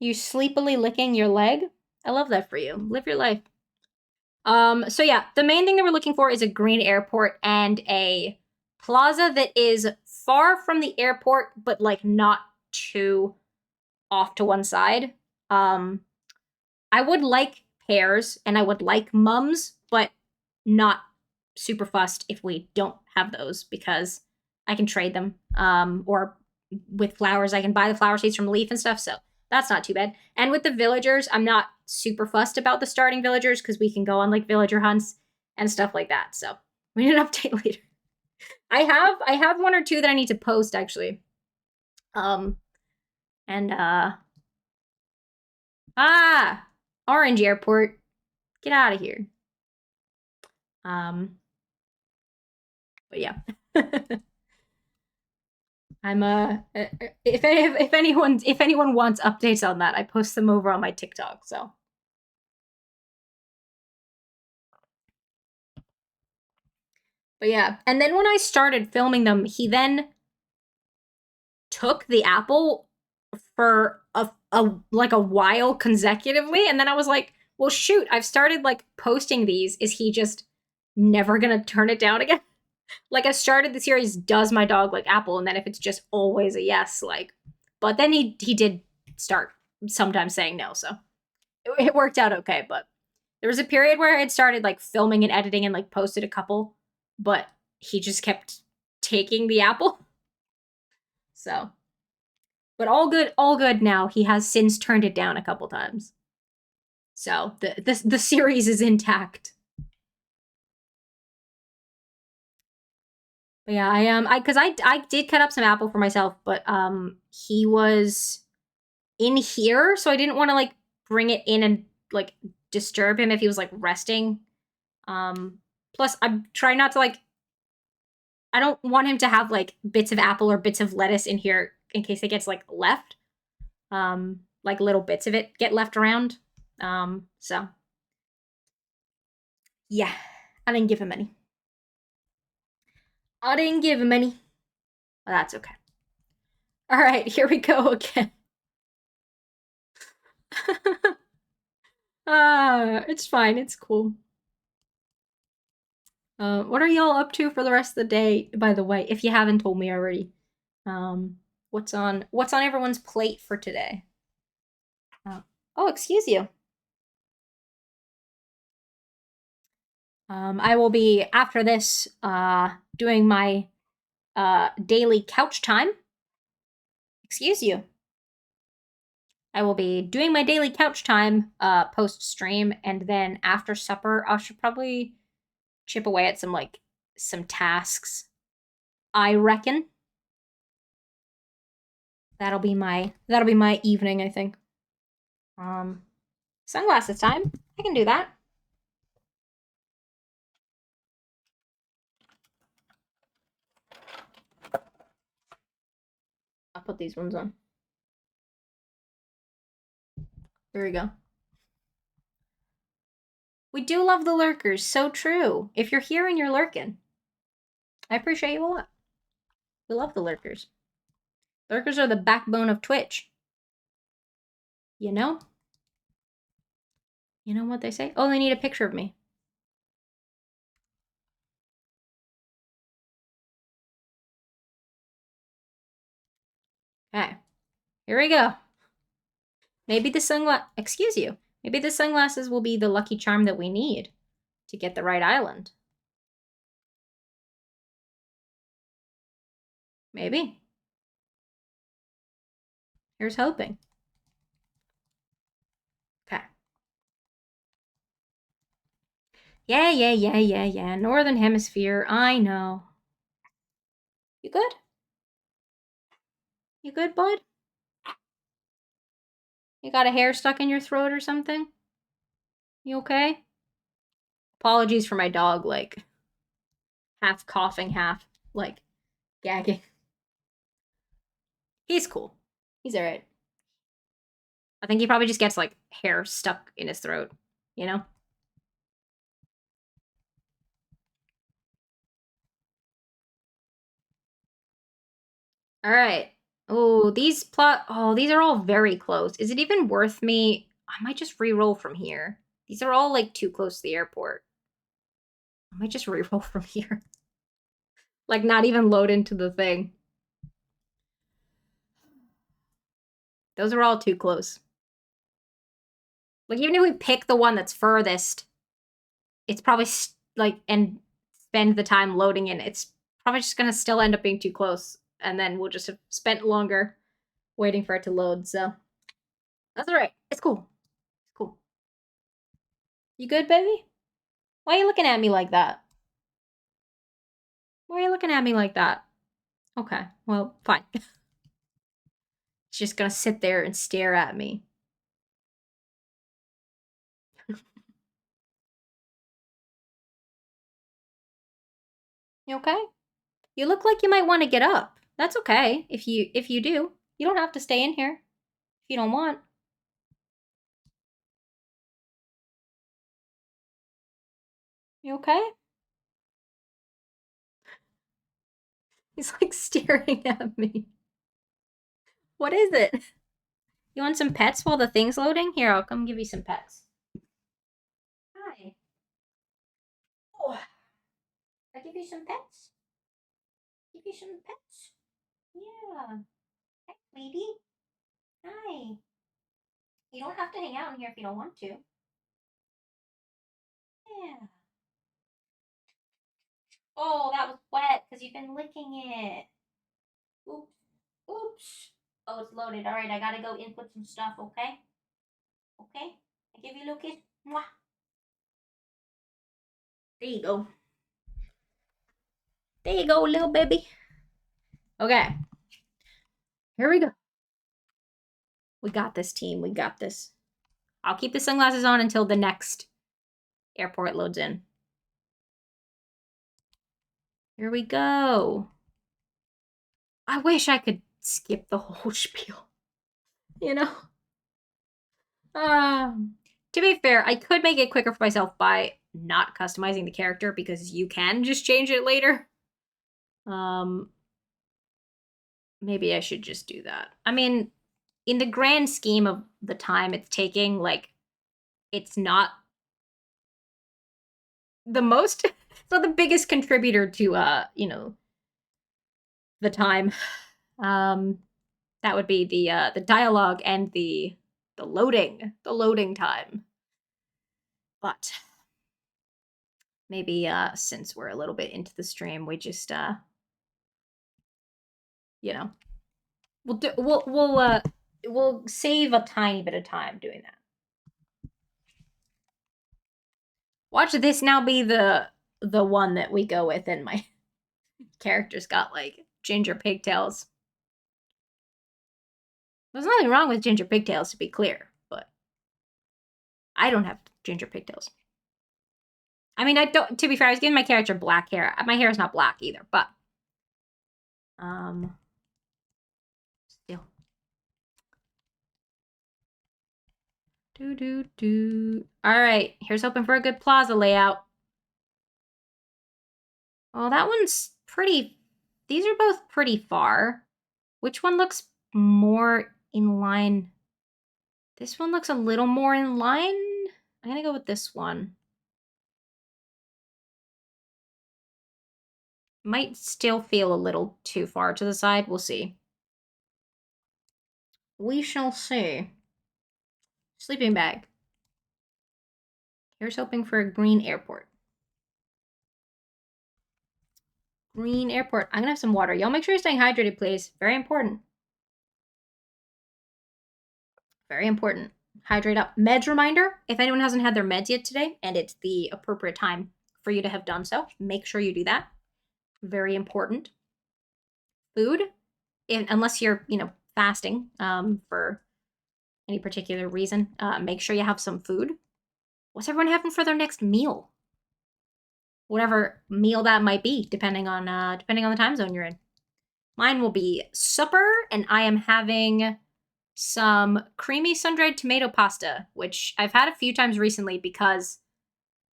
You sleepily licking your leg? I love that for you. Live your life. So yeah, the main thing that we're looking for is a green airport and a plaza that is far from the airport, but like not too off to one side. I would like pears and I would like mums, but not super fussed if we don't have those because I can trade them. Or with flowers, I can buy the flower seeds from Leaf and stuff. So that's not too bad. And with the villagers, I'm not super fussed about the starting villagers because we can go on like villager hunts and stuff like that. So we need an update later. I have one or two that I need to post actually. And Orange Airport, get out of here. But yeah. I'm if anyone wants updates on that, I post them over on my TikTok. So but yeah, and then when I started filming them, he then took the apple for a while consecutively, and then I was like, well shoot, I've started like posting these. Is he just never gonna turn it down again? Like I started the series, does my dog like apple? And then if it's just always a yes, like, but then he did start sometimes saying no, so it worked out okay. But there was a period where I had started like filming and editing and like posted a couple, but he just kept taking the apple. So, but all good now. He has since turned it down a couple times. So the series is intact. But yeah, I did cut up some apple for myself, but he was in here, so I didn't want to like bring it in and like disturb him if he was like resting. Plus I'm trying not to like, I don't want him to have like bits of apple or bits of lettuce in here in case it gets like left. Like little bits of it get left around. So yeah, I didn't give him any. I didn't give him any. Well, that's okay. All right, here we go again. It's fine. It's cool. What are y'all up to for the rest of the day, by the way, if you haven't told me already? What's on everyone's plate for today? Oh, excuse you. I will be after this doing my daily couch time. Excuse you. I will be doing my daily couch time post stream, and then after supper, I should probably chip away at some tasks. I reckon that'll be my evening, I think. Sunglasses time. I can do that. I'll put these ones on. There we go. We do love the lurkers. So true. If you're here and you're lurking, I appreciate you a lot. We love the lurkers. Lurkers are the backbone of Twitch. You know? You know what they say? Oh, they need a picture of me. Okay. Here we go. Maybe the excuse you. Maybe the sunglasses will be the lucky charm that we need to get the right island. Maybe. Here's hoping. Okay. Yeah. Northern Hemisphere. I know. You good? You good, bud? You got a hair stuck in your throat or something? You okay? Apologies for my dog, like, half coughing, half, like, gagging. He's cool. He's alright. I think he probably just gets, like, hair stuck in his throat, you know? Alright. Oh, these are all very close. Is it even worth me? I might just re-roll from here. These are all, like, too close to the airport. I might just re-roll from here. Like, not even load into the thing. Those are all too close. Like, even if we pick the one that's furthest, it's probably, like, and spend the time loading in, it's probably just gonna still end up being too close. And then we'll just have spent longer waiting for it to load, so. That's alright. It's cool. It's cool. You good, baby? Why are you looking at me like that? Why are you looking at me like that? Okay, well, fine. It's just gonna sit there and stare at me. You okay? You look like you might want to get up. That's okay if you do. You don't have to stay in here if you don't want. You okay? He's like staring at me. What is it? You want some pets while the thing's loading? Here, I'll come give you some pets. Hi. Oh, I give you some pets? Give you some pets? Yeah. Hi, sweetie. Hi. You don't have to hang out in here if you don't want to. Yeah. Oh, that was wet because you've been licking it. Oops. Oops. Oh, it's loaded. All right, I gotta go input some stuff, okay? Okay? I give you a little kiss. Mwah. There you go. There you go, little baby. Okay. Here we go. We got this, team. We got this. I'll keep the sunglasses on until the next airport loads in. Here we go. I wish I could skip the whole spiel. You know? To be fair, I could make it quicker for myself by not customizing the character because you can just change it later. Maybe I should just do that. I mean, in the grand scheme of the time it's taking, like, it's not the most, it's not the biggest contributor to, you know, the time. That would be the dialogue and the loading time. But maybe since we're a little bit into the stream, we just you know, we'll save a tiny bit of time doing that. Watch this now be the one that we go with, and my character's got like ginger pigtails. There's nothing wrong with ginger pigtails, to be clear, but I don't have ginger pigtails. I mean, I don't. To be fair, I was giving my character black hair. My hair is not black either, but still. All right, here's hoping for a good plaza layout. Well, that one's pretty. These are both pretty far. Which one looks more in line? This one looks a little more in line. I'm gonna go with this one. Might still feel a little too far to the side. We'll see. We shall see. Sleeping bag. Here's hoping for a green airport. Green airport. I'm gonna have some water. Y'all make sure you're staying hydrated, please. Very important. Very important. Hydrate up. Meds reminder, if anyone hasn't had their meds yet today, and it's the appropriate time for you to have done so, make sure you do that. Very important. Food, unless you're, fasting for any particular reason, make sure you have some food. What's everyone having for their next meal? Whatever meal that might be, depending on the time zone you're in. Mine will be supper, and I am having some creamy sun-dried tomato pasta, which I've had a few times recently because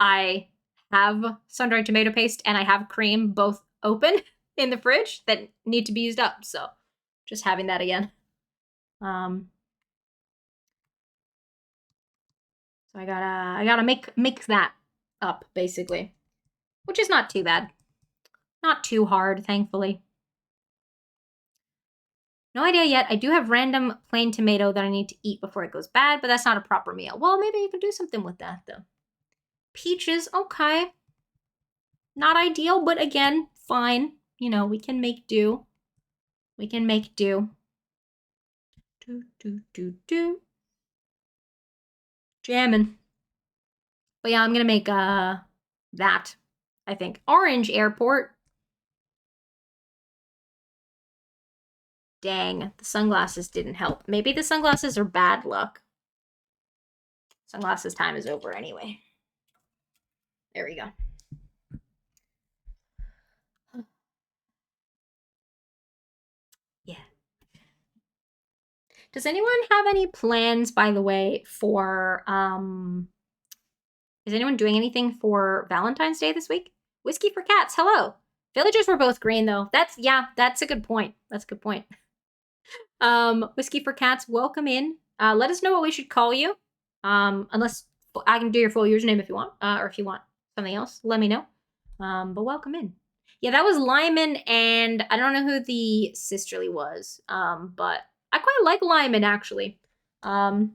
I have sun-dried tomato paste and I have cream both open in the fridge that need to be used up. So just having that again. So I gotta make that up basically, which is not too bad. Not too hard, thankfully. No idea yet. I do have random plain tomato that I need to eat before it goes bad, but that's not a proper meal. Well, maybe you can do something with that, though. Peaches, okay. Not ideal, but again, fine. We can make do. We can make do. Jammin'. But yeah, I'm gonna make, that, I think. Orange airport. Dang, the sunglasses didn't help. Maybe the sunglasses are bad luck. Sunglasses time is over anyway. There we go. Yeah. Does anyone have any plans, by the way, for, is anyone doing anything for Valentine's Day this week? Whiskey for Cats, hello. Villagers were both green, though. That's a good point. That's a good point. Whiskey for Cats, welcome in. Let us know what we should call you. Unless I can do your full username if you want, or if you want something else, let me know. But welcome in. Yeah, that was Lyman, and I don't know who the sisterly was. But I quite like Lyman, actually. But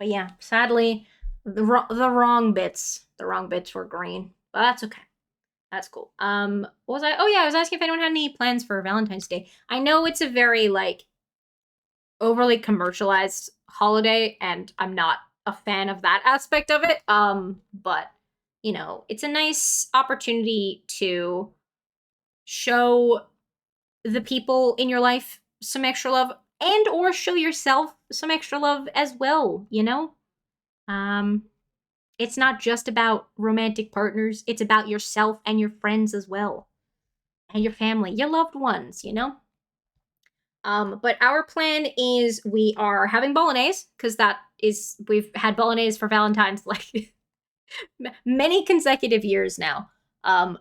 yeah, sadly, the wrong bits were green. But that's okay. That's cool. What was I? Oh yeah, I was asking if anyone had any plans for Valentine's Day. I know it's a very overly commercialized holiday, and I'm not a fan of that aspect of it. But it's a nice opportunity to show the people in your life some extra love, and or show yourself some extra love as well. It's not just about romantic partners, it's about yourself and your friends as well. And your family, your loved ones, But our plan is we are having bolognese, because we've had bolognese for Valentine's many consecutive years now.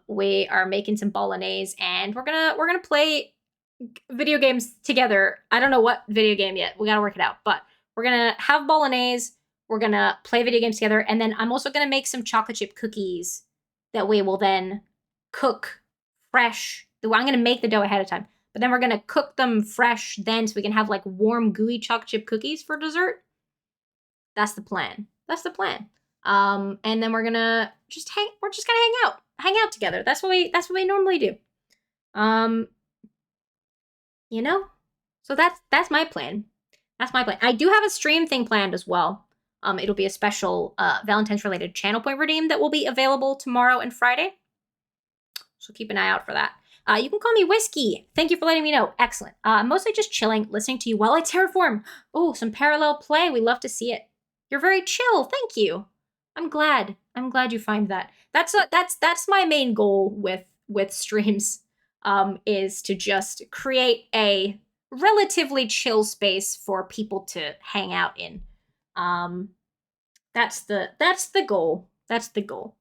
We are making some bolognese, and we're gonna play video games together. I don't know what video game yet. We gotta work it out. But we're gonna have bolognese. We're gonna play video games together, and then I'm also gonna make some chocolate chip cookies that we will then cook fresh. I'm gonna make the dough ahead of time, but then we're gonna cook them fresh then, so we can have warm, gooey chocolate chip cookies for dessert. That's the plan. That's the plan. And then we're just gonna hang out together. That's what we normally do. So that's my plan. That's my plan. I do have a stream thing planned as well. It'll be a special Valentine's related channel point redeem that will be available tomorrow and Friday. So keep an eye out for that. You can call me Whiskey. Thank you for letting me know. Excellent. Mostly just chilling, listening to you while I terraform. Oh, some parallel play. We love to see it. You're very chill. Thank you. I'm glad you find that. That's my main goal with streams. Is to just create a relatively chill space for people to hang out in. That's the goal. That's the goal.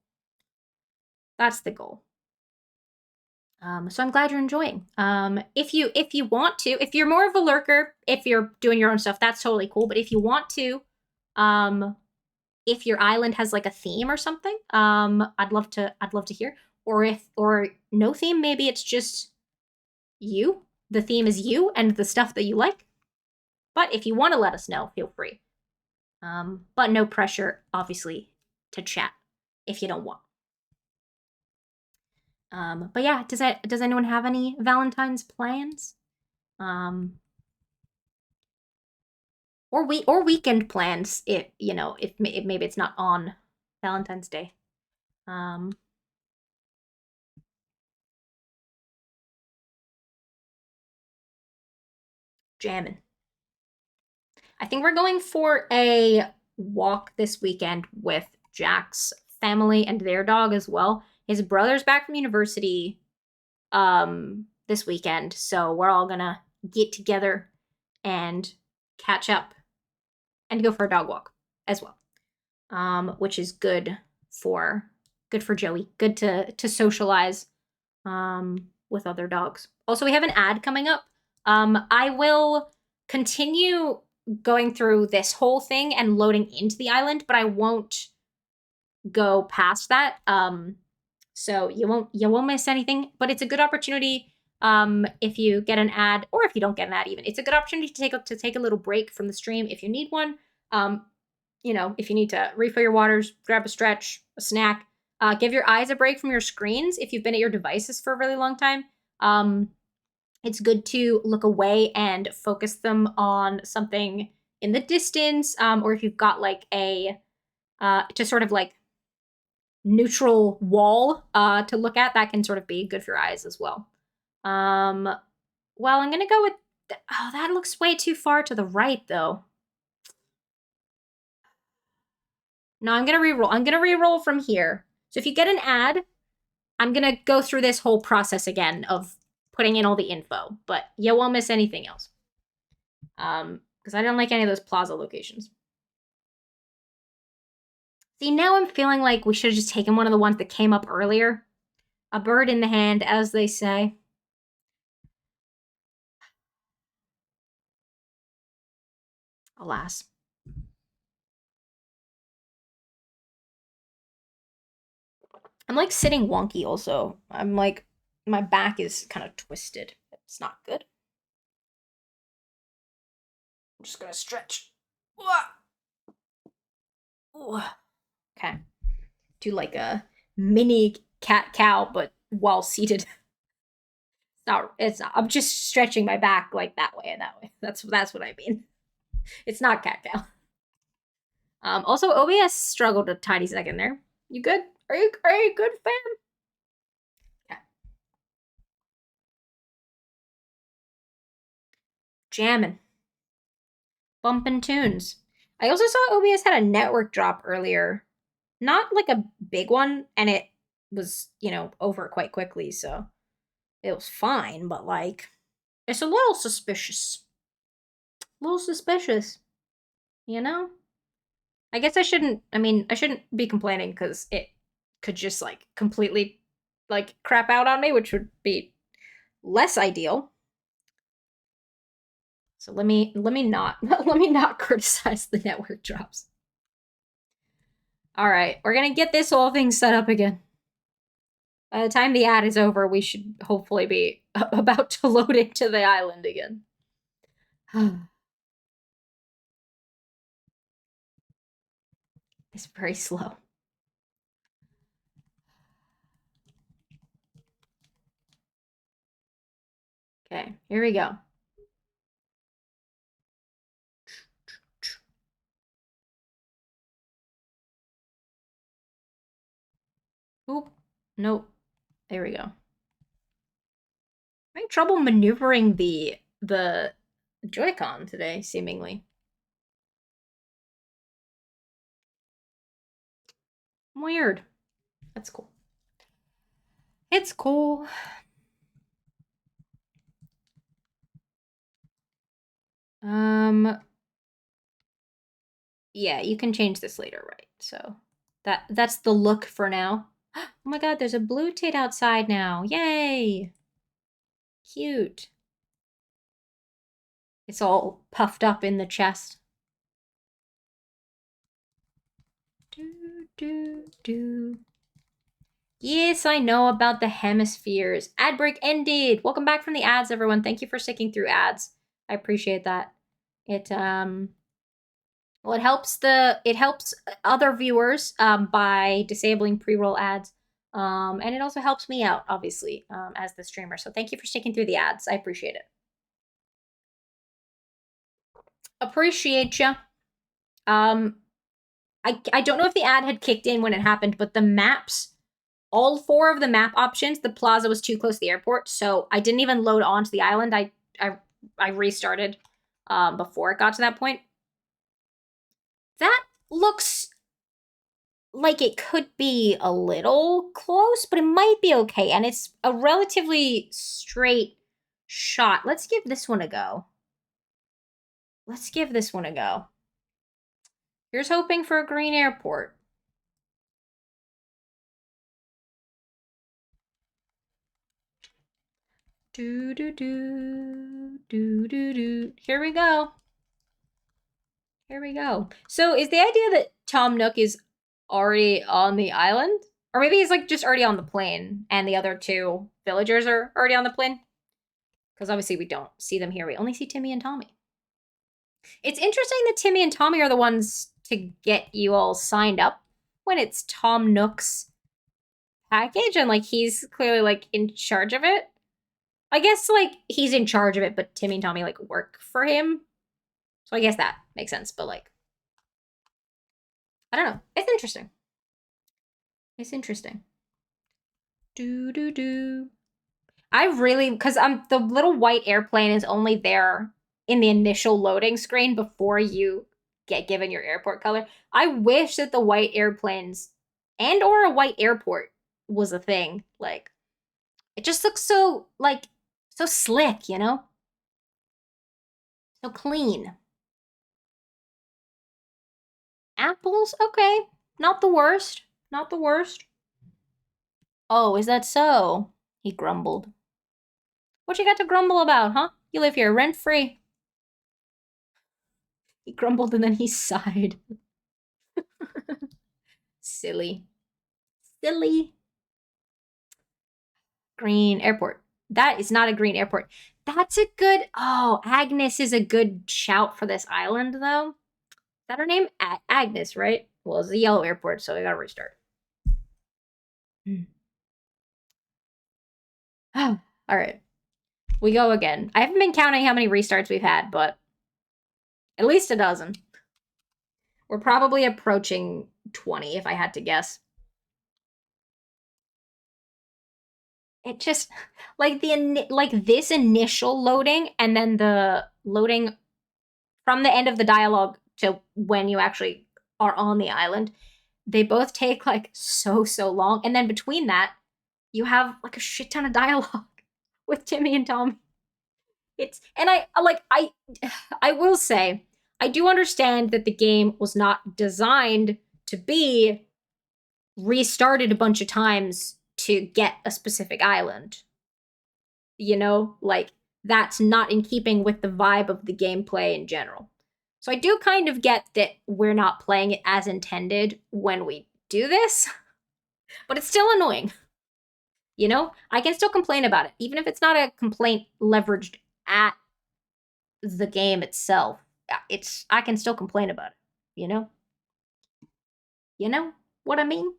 That's the goal. So I'm glad you're enjoying. If you want to, if you're more of a lurker, if you're doing your own stuff, that's totally cool. But if you want to, if your island has like a theme or something, I'd love to hear. Or no theme, maybe it's just you. The theme is you and the stuff that you like. But if you want to let us know, feel free. But no pressure, obviously, to chat if you don't want. But yeah, does anyone have any Valentine's plans? Or weekend plans if if maybe it's not on Valentine's Day. Um, Jamming. I think we're going for a walk this weekend with Jack's family and their dog as well. His brother's back from university this weekend, so we're all gonna get together and catch up and go for a dog walk as well. Which is for good for Joey. Good to socialize with other dogs. Also, we have an ad coming up. I will continue going through this whole thing and loading into the island, but I won't go past that. So you won't miss anything. But it's a good opportunity. If you get an ad, or if you don't get an ad, even it's a good opportunity to take a little break from the stream if you need one. If you need to refill your waters, grab a stretch, a snack, give your eyes a break from your screens if you've been at your devices for a really long time. It's good to look away and focus them on something in the distance, or if you've got like a just sort of like neutral wall to look at, that can sort of be good for your eyes as well. Well, I'm gonna go with oh, that looks way too far to the right though. No, I'm gonna re-roll. I'm gonna re-roll from here. So if you get an ad, I'm gonna go through this whole process again of putting in all the info, but you won't miss anything else. Because I don't like any of those plaza locations. See, now I'm feeling like we should have just taken one of the ones that came up earlier. A bird in the hand, as they say. Alas. I'm like sitting wonky also. I'm like, my back is kind of twisted. It's not good. I'm just gonna stretch. Ooh. Okay. Do like a mini cat cow, but while seated. It's not. I'm just stretching my back like that way and that way. That's what I mean. It's not cat cow. Also, OBS struggled a tiny second there. You good? Are you good, fam? Yeah. Jamming. Bumping tunes. I also saw OBS had a network drop earlier. Not like a big one, and it was, over quite quickly, so it was fine, but like it's a little suspicious. A little suspicious. You know? I guess I shouldn't be complaining because it could just like completely like crap out on me, which would be less ideal. So let me not let me not criticize the network drops. All right, we're gonna get this whole thing set up again. By the time the ad is over, we should hopefully be about to load into the island again. It's very slow. Okay, here we go. Oop, nope. There we go. Having trouble maneuvering the Joy-Con today, seemingly. Weird. That's cool. It's cool. Yeah, you can change this later, right? So that's the look for now. Oh my god, there's a blue tit outside now. Yay! Cute. It's all puffed up in the chest. Do, do, do. Yes, I know about the hemispheres. Ad break ended. Welcome back from the ads, everyone. Thank you for sticking through ads. I appreciate that. It well, it helps other viewers by disabling pre-roll ads. And it also helps me out, obviously, as the streamer. So thank you for sticking through the ads. I appreciate it. Appreciate you. I don't know if the ad had kicked in when it happened, but the maps, all 4 of the map options, the plaza was too close to the airport, so I didn't even load onto the island. I restarted before it got to that point. That looks like it could be a little close, but it might be okay, and it's a relatively straight shot. Let's give this one a go. Let's give this one a go. Here's hoping for a green airport. Do do do do do do. Here we go. Here we go. So is the idea that Tom Nook is already on the island? Or maybe he's like just already on the plane and the other 2 villagers are already on the plane? Because obviously we don't see them here. We only see Timmy and Tommy. It's interesting that Timmy and Tommy are the ones to get you all signed up when it's Tom Nook's package and like he's clearly like in charge of it. I guess like he's in charge of it, but Timmy and Tommy like work for him. So I guess that makes sense, but like I don't know. It's interesting. It's interesting. Do do do. I really because the little white airplane is only there in the initial loading screen before you get given your airport color. I wish that the white airplanes and or a white airport was a thing. Like it just looks so like so slick, you know? So clean. Apples, okay. Not the worst. Not the worst. Oh, is that so? He grumbled. What you got to grumble about, huh? You live here rent free. He grumbled and then he sighed. Silly. Silly. Green airport. That is not a green airport. That's a good. Oh, Agnes is a good shout for this island, though. Is that her name? Agnes, right? Well, it's a yellow airport, so we gotta restart. Oh, all right. We go again. I haven't been counting how many restarts we've had, but at least a dozen. We're probably approaching 20 if I had to guess. It just like this initial loading and then the loading from the end of the dialogue to when you actually are on the island, they both take like so long. And then between that, you have like a shit ton of dialogue with Timmy and Tom. It's and I will say I do understand that the game was not designed to be restarted a bunch of times to get a specific island. You know, like that's not in keeping with the vibe of the gameplay in general. So I do kind of get that we're not playing it as intended when we do this, but it's still annoying. You know, I can still complain about it, even if it's not a complaint leveraged at the game itself. I can still complain about it, you know? You know what I mean?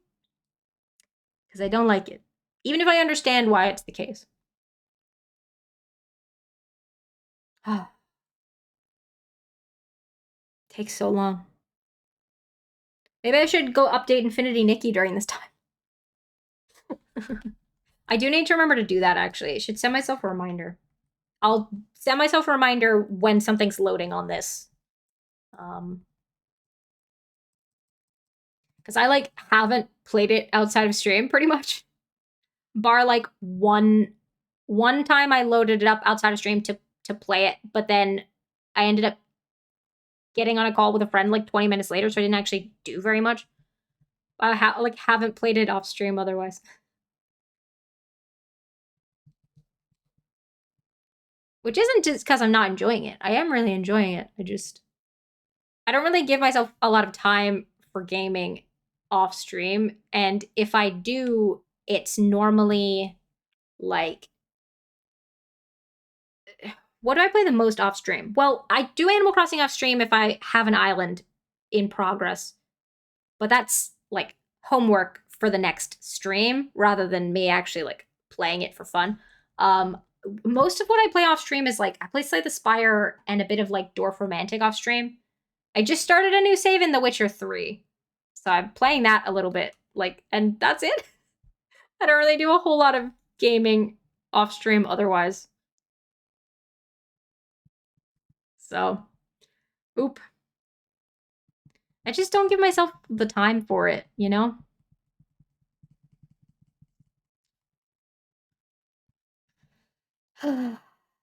Because I don't like it. Even if I understand why it's the case. Takes so long. Maybe I should go update Infinity Nikki during this time. I do need to remember to do that, actually. I should send myself a reminder. I'll send myself a reminder when something's loading on this. Because I, like, haven't played it outside of stream, pretty much. Bar, like, one time I loaded it up outside of stream to play it, but then I ended up getting on a call with a friend like 20 minutes later, so I didn't actually do very much. I haven't played it off stream otherwise. Which isn't just because I'm not enjoying it. I am really enjoying it. I don't really give myself a lot of time for gaming off stream, and if I do, it's normally like, what do I play the most off stream? Well, I do Animal Crossing off stream if I have an island in progress, but that's like homework for the next stream rather than me actually like playing it for fun. Most of what I play off stream is like I play Slay the Spire and a bit of like Dwarf Romantic off stream. I just started a new save in The Witcher 3. So I'm playing that a little bit. Like, and that's it. I don't really do a whole lot of gaming off stream otherwise. So, oop. I just don't give myself the time for it, you know?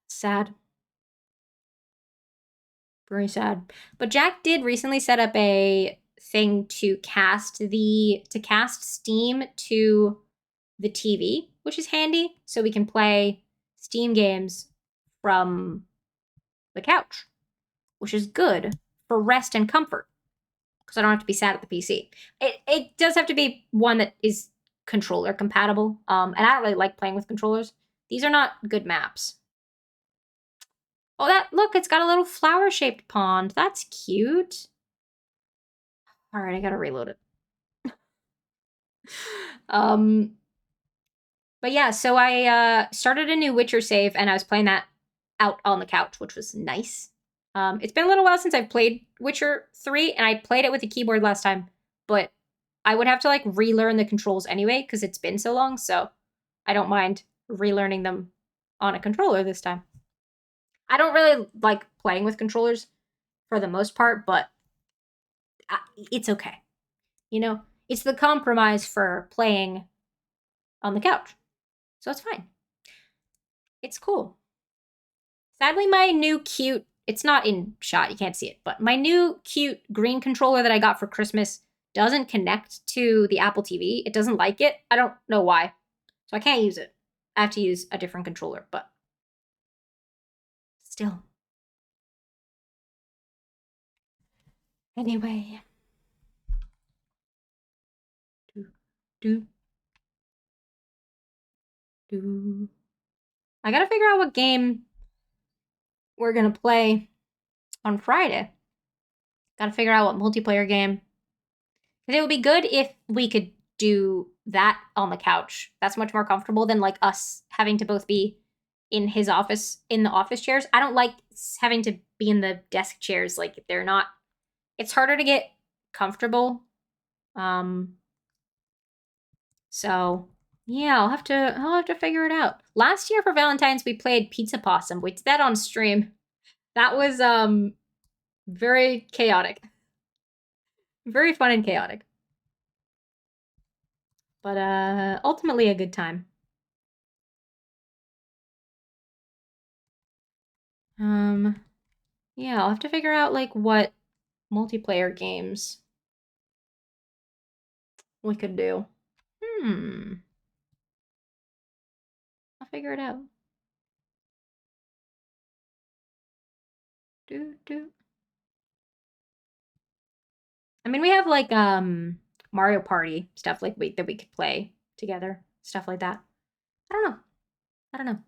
Sad. Very sad. But Jack did recently set up a thing to cast Steam to the TV, which is handy, so we can play Steam games from the couch, which is good for rest and comfort because I don't have to be sat at the PC. It does have to be one that is controller compatible, and I don't really like playing with controllers. These are not good maps. Oh, look, it's got a little flower-shaped pond. That's cute. All right, I gotta reload it. But yeah, so I started a new Witcher save, and I was playing that out on the couch, which was nice. It's been a little while since I've played Witcher 3, and I played it with a keyboard last time, but I would have to like relearn the controls anyway because it's been so long, so I don't mind relearning them on a controller this time. I don't really like playing with controllers for the most part, but it's okay. You know, it's the compromise for playing on the couch, so it's fine. It's cool. Sadly, my new cute, it's not in shot, you can't see it, but my new cute green controller that I got for Christmas doesn't connect to the Apple TV. It doesn't like it. I don't know why. So I can't use it. I have to use a different controller, but still. Anyway. Do, do. I gotta figure out what game we're gonna play on Friday. Gotta figure out what multiplayer game. It would be good if we could do that on the couch. That's much more comfortable than like us having to both be in his office, in the office chairs. I don't like having to be in the desk chairs. Like they're not, it's harder to get comfortable. So yeah, I'll have to figure it out. Last year for Valentine's, we played Pizza Possum. We did that on stream. That was very chaotic. Very fun and chaotic. But ultimately a good time. Yeah, I'll have to figure out like what multiplayer games we could do. I'll figure it out. I mean, we have like Mario Party stuff like that we could play together, stuff like that. I don't know. I don't know.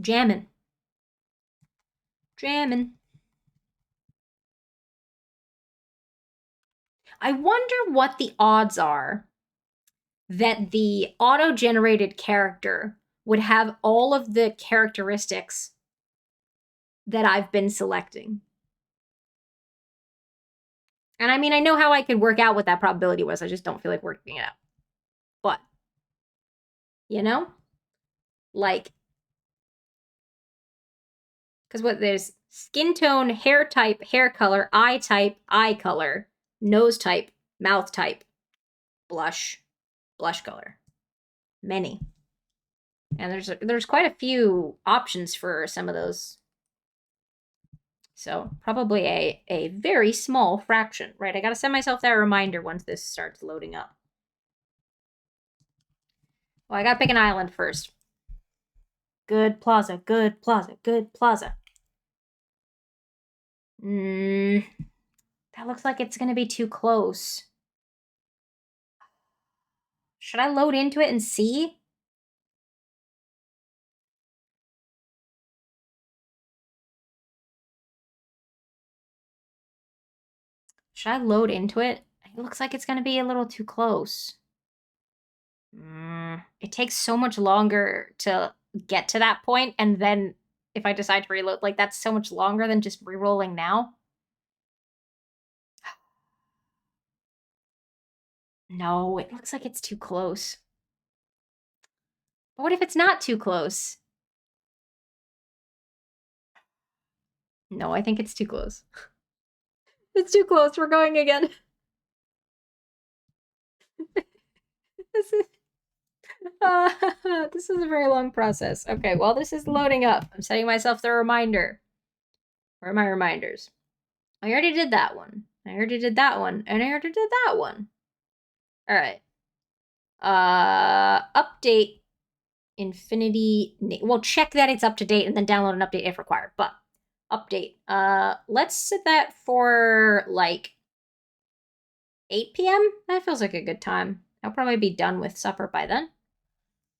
Jammin'. Jammin'. I wonder what the odds are that the auto-generated character would have all of the characteristics that I've been selecting. And I mean, I know how I could work out what that probability was. I just don't feel like working it out. But, you know? Like, because what there's skin tone, hair type, hair color, eye color, nose type, mouth type, blush color. Many. And there's quite a few options for some of those. So probably a very small fraction, right? I gotta send myself that reminder once this starts loading up. Well, I gotta pick an island first. Good plaza, good plaza, good plaza. That looks like it's gonna be too close. Should I load into it and see? Should I load into it? It looks like it's gonna be a little too close. It takes so much longer to get to that point, and then if I decide to reload, like that's so much longer than just re-rolling now. No, it looks like it's too close. But what if it's not too close? No, I think it's too close. It's too close. We're going again. this is this is a very long process. Okay, while this is loading up, I'm setting myself the reminder. Where are my reminders? I already did that one. I already did that one. And I already did that one. All right. Update Infinity. Well, check that it's up to date and then download an update if required. But update. Let's set that for like 8 p.m. That feels like a good time. I'll probably be done with supper by then.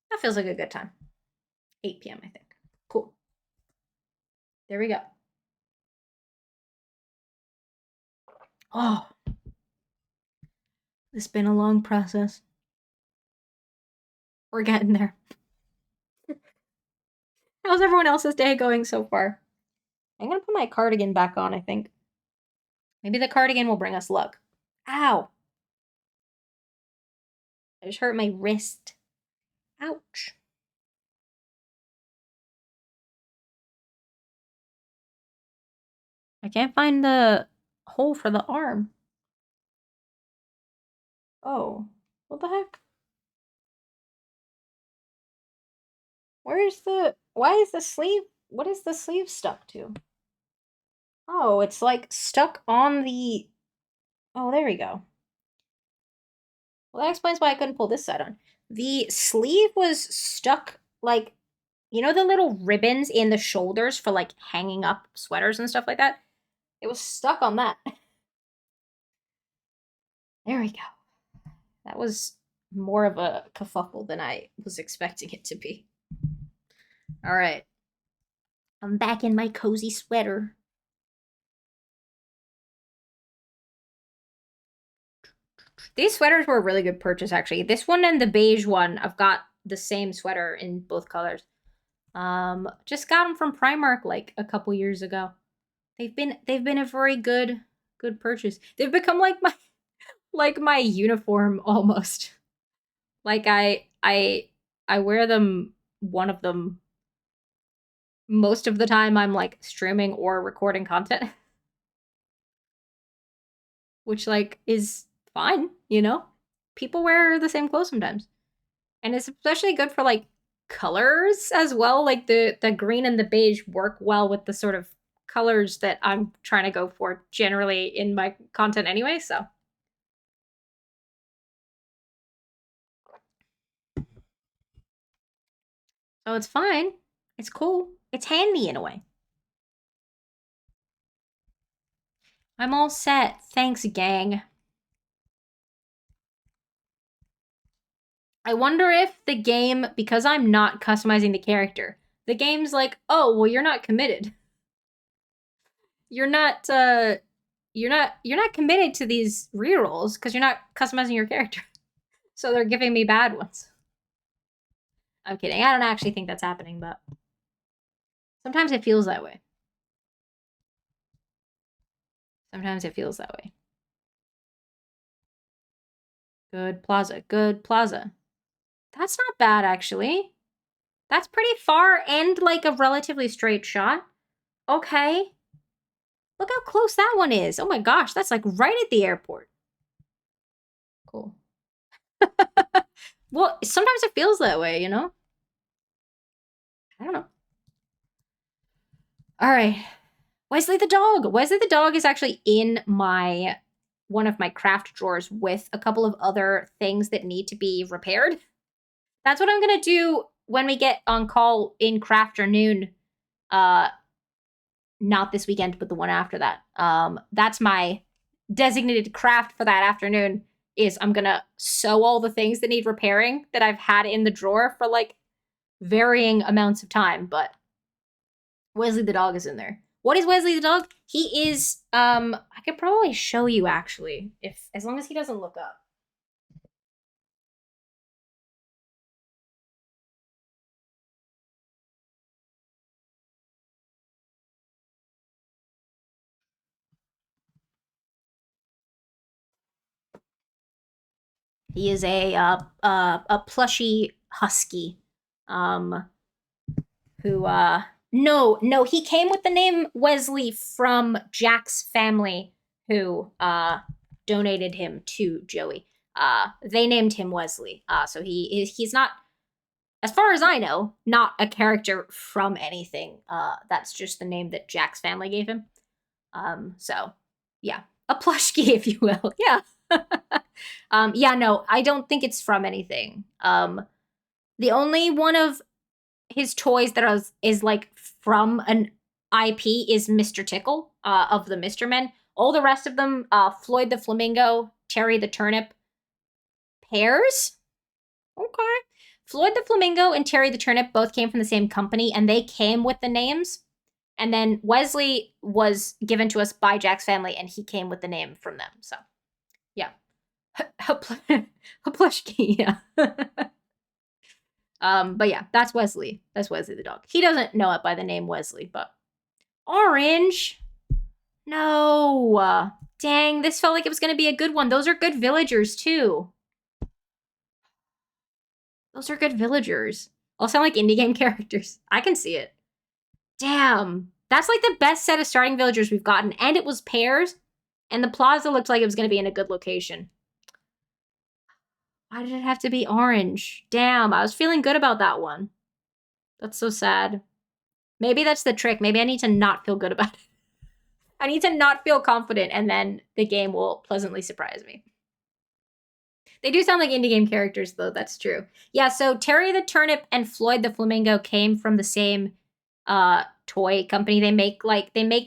That feels like a good time. 8 p.m. I think. Cool. There we go. Oh, it's been a long process. We're getting there. How's everyone else's day going so far? I'm gonna put my cardigan back on, I think. Maybe the cardigan will bring us luck. Ow! I just hurt my wrist. Ouch. I can't find the hole for the arm. Oh, what the heck? Why is the sleeve, what is the sleeve stuck to? Oh, it's like stuck on the, oh, there we go. Well, that explains why I couldn't pull this side on. The sleeve was stuck, like, you know the little ribbons in the shoulders for, like, hanging up sweaters and stuff like that? It was stuck on that. There we go. That was more of a kerfuffle than I was expecting it to be. All right. I'm back in my cozy sweater. These sweaters were a really good purchase, actually. This one and the beige one, I've got the same sweater in both colors. Just got them from Primark like a couple years ago. They've been a very good purchase. They've become like my uniform almost. Like I wear them, one of them, most of the time I'm like streaming or recording content. Which like is fine, you know? People wear the same clothes sometimes. And it's especially good for like colors as well. Like the green and the beige work well with the sort of colors that I'm trying to go for generally in my content anyway, so. So it's fine. It's cool. It's handy in a way. I'm all set. Thanks, gang. I wonder if the game, because I'm not customizing the character, the game's like, oh, well, you're not committed. You're not you're not committed to these rerolls because you're not customizing your character. So they're giving me bad ones. I'm kidding. I don't actually think that's happening, but sometimes it feels that way. Sometimes it feels that way. Good plaza. Good plaza. That's not bad, actually. That's pretty far and like a relatively straight shot. Okay. Look how close that one is. Oh my gosh, that's like right at the airport. Cool. Well, sometimes it feels that way, you know? I don't know. All right. Wesley the dog. Wesley the dog is actually in one of my craft drawers with a couple of other things that need to be repaired. That's what I'm gonna do when we get on call in craft afternoon. Not this weekend, but the one after that. That's my designated craft for that afternoon. Is I'm gonna sew all the things that need repairing that I've had in the drawer for like varying amounts of time, but Wesley the dog is in there. What is Wesley the dog? He is I could probably show you actually, if as long as he doesn't look up. He is a plushy husky. Who no, he came with the name Wesley from Jack's family who donated him to Joey. They named him Wesley. So he's not, as far as I know, not a character from anything. That's just the name that Jack's family gave him. So yeah, a plushie, if you will. Yeah. Yeah, no, I don't think it's from anything. The only one of his toys that is like from an IP is Mr. Tickle of the Mr. Men. All the rest of them, Floyd the Flamingo, Terry the Turnip, Pears. Okay. Floyd the Flamingo and Terry the Turnip both came from the same company, and they came with the names. And then Wesley was given to us by Jack's family, and he came with the name from them. So, yeah. A plushie, yeah. But yeah, that's Wesley. That's Wesley the dog. He doesn't know it by the name Wesley, but Orange. No. Dang, this felt like it was going to be a good one. Those are good villagers too. Those are good villagers. All sound like indie game characters. I can see it. Damn. That's like the best set of starting villagers we've gotten. And it was pairs. And the plaza looked like it was going to be in a good location. Why did it have to be orange? Damn, I was feeling good about that one. That's so sad. Maybe that's the trick. Maybe I need to not feel good about it. I need to not feel confident, and then the game will pleasantly surprise me. They do sound like indie game characters, though. That's true. Yeah, so Terry the Turnip and Floyd the Flamingo came from the same toy company. They make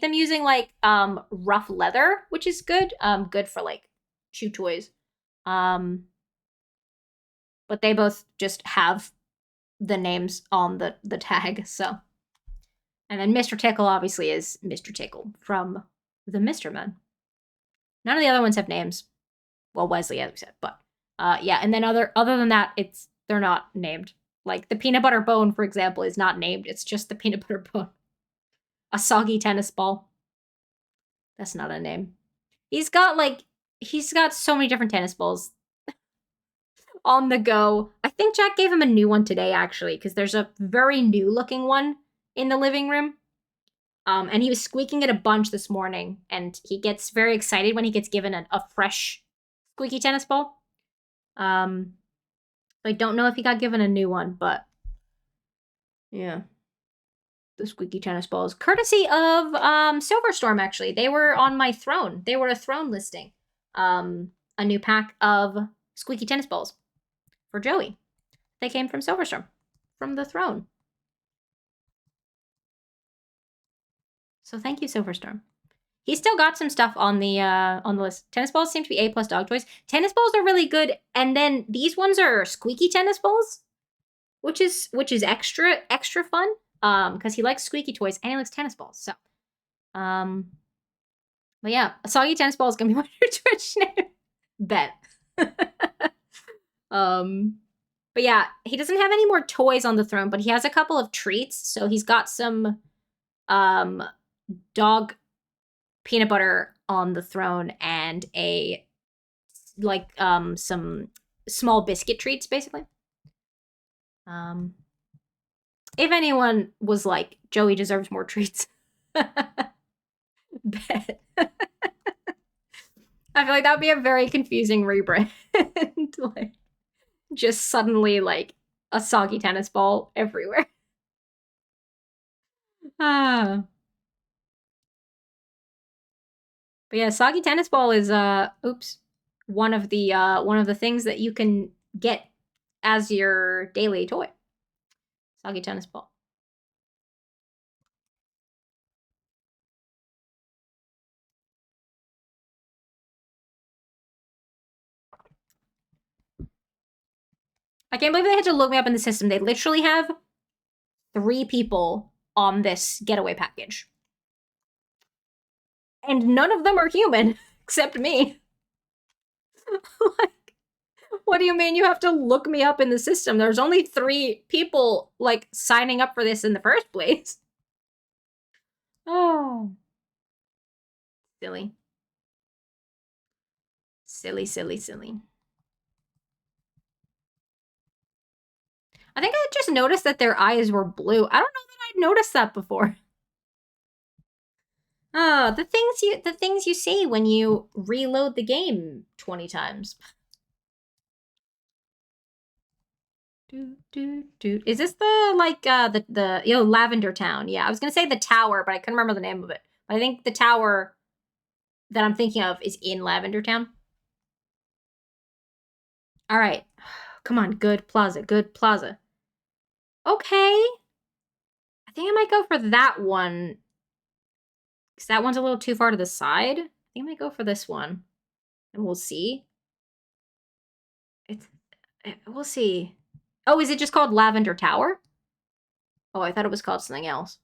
them using like rough leather, which is good. Good for like chew toys. But they both just have the names on the tag, so. And then Mr. Tickle obviously is Mr. Tickle from the Mr. Men. None of the other ones have names. Well, Wesley, as we said, but yeah. And then other than that, they're not named. Like the peanut butter bone, for example, is not named. It's just the peanut butter bone. A soggy tennis ball. That's not a name. He's got so many different tennis balls on the go. I think Jack gave him a new one today, actually, because there's a very new looking one in the living room. And he was squeaking it a bunch this morning, and he gets very excited when he gets given a fresh squeaky tennis ball. I don't know if he got given a new one, but yeah. The squeaky tennis balls. Courtesy of Silverstorm, actually. They were on my throne. They were a throne listing. A new pack of squeaky tennis balls for Joey. They came from Silverstorm, from the throne. So thank you, Silverstorm. He's still got some stuff on the list. Tennis balls seem to be A+ dog toys. Tennis balls are really good, and then these ones are squeaky tennis balls, which is extra fun. Because he likes squeaky toys and he likes tennis balls. So, but yeah, a soggy tennis ball is gonna be my new Twitch name. Bet. But yeah, he doesn't have any more toys on the throne, but he has a couple of treats. So he's got some dog peanut butter on the throne and some small biscuit treats, basically. If anyone was like, Joey deserves more treats. Bet. I feel like that would be a very confusing rebrand. Like, just suddenly, like, a soggy tennis ball everywhere. Ah. But yeah, soggy tennis ball is oops, one of the things that you can get as your daily toy. Soggy tennis ball. I can't believe they had to look me up in the system. They literally have 3 people on this getaway package. And none of them are human, except me. Like, what do you mean you have to look me up in the system? There's only 3 people, like, signing up for this in the first place. Oh. Silly. Silly, silly, silly. I think I just noticed that their eyes were blue. I don't know that I'd noticed that before. Oh, the things you see when you reload the game 20 times. Is this the like the Lavender Town? Yeah, I was gonna say the tower, but I couldn't remember the name of it. But I think the tower that I'm thinking of is in Lavender Town. All right, come on, good plaza, good plaza. Okay, I think I might go for that one because that one's a little too far to the side. I think I might go for this one, and we'll see. It's we'll see. Oh, is it just called Lavender Tower? Oh, I thought it was called something else.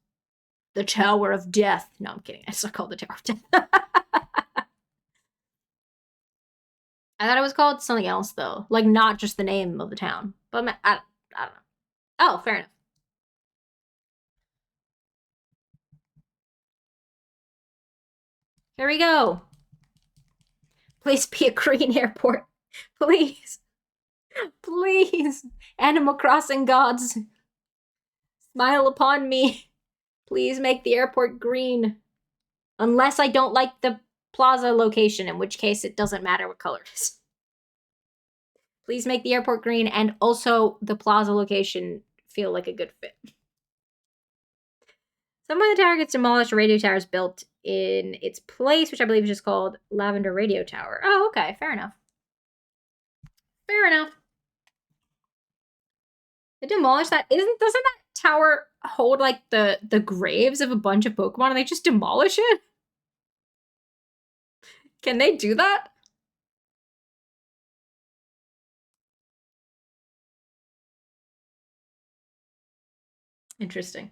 The Tower of Death. No, I'm kidding. It's not called the Tower of Death. I thought it was called something else though, like not just the name of the town. But I don't know. Oh, fair enough. Here we go. Please be a green airport. Please. Please. Animal Crossing gods. Smile upon me. Please make the airport green. Unless I don't like the plaza location, in which case it doesn't matter what color it is. Please make the airport green and also the plaza location feel like a good fit. Some of the tower gets demolished, radio tower is built in its place, which I believe is just called Lavender Radio Tower. Oh, okay, fair enough. Fair enough. They demolished that. Doesn't that tower hold like the graves of a bunch of Pokemon and they just demolish it? Can they do that? Interesting.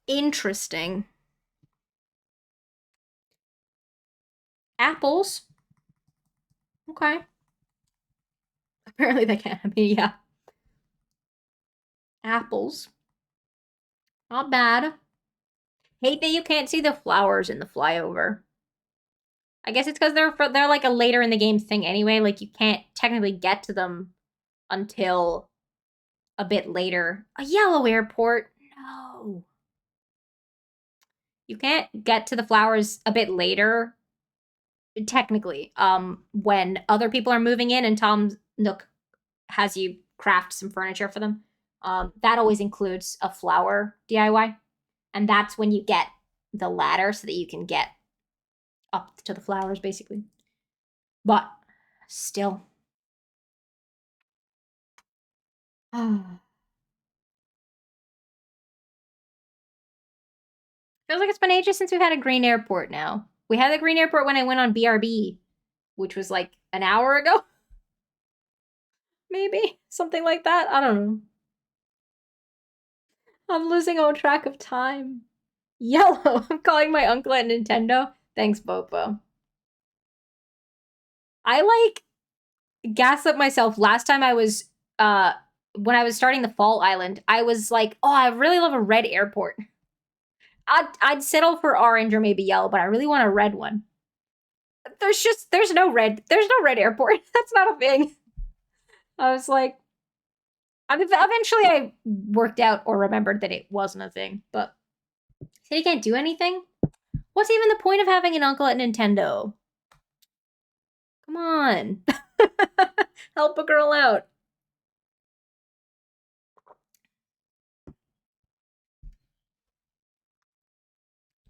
Interesting. Apples. Okay. Apparently they can. I mean, yeah. Apples. Not bad. Hate that you can't see the flowers in the flyover. I guess it's because they're like a later in the game thing anyway. Like you can't technically get to them until a bit later. A yellow airport? No. You can't get to the flowers a bit later, technically, when other people are moving in and Tom Nook has you craft some furniture for them. That always includes a flower DIY. And that's when you get the ladder so that you can get up to the flowers, basically. But still. Feels like it's been ages since we've had a green airport now. We had the green airport when I went on BRB, which was like an hour ago. Maybe. Something like that. I don't know. I'm losing all track of time. Yellow. I'm calling my uncle at Nintendo. Thanks, Bopo. I like gas up myself. Last time I was when I was starting the Fall Island, I was like, oh, I really love a red airport. I'd settle for orange or maybe yellow, but I really want a red one. There's no red airport. That's not a thing. I was like, eventually I worked out or remembered that it wasn't a thing, but said he can't do anything? What's even the point of having an uncle at Nintendo? Come on. Help a girl out.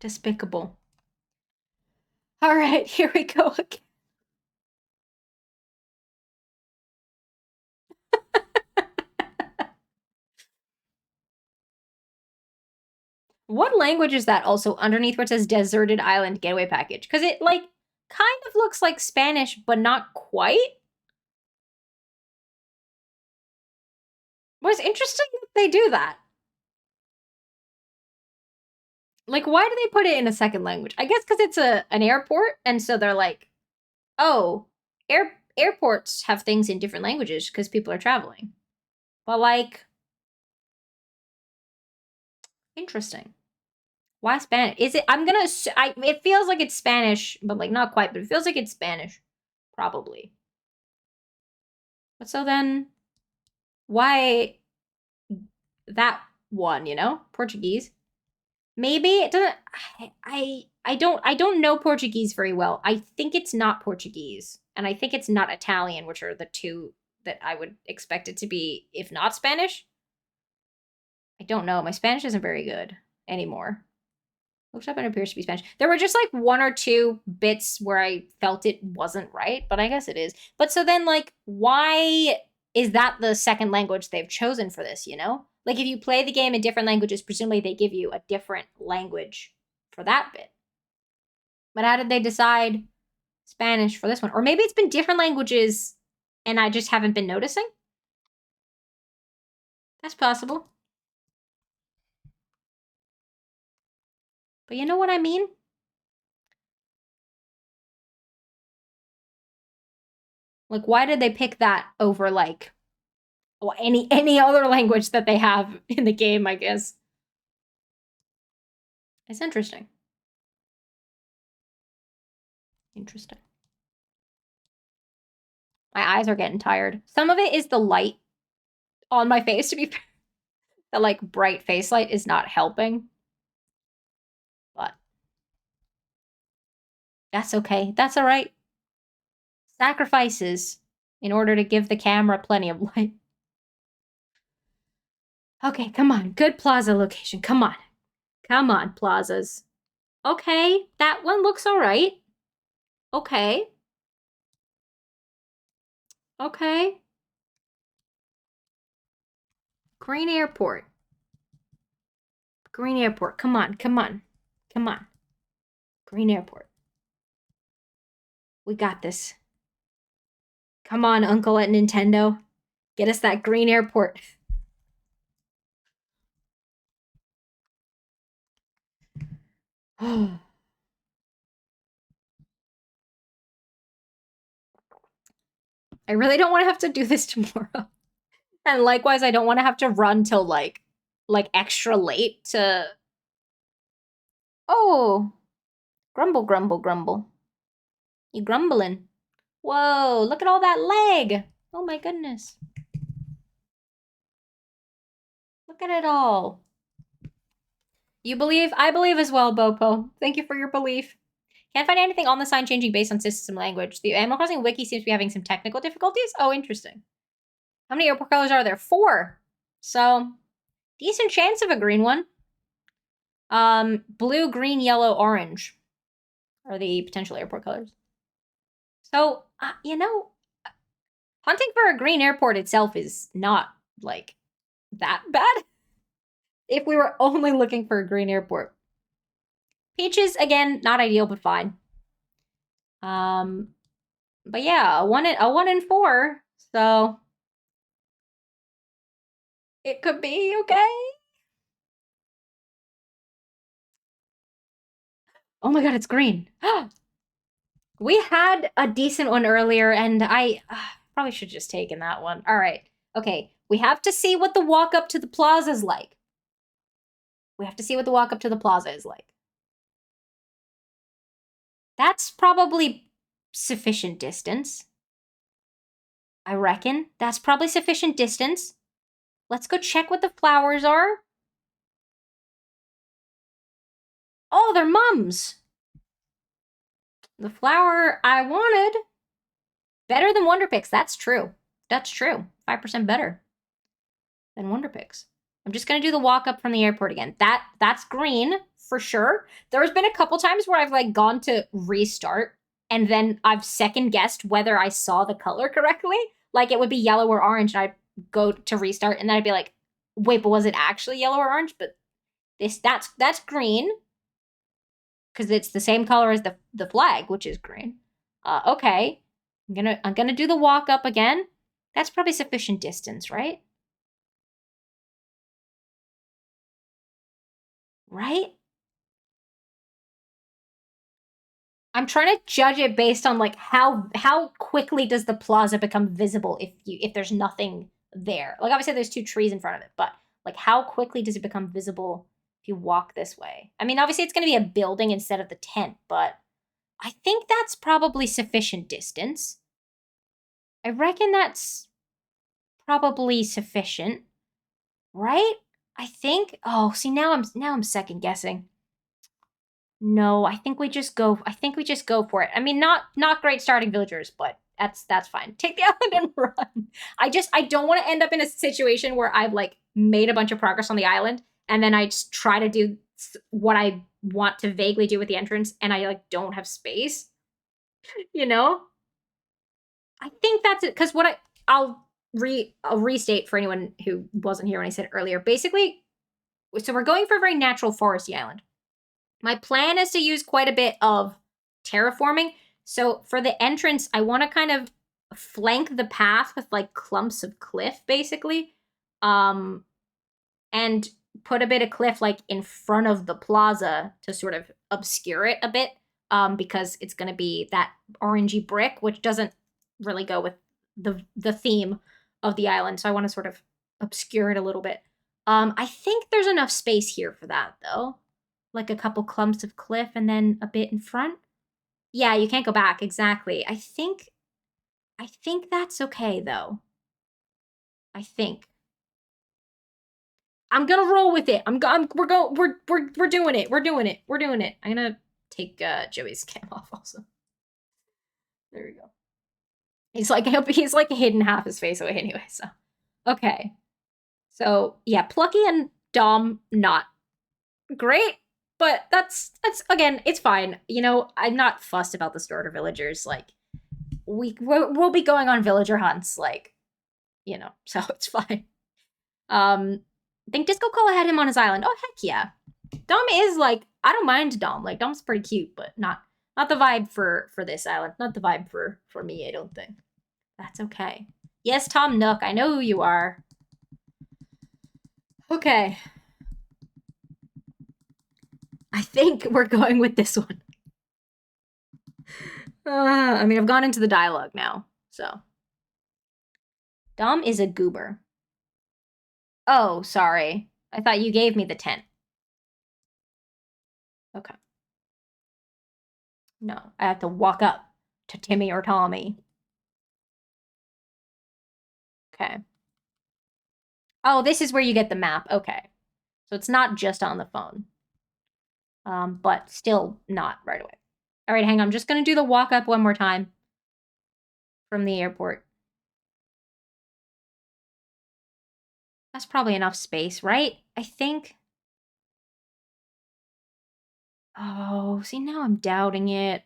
Despicable. All right, here we go again. What language is that also underneath where it says Deserted Island Getaway Package? Because it, like, kind of looks like Spanish, but not quite. But it's interesting that they do that. Like, why do they put it in a second language? I guess because it's an airport, and so they're like, oh, airports have things in different languages because people are traveling. But, like, interesting. Why Spanish? Is it? I'm gonna. It feels like it's Spanish, but like not quite. But it feels like it's Spanish, probably. But so then, why that one? You know, Portuguese. Maybe it doesn't. I don't know Portuguese very well. I think it's not Portuguese, and I think it's not Italian, which are the two that I would expect it to be, if not Spanish. I don't know. My Spanish isn't very good anymore. Looks up and appears to be Spanish. There were just like one or two bits where I felt it wasn't right, but I guess it is. But so then, like, why is that the second language they've chosen for this, you know? Like, if you play the game in different languages, presumably they give you a different language for that bit. But how did they decide Spanish for this one? Or maybe it's been different languages and I just haven't been noticing? That's possible. But you know what I mean? Like, why did they pick that over, like, well, any other language that they have in the game, I guess? It's interesting. Interesting. My eyes are getting tired. Some of it is the light on my face, to be fair. The, like, bright face light is not helping. But that's okay. That's all right. Sacrifices in order to give the camera plenty of light. Okay, come on. Good plaza location. Come on. Come on, plazas. Okay, that one looks all right. Okay. Okay. Green Airport. Green Airport. Come on, come on. Come on. Green Airport. We got this. Come on, Uncle at Nintendo. Get us that Green Airport. I really don't want to have to do this tomorrow. And likewise, I don't want to have to run till like extra late to. Oh, grumble, grumble, grumble. You grumbling? Whoa! Look at all that leg. Oh my goodness. Look at it all. You believe? I believe as well, Bopo. Thank you for your belief. Can't find anything on the sign changing based on system language. The Animal Crossing wiki seems to be having some technical difficulties. Oh, interesting. How many airport colors are there? 4. So, decent chance of a green one. Blue, green, yellow, orange are the potential airport colors. So, you know, hunting for a green airport itself is not, like, that bad. If we were only looking for a green airport. Peaches, again, not ideal, but fine. But yeah, a 1 in 4, so it could be okay. Oh my god, it's green. We had a decent one earlier, and I probably should have just taken that one. All right. Okay, we have to see what the walk up to the plaza is like. We have to see what the walk up to the plaza is like. That's probably sufficient distance. I reckon. That's probably sufficient distance. Let's go check what the flowers are. Oh, they're mums. The flower I wanted. Better than Wonder Picks. That's true. That's true. 5% better than Wonder Picks. I'm just gonna do the walk up from the airport again. That's green. for sure. There's been a couple times where I've like gone to restart and then I've second guessed whether I saw the color correctly. Like it would be yellow or orange, and I'd go to restart, and then I'd be like, wait, but was it actually yellow or orange? But that's green because it's the same color as the flag, which is green. Okay, I'm gonna do the walk up again. That's probably sufficient distance, right? Right? I'm trying to judge it based on like how quickly does the plaza become visible if there's nothing there. Like obviously there's two trees in front of it, but like how quickly does it become visible if you walk this way? I mean, obviously it's going to be a building instead of the tent, but I think that's probably sufficient distance. I reckon that's probably sufficient, right? I think. Oh, see now I'm second guessing. No, I think we just go for it. I mean, not great starting villagers, but that's fine. Take the island and run. I don't want to end up in a situation where I've like made a bunch of progress on the island and then I just try to do what I want to vaguely do with the entrance and I like don't have space. You know? I think that's it cuz I'll restate for anyone who wasn't here when I said it earlier. Basically, so we're going for a very natural foresty island. My plan is to use quite a bit of terraforming. So for the entrance, I want to kind of flank the path with like clumps of cliff, basically. And put a bit of cliff like in front of the plaza to sort of obscure it a bit. Because it's gonna be that orangey brick, which doesn't really go with the theme of the island. So I want to sort of obscure it a little bit. I think there's enough space here for that though. Like a couple clumps of cliff and then a bit in front. Yeah, you can't go back, exactly. I think that's okay though. I think. I'm gonna roll with it. We're doing it. We're doing it. We're doing it. I'm gonna take Joey's cam off also. There we go. He's like hidden half his face away anyway, so. Okay. So yeah, Plucky and Dom not great, but that's again, it's fine. You know, I'm not fussed about the starter villagers. Like we'll be going on villager hunts, like, you know, so it's fine. I think Disco Cola had him on his island. Oh heck yeah. Dom is like, I don't mind Dom. Like Dom's pretty cute, but not the vibe for this island. Not the vibe for me, I don't think. That's okay. Yes, Tom Nook, I know who you are. Okay. I think we're going with this one. I mean, I've gone into the dialogue now, so. Dom is a goober. Oh, sorry. I thought you gave me the tent. Okay. No, I have to walk up to Timmy or Tommy. Okay. Oh, this is where you get the map. Okay. So it's not just on the phone. But still not right away. All right, hang on. I'm just going to do the walk up one more time from the airport. That's probably enough space, right? I think. Oh, see, now I'm doubting it.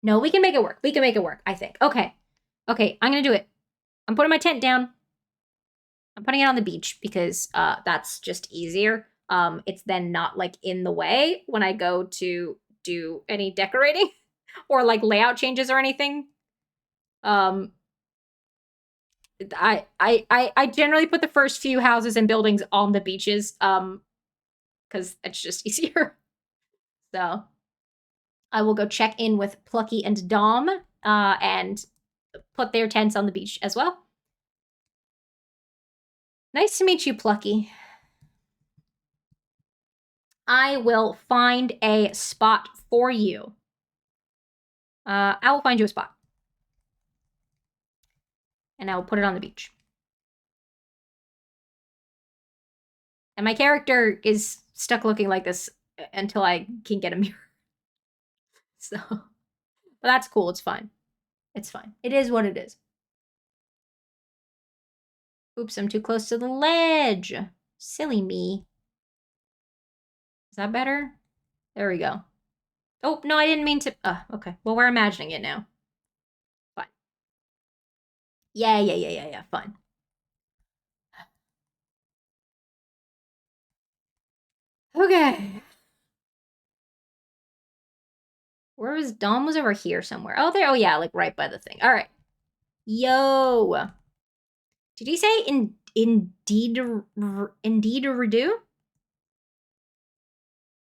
No, we can make it work. We can make it work, I think. Okay. Okay, I'm going to do it. I'm putting my tent down. I'm putting it on the beach because that's just easier. It's then not like in the way when I go to do any decorating or like layout changes or anything. I generally put the first few houses and buildings on the beaches because it's just easier. So I will go check in with Plucky and Dom and put their tents on the beach as well. Nice to meet you, Plucky. I will find a spot for you. I will find you a spot. And I will put it on the beach. And my character is stuck looking like this until I can get a mirror. So, but that's cool. It's fine. It's fine. It is what it is. Oops, I'm too close to the ledge. Silly me. Is that better? There we go. Oh, no, I didn't mean to. Okay. Well, we're imagining it now. Fine. Yeah. Fine. Okay. Where was Dom? Was over here somewhere. Oh, there. Oh, yeah, like right by the thing. All right. Yo. Did he say indeed redo?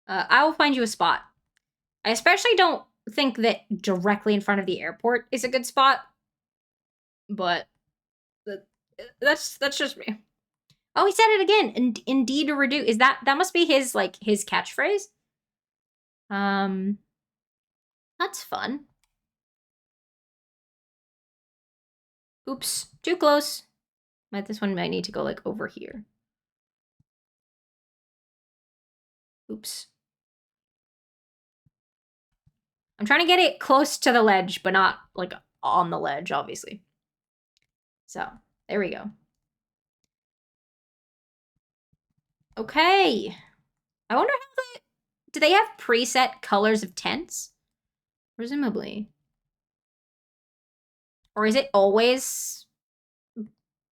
I will find you a spot. I especially don't think that directly in front of the airport is a good spot, but that's just me. Oh, he said it again. Indeed redo. Is that must be his his catchphrase? That's fun. Oops, too close. This one might need to go like over here. Oops. I'm trying to get it close to the ledge, but not like on the ledge, obviously. So, there we go. Okay. I wonder how do they have preset colors of tents? Presumably. Or is it always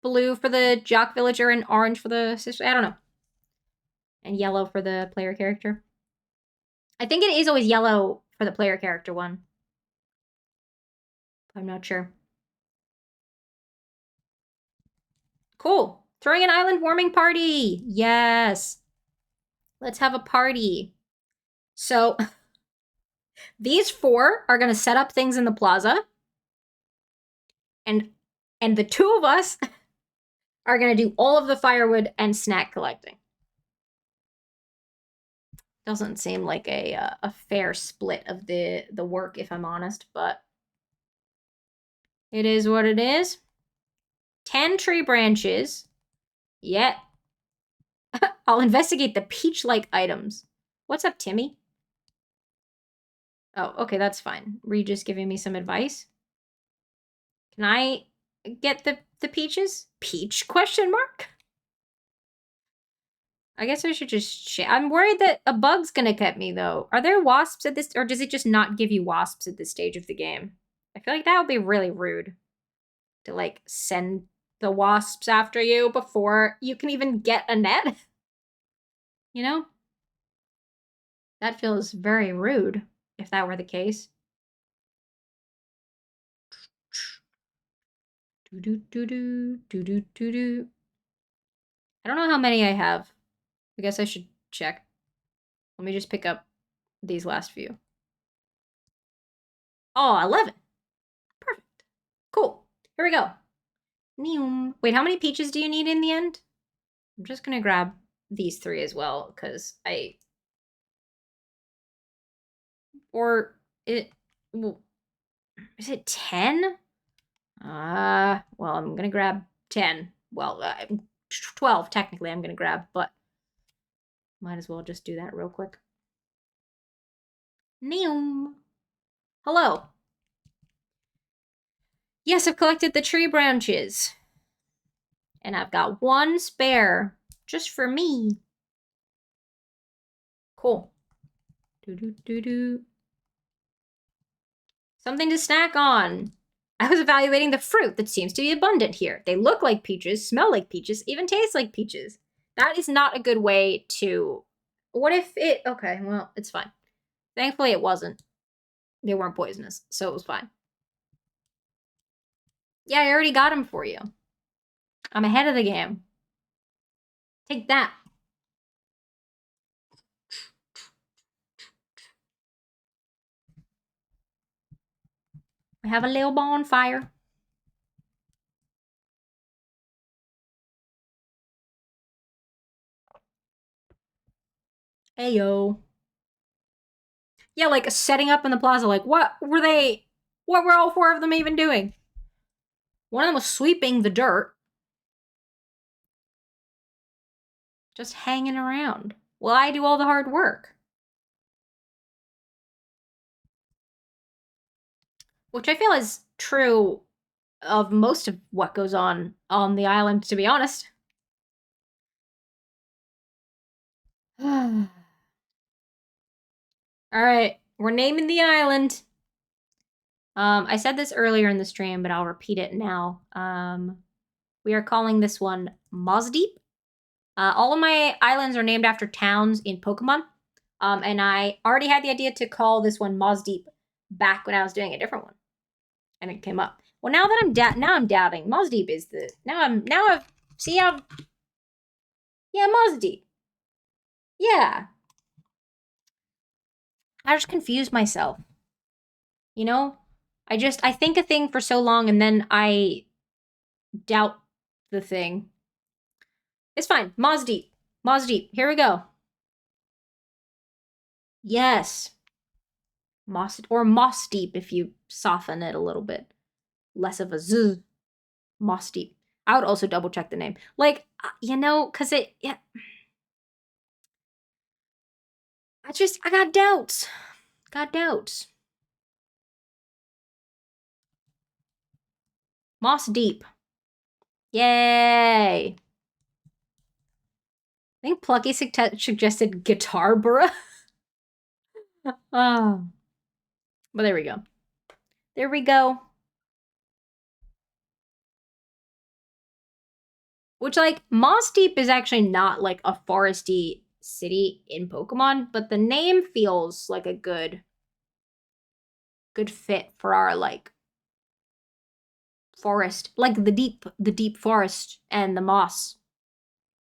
blue for the jock villager and orange for the sister? I don't know. And yellow for the player character. I think it is always yellow for the player character one. I'm not sure. Cool. Throwing an island warming party. Yes. Let's have a party. So these 4 are going to set up things in the plaza. And the 2 of us are going to do all of the firewood and snack collecting. Doesn't seem like a fair split of the work, if I'm honest, but it is what it is. 10 tree branches. Yeah. I'll investigate the peach-like items. What's up, Timmy? Oh, okay, that's fine. Regis giving me some advice. Can I get the peaches? Peach? Question mark? I guess I should just I'm worried that a bug's gonna get me, though. Are there wasps at this, or does it just not give you wasps at this stage of the game? I feel like that would be really rude. To, like, send the wasps after you before you can even get a net. You know? That feels very rude, if that were the case. Do-do-do-do, I don't know how many I have. I guess I should check. Let me just pick up these last few. Oh, 11. Perfect. Cool. Here we go. Wait, how many peaches do you need in the end? I'm just gonna grab these 3 as well, because or it, well, is it 10? Well, I'm gonna grab 10. Well, 12 technically I'm gonna grab, but might as well just do that real quick. Hello. Yes, I've collected the tree branches. And I've got 1 spare just for me. Cool. Something to snack on. I was evaluating the fruit that seems to be abundant here. They look like peaches, smell like peaches, even taste like peaches. That is not a good way to... What if it... Okay, well, it's fine. Thankfully, it wasn't. They weren't poisonous, so it was fine. Yeah, I already got them for you. I'm ahead of the game. Take that. We have a little bonfire. Heyo. Yeah, like setting up in the plaza. Like, what were they? What were all 4 of them even doing? One of them was sweeping the dirt. Just hanging around. Well, I do all the hard work. Which I feel is true of most of what goes on the island, to be honest. All right, we're naming the island. I said this earlier in the stream, but I'll repeat it now. We are calling this one Mosdeep. All of my islands are named after towns in Pokemon. And I already had the idea to call this one Mosdeep back when I was doing a different one, and it came up. Well, now that I'm doubting. Mosdeep is the now I've see how yeah Mosdeep. Yeah, I just confused myself. You know, I think a thing for so long and then I doubt the thing. It's fine. Mosdeep. Mosdeep. Here we go. Yes. Moss deep if you soften it a little bit. Less of a z. Moss deep. I would also double check the name. Like, cause yeah. I got doubts. Got doubts. Moss deep. Yay. I think Plucky suggested Guitar Bruh. Oh. Well, there we go. There we go. Which, like, Moss Deep is actually not, like, a foresty city in Pokemon, but the name feels like a good fit for our, like, forest. Like, the deep forest and the moss.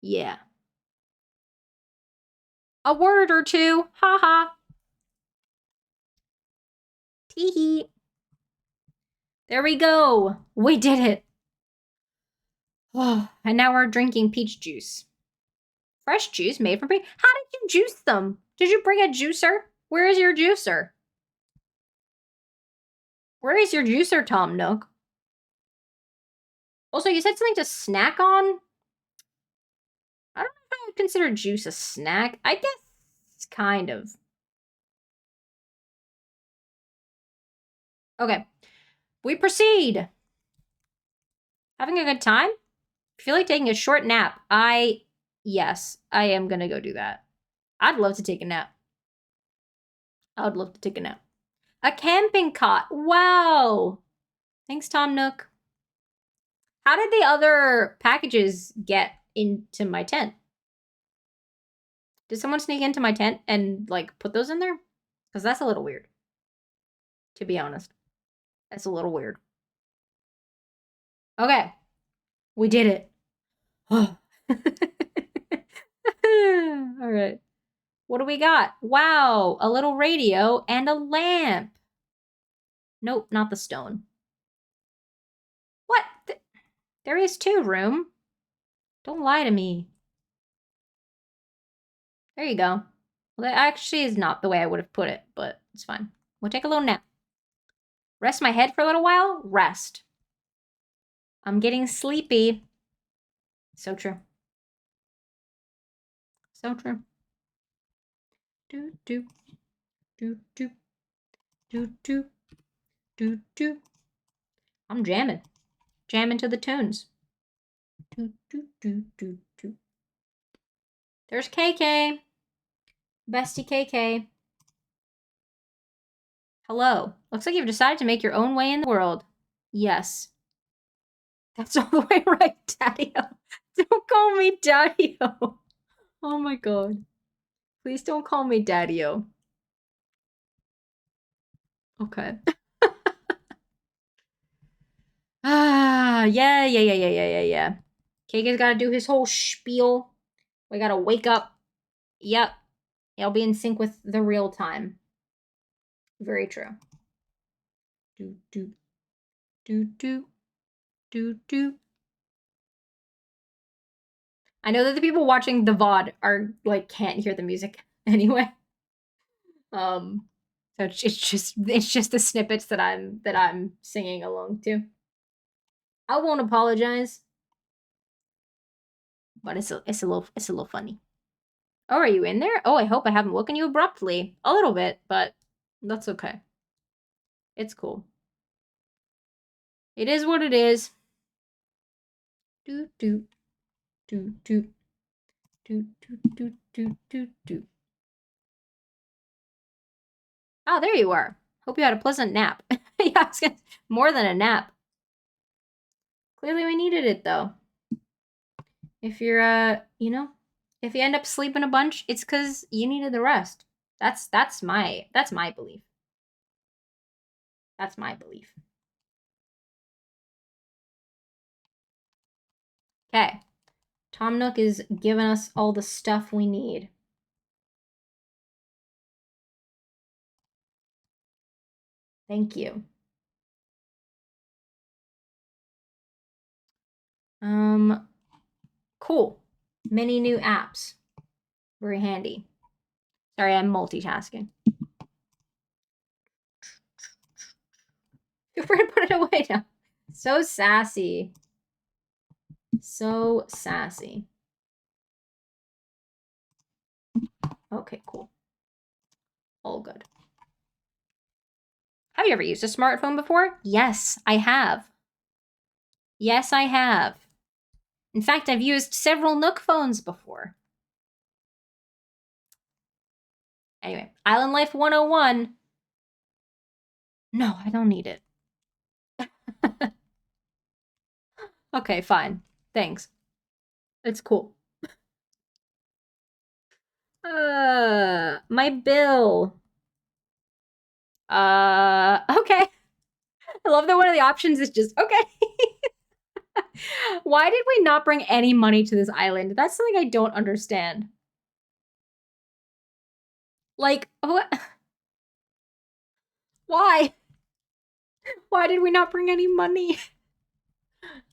Yeah. A word or two. Ha ha. Tee-hee. There we go. We did it. Oh, and now we're drinking peach juice. Fresh juice made from peach. How did you juice them? Did you bring a juicer? Where is your juicer? Where is your juicer, Tom Nook? Also, you said something to snack on? I don't know if I would consider juice a snack. I guess kind of. Okay. We proceed. Having a good time? I feel like taking a short nap. Yes, I am gonna go do that. I'd love to take a nap. I would love to take a nap. A camping cot. Wow. Thanks, Tom Nook. How did the other packages get into my tent? Did someone sneak into my tent and, like, put those in there? Because that's a little weird. To be honest. That's a little weird. Okay. We did it. All right. What do we got? Wow, a little radio and a lamp. Nope, not the stone. What? There is two room. Don't lie to me. There you go. Well, that actually is not the way I would have put it, but it's fine. We'll take a little nap. Rest my head for a little while? Rest. I'm getting sleepy. So true. So true. Do do do do do do do do. I'm jamming. Jamming to the tunes. Do do do do do. There's KK. Bestie KK. Hello. Looks like you've decided to make your own way in the world. Yes. That's all the way right, Daddy-o. Don't call me Daddy-o. Oh my god. Please don't call me Daddy-o. Okay. Yeah. KK's gotta do his whole spiel. We gotta wake up. Yep. I'll be in sync with the real time. Very true. Do do do do do do. I know that the people watching the VOD are like can't hear the music anyway. So it's just the snippets that I'm singing along to. I won't apologize, but it's a little funny. Oh, are you in there? Oh, I hope I haven't woken you abruptly. A little bit, but that's okay. It's cool. It is what it is. Do do do do do do do do do do. Oh, there you are. Hope you had a pleasant nap. Yeah, more than a nap. Clearly we needed it though. If you're if you end up sleeping a bunch, it's cuz you needed the rest. That's my belief. That's my belief. Okay. Tom Nook is giving us all the stuff we need. Thank you. Cool. Many new apps. Very handy. Sorry, I'm multitasking. We're gonna put it away now. So sassy. So sassy. Okay, cool. All good. Have you ever used a smartphone before? Yes, I have. Yes, I have. In fact, I've used several Nook phones before. Anyway, Island Life 101. No, I don't need it. Okay, fine. Thanks. It's cool. My bill. Okay. I love that one of the options is just, okay. Why did we not bring any money to this island? That's something I don't understand. Like, what? Why? Why did we not bring any money?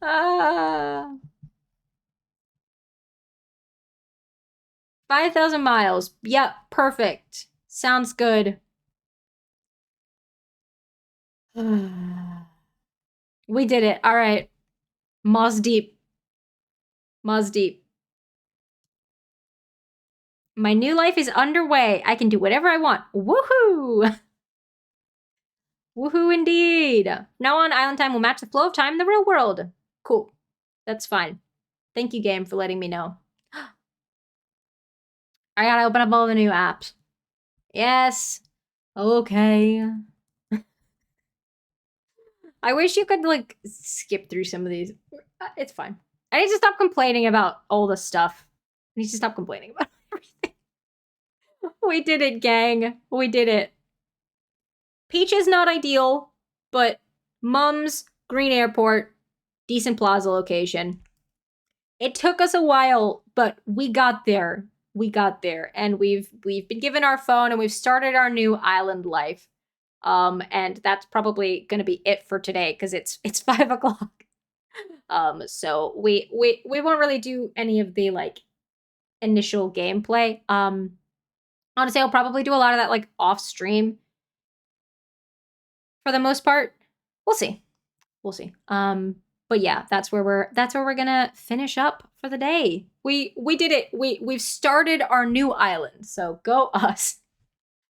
5,000 miles. Yep, perfect. Sounds good. We did it. All right. Moz deep. Moz deep. My new life is underway. I can do whatever I want. Woohoo! Woohoo indeed. Now on, Island Time will match the flow of time in the real world. Cool. That's fine. Thank you, game, for letting me know. I gotta open up all the new apps. Yes. Okay. I wish you could, like, skip through some of these. It's fine. I need to stop complaining about all the stuff. I need to stop complaining about everything. We did it, gang. We did it. Peach is not ideal, but Mum's, Green Airport, decent plaza location. It took us a while, but we got there. We got there, and we've been given our phone, and we've started our new island life. And that's probably gonna be it for today because it's 5 o'clock. So we won't really do any of the like initial gameplay. Honestly, I'll probably do a lot of that like off stream for the most part. We'll see. We'll see. But yeah, that's where we're gonna finish up for the day. We did it. We've started our new island. So go us.